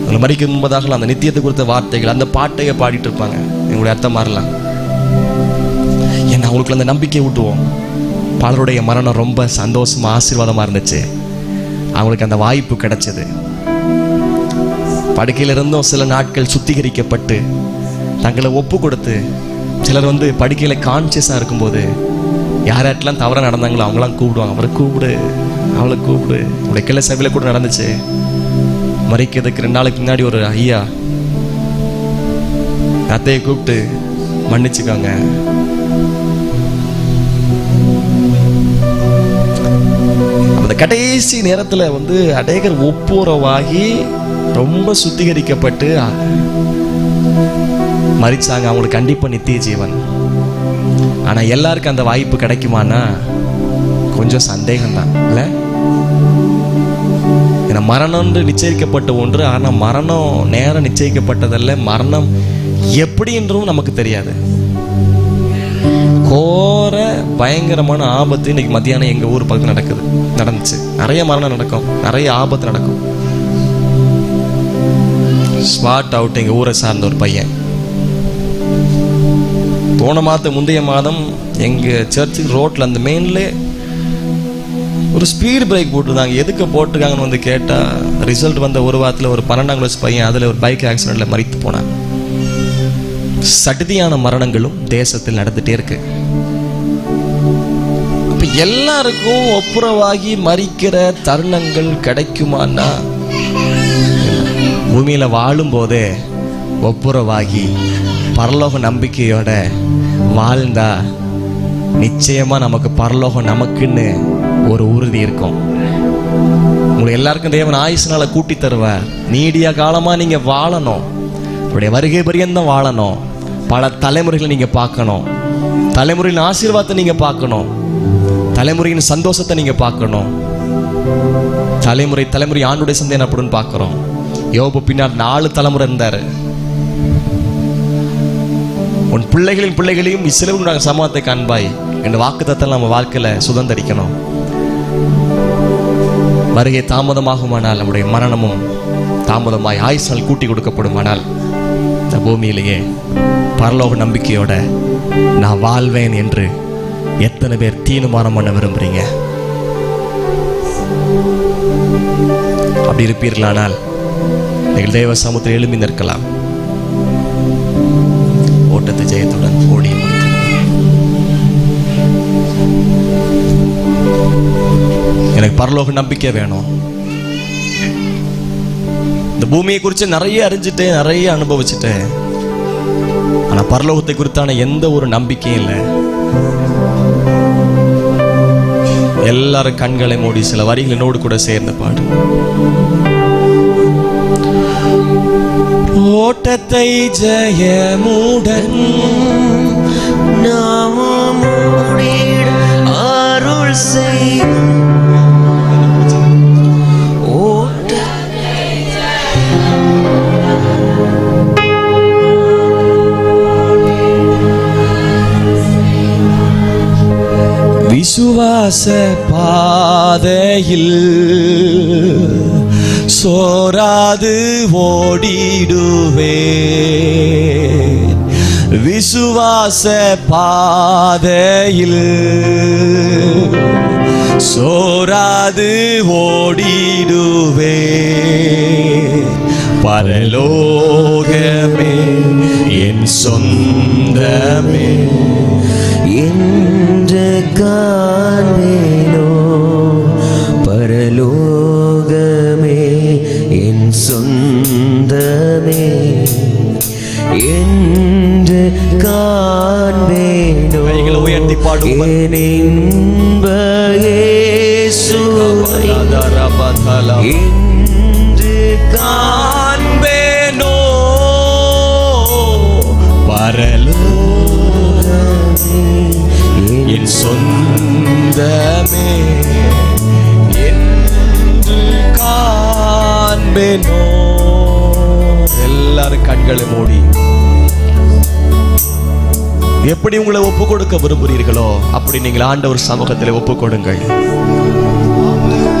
அதில் மரிக்க முன்பதாக அந்த நித்தியத்தை குறித்த வார்த்தைகள், அந்த பாட்டையே பாடிட்டு இருப்பாங்க. எங்களுடைய அத்தை மாறலாம். ஏன்னா அவங்களுக்குள்ள அந்த நம்பிக்கை ஊட்டுவோம். பலருடைய மரணம் ரொம்ப சந்தோஷமா ஆசீர்வாதமாக இருந்துச்சு. அவங்களுக்கு அந்த வாய்ப்பு கிடைச்சது. படுக்கையில் இருந்தும் சில நாட்கள் சுத்திகரிக்கப்பட்டு தங்களை ஒப்பு கொடுத்து, சிலர் படுக்கையில் கான்சியஸாக இருக்கும்போது யாரெல்லாம் தவறாக நடந்தாங்களோ அவங்களாம் கூப்பிடுவாங்க, அவரை கூப்பிடு, அவளை கூப்பிடு. உடைய கிளை சபையில் கூட நடந்துச்சு. மறிக்கிறதுக்கு 2 நாளைக்கு முன்னாடி ஒரு ஐயா அத்தையை கூப்பிட்டு மன்னிச்சுக்கோங்க, அந்த கடைசி நேரத்துல அநேகர் ஒப்புரவாகி ரொம்ப சுத்திகரிக்கப்பட்டு மரிச்சாங்க. அவங்களுக்கு கண்டிப்பா நித்திய ஜீவன். ஆனா எல்லாருக்கும் அந்த வாய்ப்பு கிடைக்குமானா கொஞ்சம் சந்தேகம்தான் இல்ல. ஏன்னா மரணம் நிச்சயிக்கப்பட்ட ஒன்று, ஆனா மரணம் நேரம் நிச்சயிக்கப்பட்டதல்ல. மரணம் எப்படி என்றும் நமக்கு தெரியாது. கோர பயங்கரமான ஆபத்து இன்னைக்கு மத்தியானம் எங்க ஊர் பக்கத்தில் நடந்துச்சு. நிறைய மரணம் நடக்கும், நிறைய ஆபத்து நடக்கும். ஸ்பாட் அவுட் எங்க ஊரை சார்ந்த ஒரு பையன் போன முந்தைய மாதம் எங்க சர்ச்சுக்கு ரோட்ல அந்த மெயின்ல ஒரு ஸ்பீட் பிரேக் போட்டுருந்தாங்க. எதுக்கு போட்டிருக்காங்கன்னு கேட்டா, ரிசல்ட் வந்த ஒரு வாரத்தில் ஒரு 12ஆம் கிளாஸ் பையன் அதுல ஒரு பைக் ஆக்சிடென்ட்ல மரித்து போனான். சடுதியான மரணங்களும் தேசத்தில் நடந்துட்டே இருக்கு. இப்ப எல்லாருக்கும் ஒப்புரவாகி மரிக்கிற தருணங்கள் கிடைக்குமான்னா, பூமியில வாழும் போதே ஒப்புரவாகி பரலோக நம்பிக்கையோட வாழ்ந்தா நிச்சயமா நமக்கு பரலோகம் நமக்குன்னு ஒரு உறுதி இருக்கும். உங்களுக்கு எல்லாருக்கும் தேவன் ஆயுசுனால கூட்டி தருவார். நீடிய காலமா நீங்க வாழணும், அவருடைய வருகை பரியந்தம் வாழணும். பல தலைமுறைகளை நீங்க பார்க்கணும், தலைமுறையின் ஆசீர்வாதத்தை நீங்க பார்க்கணும், தலைமுறையின் சந்தோஷத்தை நீங்க பார்க்கணும். தலைமுறை ஆண்டுடைய சந்தேகம் அப்படின்னு பார்க்கிறோம். யோபு பின்னால் 4 தலைமுறை இருந்தாரு. உன் பிள்ளைகளின் பிள்ளைகளையும் இஸ்ரவேலின் சமூகத்தை காண்பாய் என்ற வாக்குத்தத்தம் நம்ம வாழ்க்கையில சுதந்திரிக்கணும். வருகை தாமதமாகுமானால் நம்முடைய மரணமும் தாமதமாய் ஆயுசால் கூட்டி கொடுக்கப்படுமானால், இந்த பூமியிலேயே பரலோக நம்பிக்கையோட நான் வாழ்வேன் என்று எத்தனை பேர் தீர்மானம் பண்ண விரும்புறீங்க? அப்படி இருப்பீர்களானால் நீங்கள் தேவ சமூகத்தில் எழும்பி நிற்கலாம். ஓட்டத்தை ஜெயத்துடன் ஓடி எனக்கு பரலோக நம்பிக்கை வேணும். இந்த பூமியை குறித்து நிறைய அறிஞ்சிட்டேன், நிறைய அனுபவிச்சுட்டேன். ஆனா பரலோகத்தை குறித்தான எந்த ஒரு நம்பிக்கையும் இல்லை. எல்லாரும் கண்களை மூடி சில வரிகளோடு கூட சேர்ந்து பாடு. ஓட்டத்தை ஜெயமுடன் நாமும் அருள் செய். விசுவாச பாதையில் சோராது ஓடிடுவே. விசுவாச பாதையில் சோராது ஓடிடுவே. பரலோகமே என் சொந்தமே என்று காண்பேனோ. பரலோகமே என் சொந்தமே என்று காண்பேனோ. கைகளை உயர்த்தி பாடுவோம். என் இன்ப இயேசுவை என்று காண்பேனோ. பரலோகமே என் சொந்தமே என்று காண்பேனோ. எல்லாரும் கண்களை மூடி எப்படி உங்களை ஒப்பு கொடுக்க விரும்புகிறீர்களோ அப்படி நீங்கள் ஆண்டவர் சமூகத்தில் ஒப்பு கொடுங்கள்.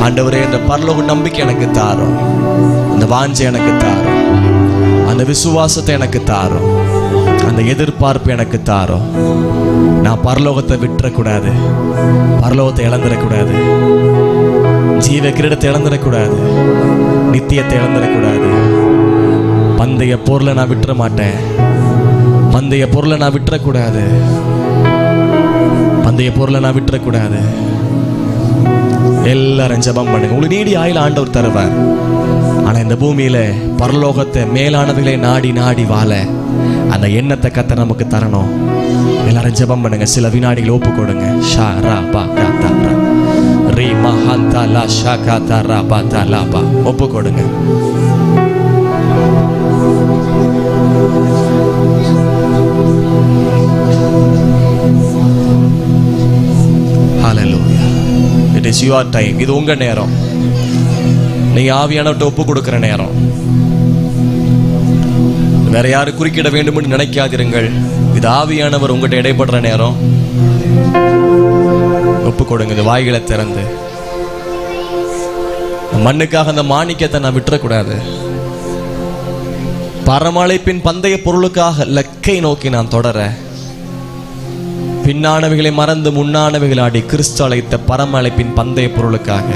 ஆண்டவரே, இந்த பரலோக நம்பிக்கை எனக்கு தாரும், அந்த வாஞ்சை எனக்கு தாரும், அந்த விசுவாசத்தை எனக்கு தாரும், அந்த எதிர்பார்ப்பு எனக்கு தாரும். நான் பரலோகத்தை விட்டுறக்கூடாது, பரலோகத்தை இழந்துடக்கூடாது, ஜீவ கிரீடத்தை இழந்துடக்கூடாது, நித்தியத்தை இழந்துடக்கூடாது. பந்தய பொருளை நான் விட்டுற மாட்டேன், பந்தய பொருளை நான் விட்டுறக்கூடாது, பந்தய பொருளை நான் விட்டுறக்கூடாது. எல்லாரும் எல்லாரும் ஜெபம் பண்ணுங்க. உங்களுக்கு நீடி ஆயுள் ஆண்டவர் தருவார். ஆனா இந்த பூமியில பரலோகத்தை மேலானவைகளை நாடி நாடி வாழ அந்த எண்ணத்தை கத்த நமக்கு தரணும். எல்லாரும் ஜெபம் பண்ணுங்க. சில வினாடிகள் ஒப்பு கொடுங்க. ஷா ரா பா கா தா ரா ரீ மஹந்தா லா ஷா கா தா ரா பா தா லா பா. ஒப்பு கொடுங்க. ஹalleluya. It is your time. இது உங்க நேரம். நீங்க ஆவியானவர்கிட்ட ஒப்பு கொடுக்கிற நேரம். வேற யாரு குறுக்கிட வேண்டும் என்று நினைக்காதிருங்கள். இது ஆவியானவர் உங்கள்கிட்ட இடைப்படுற நேரம். ஒப்பு கொடுங்க. இந்த வாய்களை திறந்து மண்ணுக்காக அந்த மாணிக்கத்தை நான் விட்டுறக்கூடாது. பரமழைப்பின் பந்தய பொருளுக்காக லக்கை நோக்கி நான் தொடர, பின்னானவைகளை மறந்து முன்னானவைகள் ஆடி கிறிஸ்து அழைத்த பரமழைப்பின் பந்தய பொருளுக்காக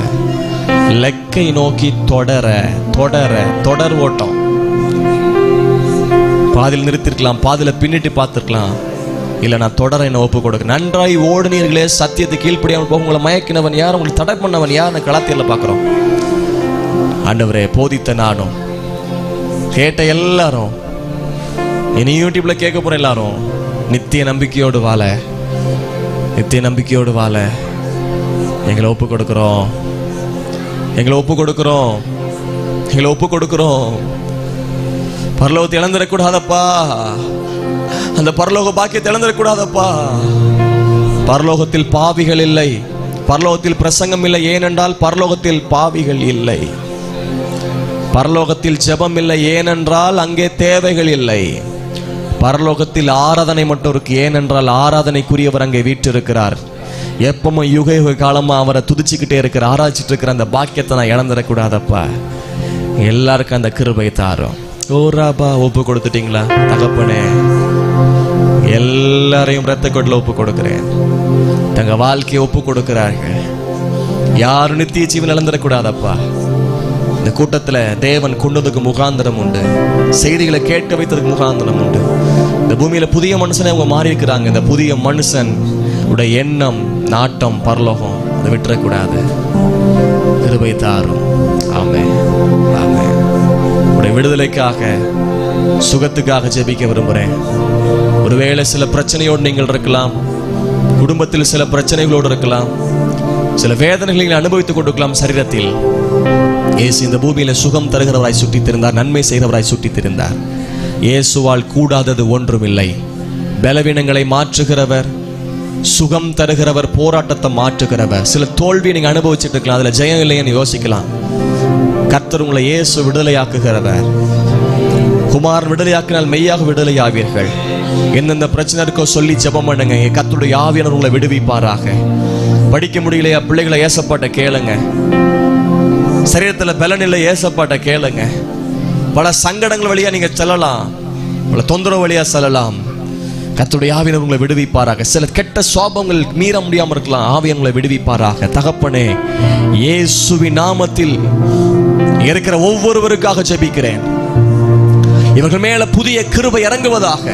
லக்கை நோக்கி தொடர தொடர தொடர் ஓட்டம். பாதியில் நிறுத்திருக்கலாம், பாதியில பின்னிட்டு பார்த்திருக்கலாம். இல்ல நான் தொடர என்ன ஒப்பு கொடுக்க. நன்றாய் ஓடுனீர்களே, சத்தியத்தை கீழ்ப்படியாமல் போக உங்களை மயக்கினவன் யார், உங்களை தடை பண்ணவன் யார்? கலாத்தியர்ல பார்க்கிறோம். ஆண்டவரே, போதித்த நானும் கேட்ட எல்லாரும், இனி யூடியூப்ல கேட்க போற எல்லாரும் நித்திய நம்பிக்கையோடு வாழ, நித்திய நம்பிக்கையோடு வாழ எங்களை ஒப்பு கொடுக்கிறோம். எங்களை ஒப்பு கொடுக்கிறோம். எங்களை ஒப்பு கொடுக்கிறோம். பரலோகத்தை இழந்துடக்கூடாதப்பா. அந்த பரலோக பாக்கியத்தை இழந்துடக்கூடாதப்பா. பரலோகத்தில் பாவிகள் இல்லை, பரலோகத்தில் பிரசங்கம் இல்லை. ஏனென்றால் பரலோகத்தில் பாவிகள் இல்லை. பரலோகத்தில் ஜெபம் இல்லை, ஏனென்றால் அங்கே தேவைகள் இல்லை. பரலோகத்தில் ஆராதனை மட்டும் இருக்கு, ஏனென்றால் ஆராதனைக்குரியவர் அங்கே வீற்றிருக்கிறார். எப்பவும் யுக யுக காலமா அவரை துதிச்சுக்கிட்டே இருக்கிற, ஆராய்ச்சிட்டு இருக்கிற அந்த பாக்கியத்தை நான் இழந்துடக்கூடாதப்பா. எல்லாருக்கும் அந்த கிருபை தாரும். ஓராபா ஒப்பு கொடுத்துட்டீங்களா தகப்பனே? எல்லாரையும் இரத்த கொட்டில் ஒப்பு கொடுக்கிறேன். தங்க வாழ்க்கையை ஒப்பு கொடுக்கிறார்கள். யாரும் நித்திய ஜீவன் இழந்துடக்கூடாதப்பா. இந்த கூட்டத்தில் தேவன் கொண்டதுக்கு முகாந்திரம் உண்டு, செய்திகளை கேட்க வைத்ததுக்கு முகாந்திரம் உண்டு. இந்த பூமியில புதிய மனுஷனை அவங்க மாறி இருக்கிறாங்க. இந்த புதிய மனுஷன் உடைய எண்ணம், நாட்டம், பரலோகம், அதை விட்டுறக்கூடாது. கிருபை தாரும். ஆமென், ஆமென். உடைய விடுதலைக்காக, சுகத்துக்காக ஜெபிக்க விரும்புகிறேன். ஒருவேளை சில பிரச்சனையோடு நீங்கள் இருக்கலாம், குடும்பத்தில் சில பிரச்சனைகளோடு இருக்கலாம், சில வேதனைகளை அனுபவித்துக் கொண்டிருக்கலாம். சரீரத்தில் இயேசு இந்த பூமியில சுகம் தருகிறவராய் சுற்றித் திரிந்தார், நன்மை செய்கிறவராய் சுற்றித் திரிந்தார். இயேசுவால் கூடாதது ஒன்றுமில்லை. பலவீனங்களை மாற்றுகிறவர், சுகம் தருகிறவர், போராட்டத்தை மாற்றுகிறவர். சில தோல்வியை நீங்க அனுபவிச்சுட்டு இருக்கலாம், அதுல ஜெயம் இல்லைன்னு யோசிக்கலாம். கர்த்தர் உங்களை இயேசு விடுதலையாக்குகிறவர். குமாரன் விடுதலையாக்கினால் மெய்யாக விடுதலையாவீர்கள். எந்தெந்த பிரச்சனை இருக்கோ சொல்லி ஜெபம் பண்ணுங்க. கர்த்தருடைய ஆவியானவர் உங்களை விடுவிப்பாராக. படிக்க முடியலையா பிள்ளைகளை ஏசப்பாட்ட கேளுங்க. சரீரத்துல பலனில்லை ஏசப்பாட்ட கேளுங்க. பல சங்கடங்கள் வழியா நீங்க செல்லலாம், பல தொந்தரவு வழியா செல்லலாம். கர்த்தருடைய ஆவியானவர் உங்களை விடுவிப்பாராக. சில கெட்ட சுபாவங்கள் மீற முடியாம இருக்கலாம், ஆவியானவர் உங்களை விடுவிப்பாராக. தகப்பனே, இயேசுவின் நாமத்தில் இருக்கிற ஒவ்வொருவருக்காக ஜெபிக்கிறேன். இவர்கள் மேல புதிய கிருபை இறங்குவதாக.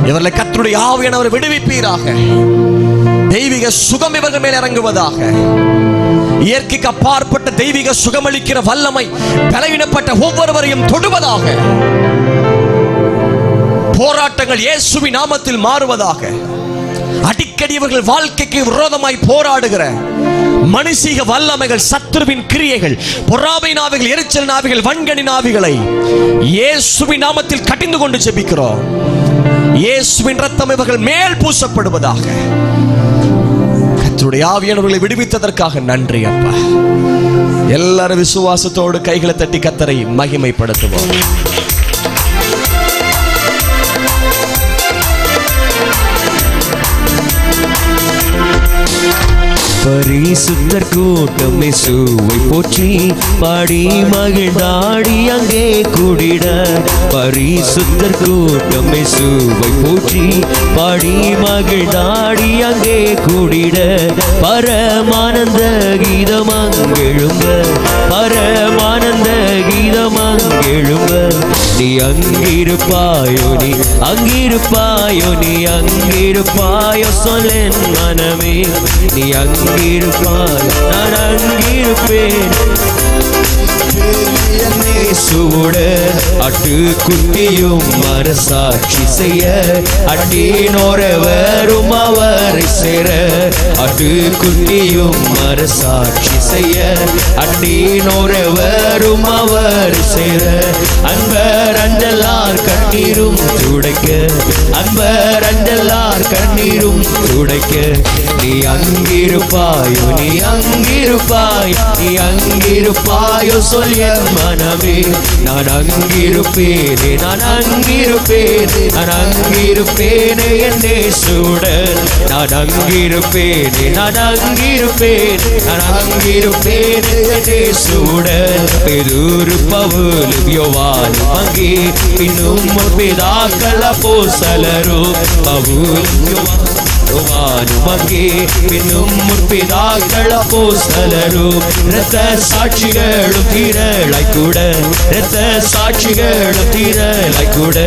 இவர்களை கர்த்தருடைய ஆவியானவர் விடுவிப்பீராக. தெய்வீக சுகம் இவர்கள் மேல் இறங்குவதாக. இயற்கைக்கு அப்பாற்பட்ட தெய்வீக சுகமளிக்கிற வல்லமை பலவீனப்பட்ட ஒவ்வொருவரையும் தொடுவதாக. போராட்டங்கள் இயேசுவின் நாமத்தில் மாறுவதாக. அடிக்கடி இவர்கள் வாழ்க்கைக்கு விரோதமாய் போராடுகிற மனுஷீக வல்லமைகள், சத்துருவின் கிரியைகள், பொறாமை நாவிகள், எரிச்சல் நாவிகள், வன்கணி நாவிகளை இயேசுவின் நாமத்தில் கடிந்து கொண்டு ஜெபிக்கிறோம். இயேசுவின் ரத்தம் இவர்கள் மேல் பூசப்படுவதாக. கர்த்தருடைய ஆவியானவர்களை விடுவித்ததற்காக நன்றி அப்பா. எல்லாரும் விசுவாசத்தோடு கைகளை தட்டி கர்த்தரை மகிமைப்படுத்துவோம். பரிசுத்தர் கூட்டம் இயேசுவை போற்றி பாடி மகிழ்ந்தாடி அங்கே கூடிட. பரிசுத்தர் கூட்டம் இயேசுவை போற்றி பாடி மகிழ்ந்தாடி அங்கே கூடிட. பரமானந்த கீதம் அங்கெழும்ப, பரமானந்த கீதம் அங்கெழும்ப. நீ அங்கிருப்பாயோ, நீ அங்கிருப்பாயோ, நீ அங்கிருப்பாயோ, சொல்லேன் மனமே. நீ அங்கிருப்பாய், நான் இருப்பேன் இயேசுவோடு ஆட்டுக்குட்டியும் மனசாட்சி செய்ய அண்டினோரவரும் அவரை சேர ஆட்டுக்குட்டியும் மனசாட்சி செய்ய அண்டினோரவரும் அவரை சேர அன்பர் அஞ்சலார் கண்ணீரும் துடைக்க அன்பர் அஞ்சலார் கண்ணீரும் துடைக்க நீ அங்கிருப்பாயோ நீ அங்கிருப்பாய் நீ அங்கிருப்பாயோ சொல் என் மனமே நான் அங்கிருப்பேனே நான் அங்கிருப்பேனே நான் அங்கிருப்பேனே என் இயேசுவுடன் நான் அங்கிருப்பேனே நான் அங்கிருப்பேனே நான் அங்கிருப்பேனே என் இயேசுவுடன் பேதுரு பவுல் யோவானும் அங்கே இன்னும் பிதாக்கள் அப்போஸ்தலரும் பவுல் யோவானும் அங்கே இன்னும் முற்பிதாக்கள் அப்போஸ்தலரும் இரத்த சாட்சிகளும் திரளாய் கூட இரத்த சாட்சிகளும் திரளாய் கூட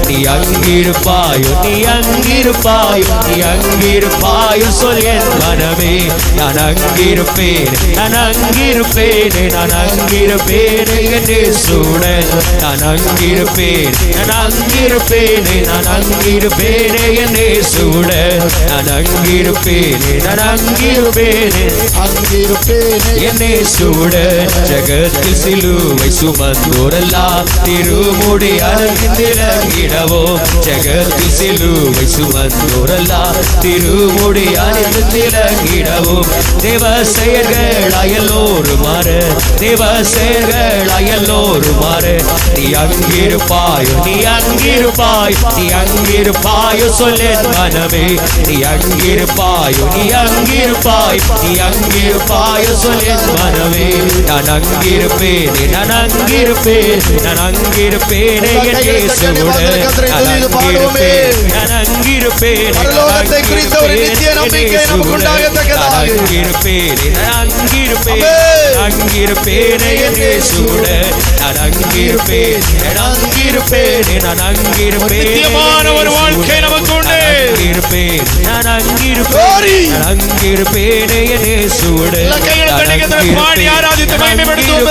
நீ அங்கிருப்பாயோ நீ அங்கிருப்பாயோ நீ அங்கிருப்பாயோ சொல் என் மனமே நான் அங்கிருப்பேன் நான் அங்கிருப்பேனே நான் அங்கிருப்பேனே என் இயேசுவுடன் நான் அங்கிருப்பேன் நான் அங்கிருப்பேனே நான் அங்கிருப்பேனே என் இயேசுவுடன் நான் அங்கிருப்பேனே நான் அங்கிருப்பேனே அங்கிருப்பேனே என் இயேசுவுடன் ஜகத்தில் சிலுவை சுமந்தோரெல்லாம் திருமுடி அணிந்திலங்கிடவோம் ஜகத்தில் சிலுவை சுமந்தோரெல்லாம் திருமுடி அணிந்திலங்கிடவோம் தேவ செயல்களாய் எல்லோரும் மாற தேவ செயல்களாய் எல்லோரும் மாற நீ அங்கிருப்பாயோ நீ அங்கிருப்பாய் நீ அங்கிருப்பாயோ சொல்லேன் மனமே நீ அங்கிருப்பாயோ நீ அங்கிருப்பாய் நீ அங்கிருப்பாயோ சொல்லேன் மனமே நான் அங்கிருப்பேனே நான் அங்கிருப்பேன் நான் அங்கிருப்பேனே என் இயேசுவுடன் நான் அங்கிருப்பேன் நான் அங்கிருப்பேன் பரலோகத்தை குறித்த ஒரு நித்திய நம்பிக்கை நமக்கு உண்டாகத்தக்கதாக அங்கிருப்பேனே நான் அங்கிருப்பேன் அங்கிருப்பேனே என் இயேசுவுடன் நான் அங்கிருப்பேன் நான் அங்கிருப்பேனே நான் அங்கிருப்பேன் நித்தியமான ஒரு வாழ்க்கை நமக்கு உண்டு அங்கிருப்பேன் நான் அங்கிருப்பேன் நான் அங்கிருப்பேனே என் இயேசுவுடன் பாடி ஆராதித்து மகிமைப்படுத்துவோம்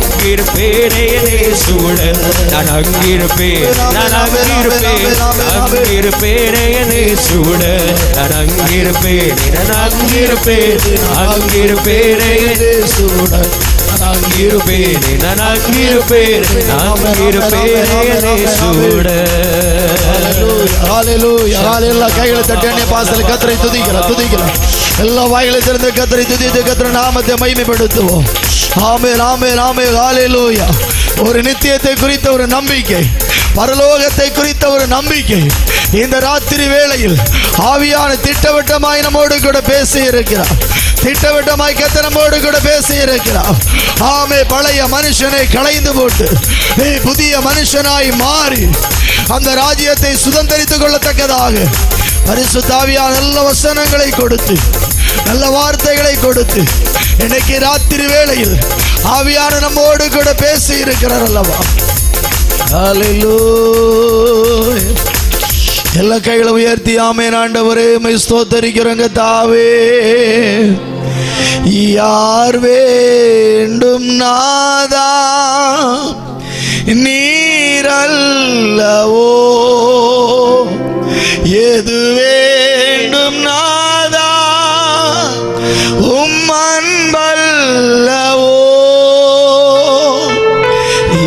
அங்கிருப்பேனே என் இயேசுவுடன் நான் அங்கிருப்பேன் நான் அங்கிருப்பேன் அங்கிருப்பேனே என் இயேசுவுடன் நான் அங்கிருப்பேன் நான் அங்கிருப்பேன் அங்கிருப்பேனே என் இயேசுவுடன் நான் அங்கிருப்பேனே நான் அங்கிருப்பேன் அங்கிருப்பேனே என் இயேசுவுடன் ஹalleluya ஹalleluya கைகளை தட்டி அன்னை பாசல கர்த்தரை துதிக்கலாம் எல்லா வாய்களை திறந்து கர்த்தரை துதித்து கர்த்தர் நாமத்தை மகிமைப்படுத்துவோம் ஆமென் ஆமென் ஆமென் ஹalleluya ஒரு நித்தியத்தை குறித்த ஒரு நம்பிக்கை பரலோகத்தை குறித்த ஒரு நம்பிக்கை இந்த ராத்திரி வேளையில் ஆவியான திட்டவட்டமாய் நம்மோடு கூட பேசி இருக்கிறார் திட்டவட்டமாய் கர்த்தர் நம்மோடு கூட பேசி இருக்கிறார் ஆமே பழைய மனுஷனை களைந்து போட்டு நீ புதிய மனுஷனாய் மாறி அந்த ராஜ்யத்தை சுதந்தரித்துக் கொள்ளத்தக்கதாக பரிசுத்த ஆவியான நல்ல வசனங்களை கொடுத்து நல்ல வார்த்தைகளை கொடுத்து இன்னைக்கு ராத்திரி வேளையில் ஆவியான நம்மோடு கூட பேசி இருக்கிறார் அல்லவா ஹalleluya எல்லா கைகளை உயர்த்தி ஆமென் ஆண்டவரே உம்மை ஸ்தோத்திரிக்கிறோங்க தாவே யார் வேண்டும் நாதா நீரல்லவோ எது வேண்டும் நாதா உம் அன்பல்லவோ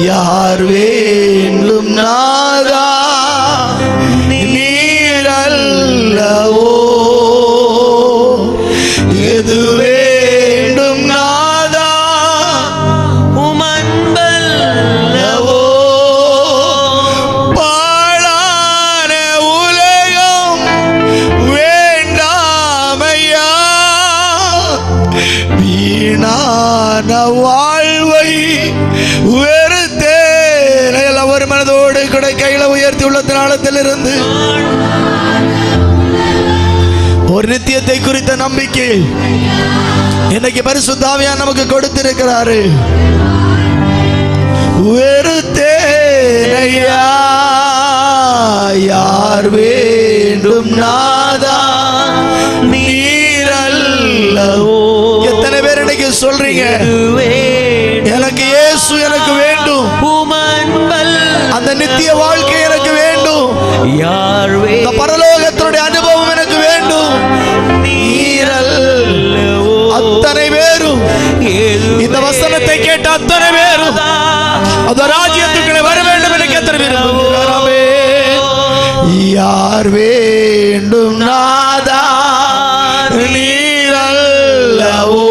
யார் வேண்டும் நாதா நீரல்லவோ எது வேண்டும் நாதா உம் அன்பல்லவோ பாழான உலகம் வேண்டாமையா வீணான வாழ்வை வெறுத்தேன் எல்லாம் ஒரு மனதோடு கூட கையில உயர்த்தி உள்ளத்தினாலத்தில் இருந்து ஒரு நித்தியத்தை குறித்த நம்பிக்கை இன்னைக்கு பரிசுத்த ஆவியானவர் நமக்கு கொடுத்திருக்கிறாரு வெறுத்தேனையா யார் வேண்டும் நாதா நீரல்லவோ எத்தனை பேர் இன்னைக்கு சொல்றீங்க? எனக்கு இயேசு எனக்கு வேண்டும், அந்த நித்திய வாழ்க்கை எனக்கு வேண்டும், இந்த பரலோகத்தினுடைய அனுபவம் எனக்கு வேண்டும். அத்தனை பேரும் இந்த வசனத்தை கேட்ட அத்தனை பேரும் அந்த ராஜ்யத்துக்குள்ளே வர வேண்டும் என்று எத்தனை விரும்புகிறாரே? யார் வேண்டும் நாதா நீரல்லவோ,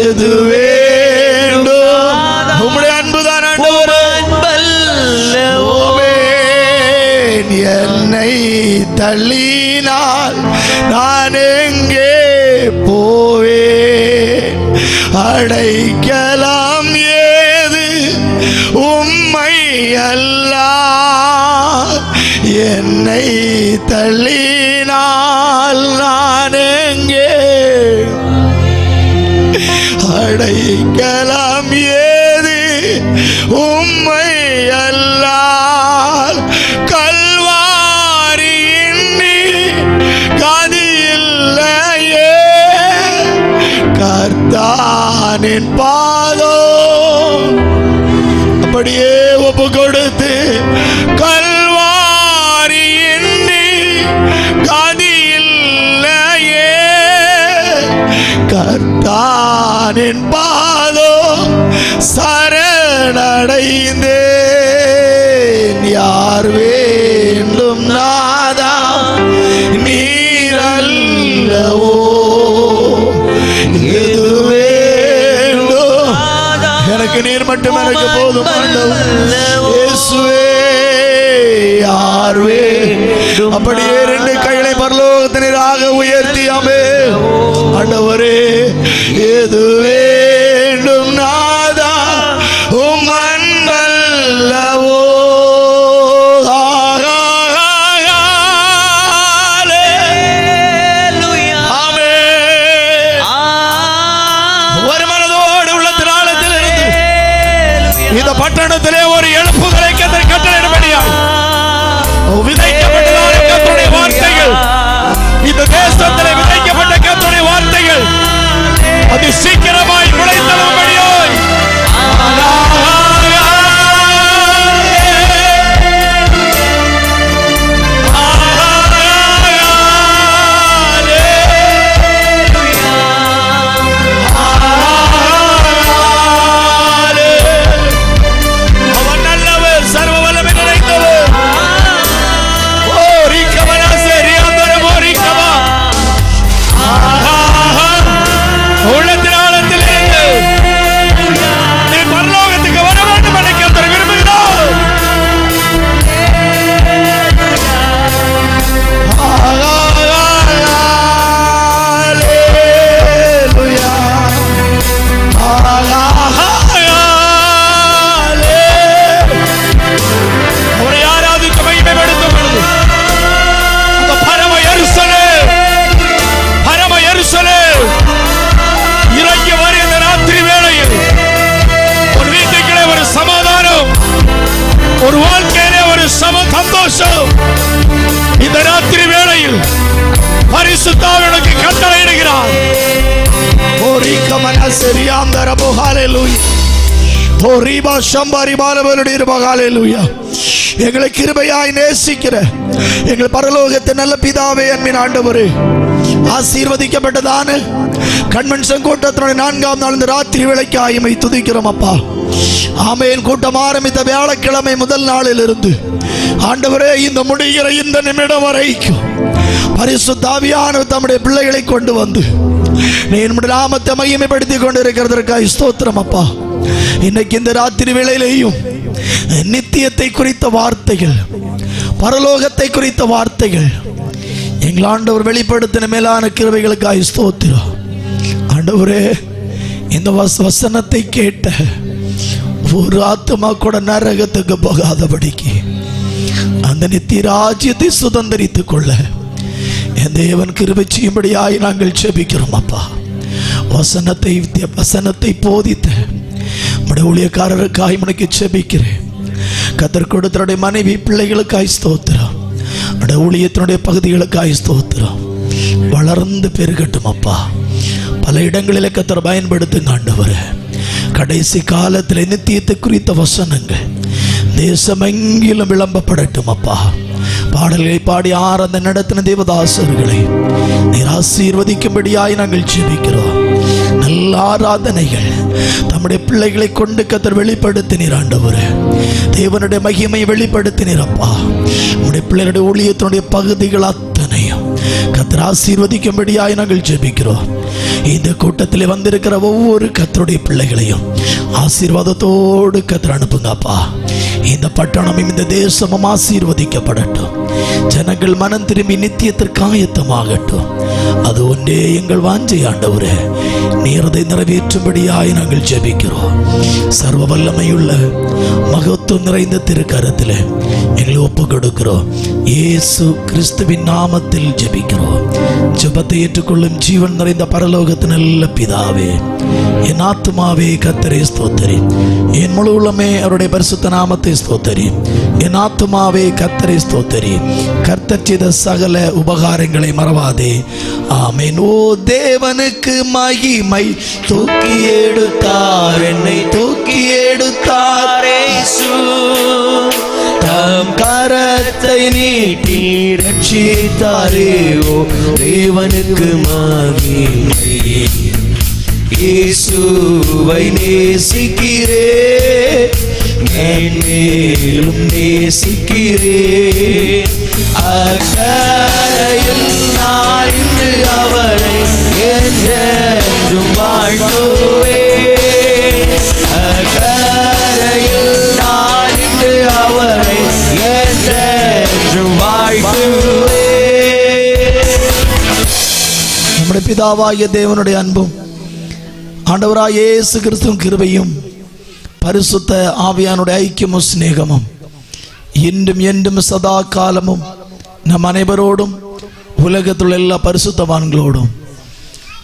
எது வேண்டும்? உம்முடைய அன்புதான் என்னை தள்ளினால் நான் எங்கே போவேன்? அடைக்கலாம் ஏது உம்மை அல்ல, என்னை தள்ளினால் நான் எங்கே? அடைக்கலாம் ஏது உம்மை அல்லால், கல்வாரியின் கதியில்லையே கர்த்தானின் பாதம். அப்படியே ஒப்பு கொடுத்து கல்வாரியின் கதியில்லையே கர்த்தானின் பாதம் சரணடைந்தேன். யார் வேண்டும் நாதா நீரல்லவோ, எது வேண்டும்? எனக்கு நீர் மட்டும் எனக்கு போதும் இயேசுவே. யார் வேண்டும்? அப்படியே ரெண்டு கைகளை பரலோகத்தினராக உயர்த்தி ஆண்டவரே, எது வேண்டும் நாதா உம் அன்பல்லவோ. ஒரு மனதோடு உள்ளத்தினாலத்தில் இருந்து இந்த பட்டணத்திலே ஒரு எழுப்புதலை கட்டளையிடும்படியா விதைக்கப்பட்டதான கர்த்தருடைய வார்த்தைகள், இந்த தேசத்திலே விதைக்கப்பட்ட கர்த்தருடைய வார்த்தைகள் அது சீக்கிரமாய் முளைத்தெழும்படியாய் ஒரு வாழ்க்கையிலே ஒரு சந்தோஷம் இந்த ராத்திரி வேளையில் பரிசுத்த ஆவியானவர் கட்டளையிடுகிறார். எங்களை கிருபையாய் நேசிக்கிற எங்கள் பரலோகத்தின் நல்ல பிதாவே, அன்பின் ஆண்டவரே, ஆசீர்வதிக்கப்பட்டதான கன்வென்ஷன் கூட்டத்தினுடைய 4ஆம் நாள் இந்த ராத்திரி வேளைக்கு ஆயுமை துதிக்கிறோம் அப்பா. ஆமென். கூட்டம் ஆரம்பித்த வியாழக்கிழமை முதல் நாளில் இருந்து ஆண்டவரே இந்த முடிகிற இந்த நிமிடம் வரைக்கும் பரிசுத்த ஆவியானவர் தம்முடைய பிள்ளைகளை கொண்டு வந்து நீ நம்முடைய நாமத்தை மகிமைப்படுத்திக் கொண்டிருக்கிறதற்காக ஸ்தோத்திரம் அப்பா. இன்னைக்கு இந்த ராத்திரி வேளையிலேயும் நித்தியத்தை குறித்த வார்த்தைகள், பரலோகத்தை குறித்த வார்த்தைகள் எங்கள் ஆண்டவர் வெளிப்படுத்தின மேலான கிருபைகளுக்காக ஸ்தோத்திரம். ஆண்டவரே, இந்த வசனத்தை கேட்ட ஒரு ஆத்மா கூட நரகத்துக்கு போகாதபடிக்கு அந்த நித்திய ராஜ்யத்தை சுதந்திரித்துக் கொள்ள என் தேவன் கிருபை செய்யும்படியாய் நாங்கள் ஜெபிக்கிறோம் அப்பா. வசனத்தை போதித்த நம்முடைய ஊழியக்காரருக்காய் உனக்கு ஜெபிக்கிறேன். கர்த்தர் கொடுத்தனுடைய மனைவி பிள்ளைகளுக்காய் ஸ்தோத்திரம். நம்முடைய ஊழியத்தினுடைய பகுதிகளுக்காய் ஸ்தோத்திரம். வளர்ந்து பெருகட்டும் அப்பா. பல பல இடங்களிலே கர்த்தர் பயன்படுத்துங்க ஆண்டவரே. கடைசி காலத்தில் நித்தியத்தை குறித்த வசனங்கள் தேசமெங்கிலும் விளம்பப்படட்டும் அப்பா. பாடல்களை பாடி ஆராதனை நடத்தின தேவதாசர்களை நீர் ஆசீர்வதிக்கும்படியாய் நாங்கள் ஜெபிக்கிறோம். நல்ல ஆராதனைகள் தம்முடைய பிள்ளைகளை கொண்டு கர்த்தர் வெளிப்படுத்தினீர் ஆண்டவரே. தேவனுடைய மகிமை வெளிப்படுத்தினீர் அப்பா. நம்முடைய பிள்ளைகளுடைய ஊழியத்தினுடைய பகுதிகள் அத்தனையும் கர்த்தர் ஆசீர்வதிக்கும்படியாய் நாங்கள் ஜெபிக்கிறோம். இந்த கூட்டத்தில் வந்திருக்கிற ஒவ்வொரு கர்த்தருடைய பிள்ளைகளையும் ஆசீர்வாதத்தோடு கர்த்தர் அனுப்புங்க அப்பா. இந்த பட்டணமும் இந்த தேசமும் ஆசீர்வதிக்கப்படட்டும். ஜனங்கள் மனம் திரும்பி நித்தியத்திற்கு ஆயத்தமாகட்டும். அது ஒன்றே எங்கள் வாஞ்சை ஆண்டவரே. நீர் அதை நிறைவேற்றும்படியாய் நாங்கள் ஜெபிக்கிறோம். சர்வ வல்லமையுள்ள மகத்துவம் நிறைந்த திருக்கரத்தில் எங்களை ஒப்பு கொடுக்கிறோம். இயேசு கிறிஸ்துவின் நாமத்தில் ஜெபிக்கிறோம். ஜெபத்தை ஏற்றுக்கொள்ளும் ஜீவன் நிறைந்த பரலோகத்தின் நல்ல பிதாவே, என் ஆத்துமாவே கர்த்தரை ஸ்தோத்திரி, என் முழு உள்ளமே அவருடைய பரிசுத்த நாமத்தை ஸ்தோத்திரி. என் ஆத்துமாவே கர்த்தரை ஸ்தோத்திரி, கர்த்தர் செய்த சகல உபகாரங்களை மறவாதே. ஆமென். ஓ தேவனுக்கு மகிமை, தூக்கி எடுத்தார் என்னை, தூக்கி எடுத்தார் இயேசு. தம் கரத்தை நீட்டி ரட்சித்தாரே. ஓ தேவனுக்கு மகிமை, இயேசுவை நேசிக்கிறே, மேலும் நேசிக்கிறே. அக்கரையில் நான் இன்று அவரை என்றென்றும் வாழ்த்துவே. அக்கரையில் நான் இன்று அவரை என்றென்றும் வாழ்த்துவே. நம்முடைய பிதாவாகிய தேவனுடைய அன்பும் ஆண்டவராய் இயேசு கிறிஸ்துவின் கிருபையும் பரிசுத்த ஆவியானுடைய ஐக்கியமும் சிநேகமும் இன்றும் என்றும் சதா காலமும் நம் அனைவரோடும் உலகத்தில் எல்லா பரிசுத்தவான்களோடும்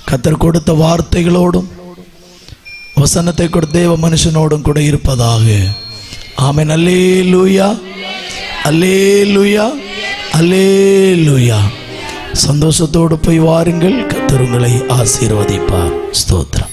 கர்த்தர் கொடுத்த வார்த்தைகளோடும் வசனத்தை கொடுத்த தேவ மனுஷனோடும் கூட இருப்பதாக. ஆமென். அல்லேலூயா, அல்லேலூயா, அல்லேலூயா. சந்தோஷத்தோடு போய் வாருங்கள். கர்த்தர் உங்களை ஆசீர்வதிப்பார். ஸ்தோத்திரம்.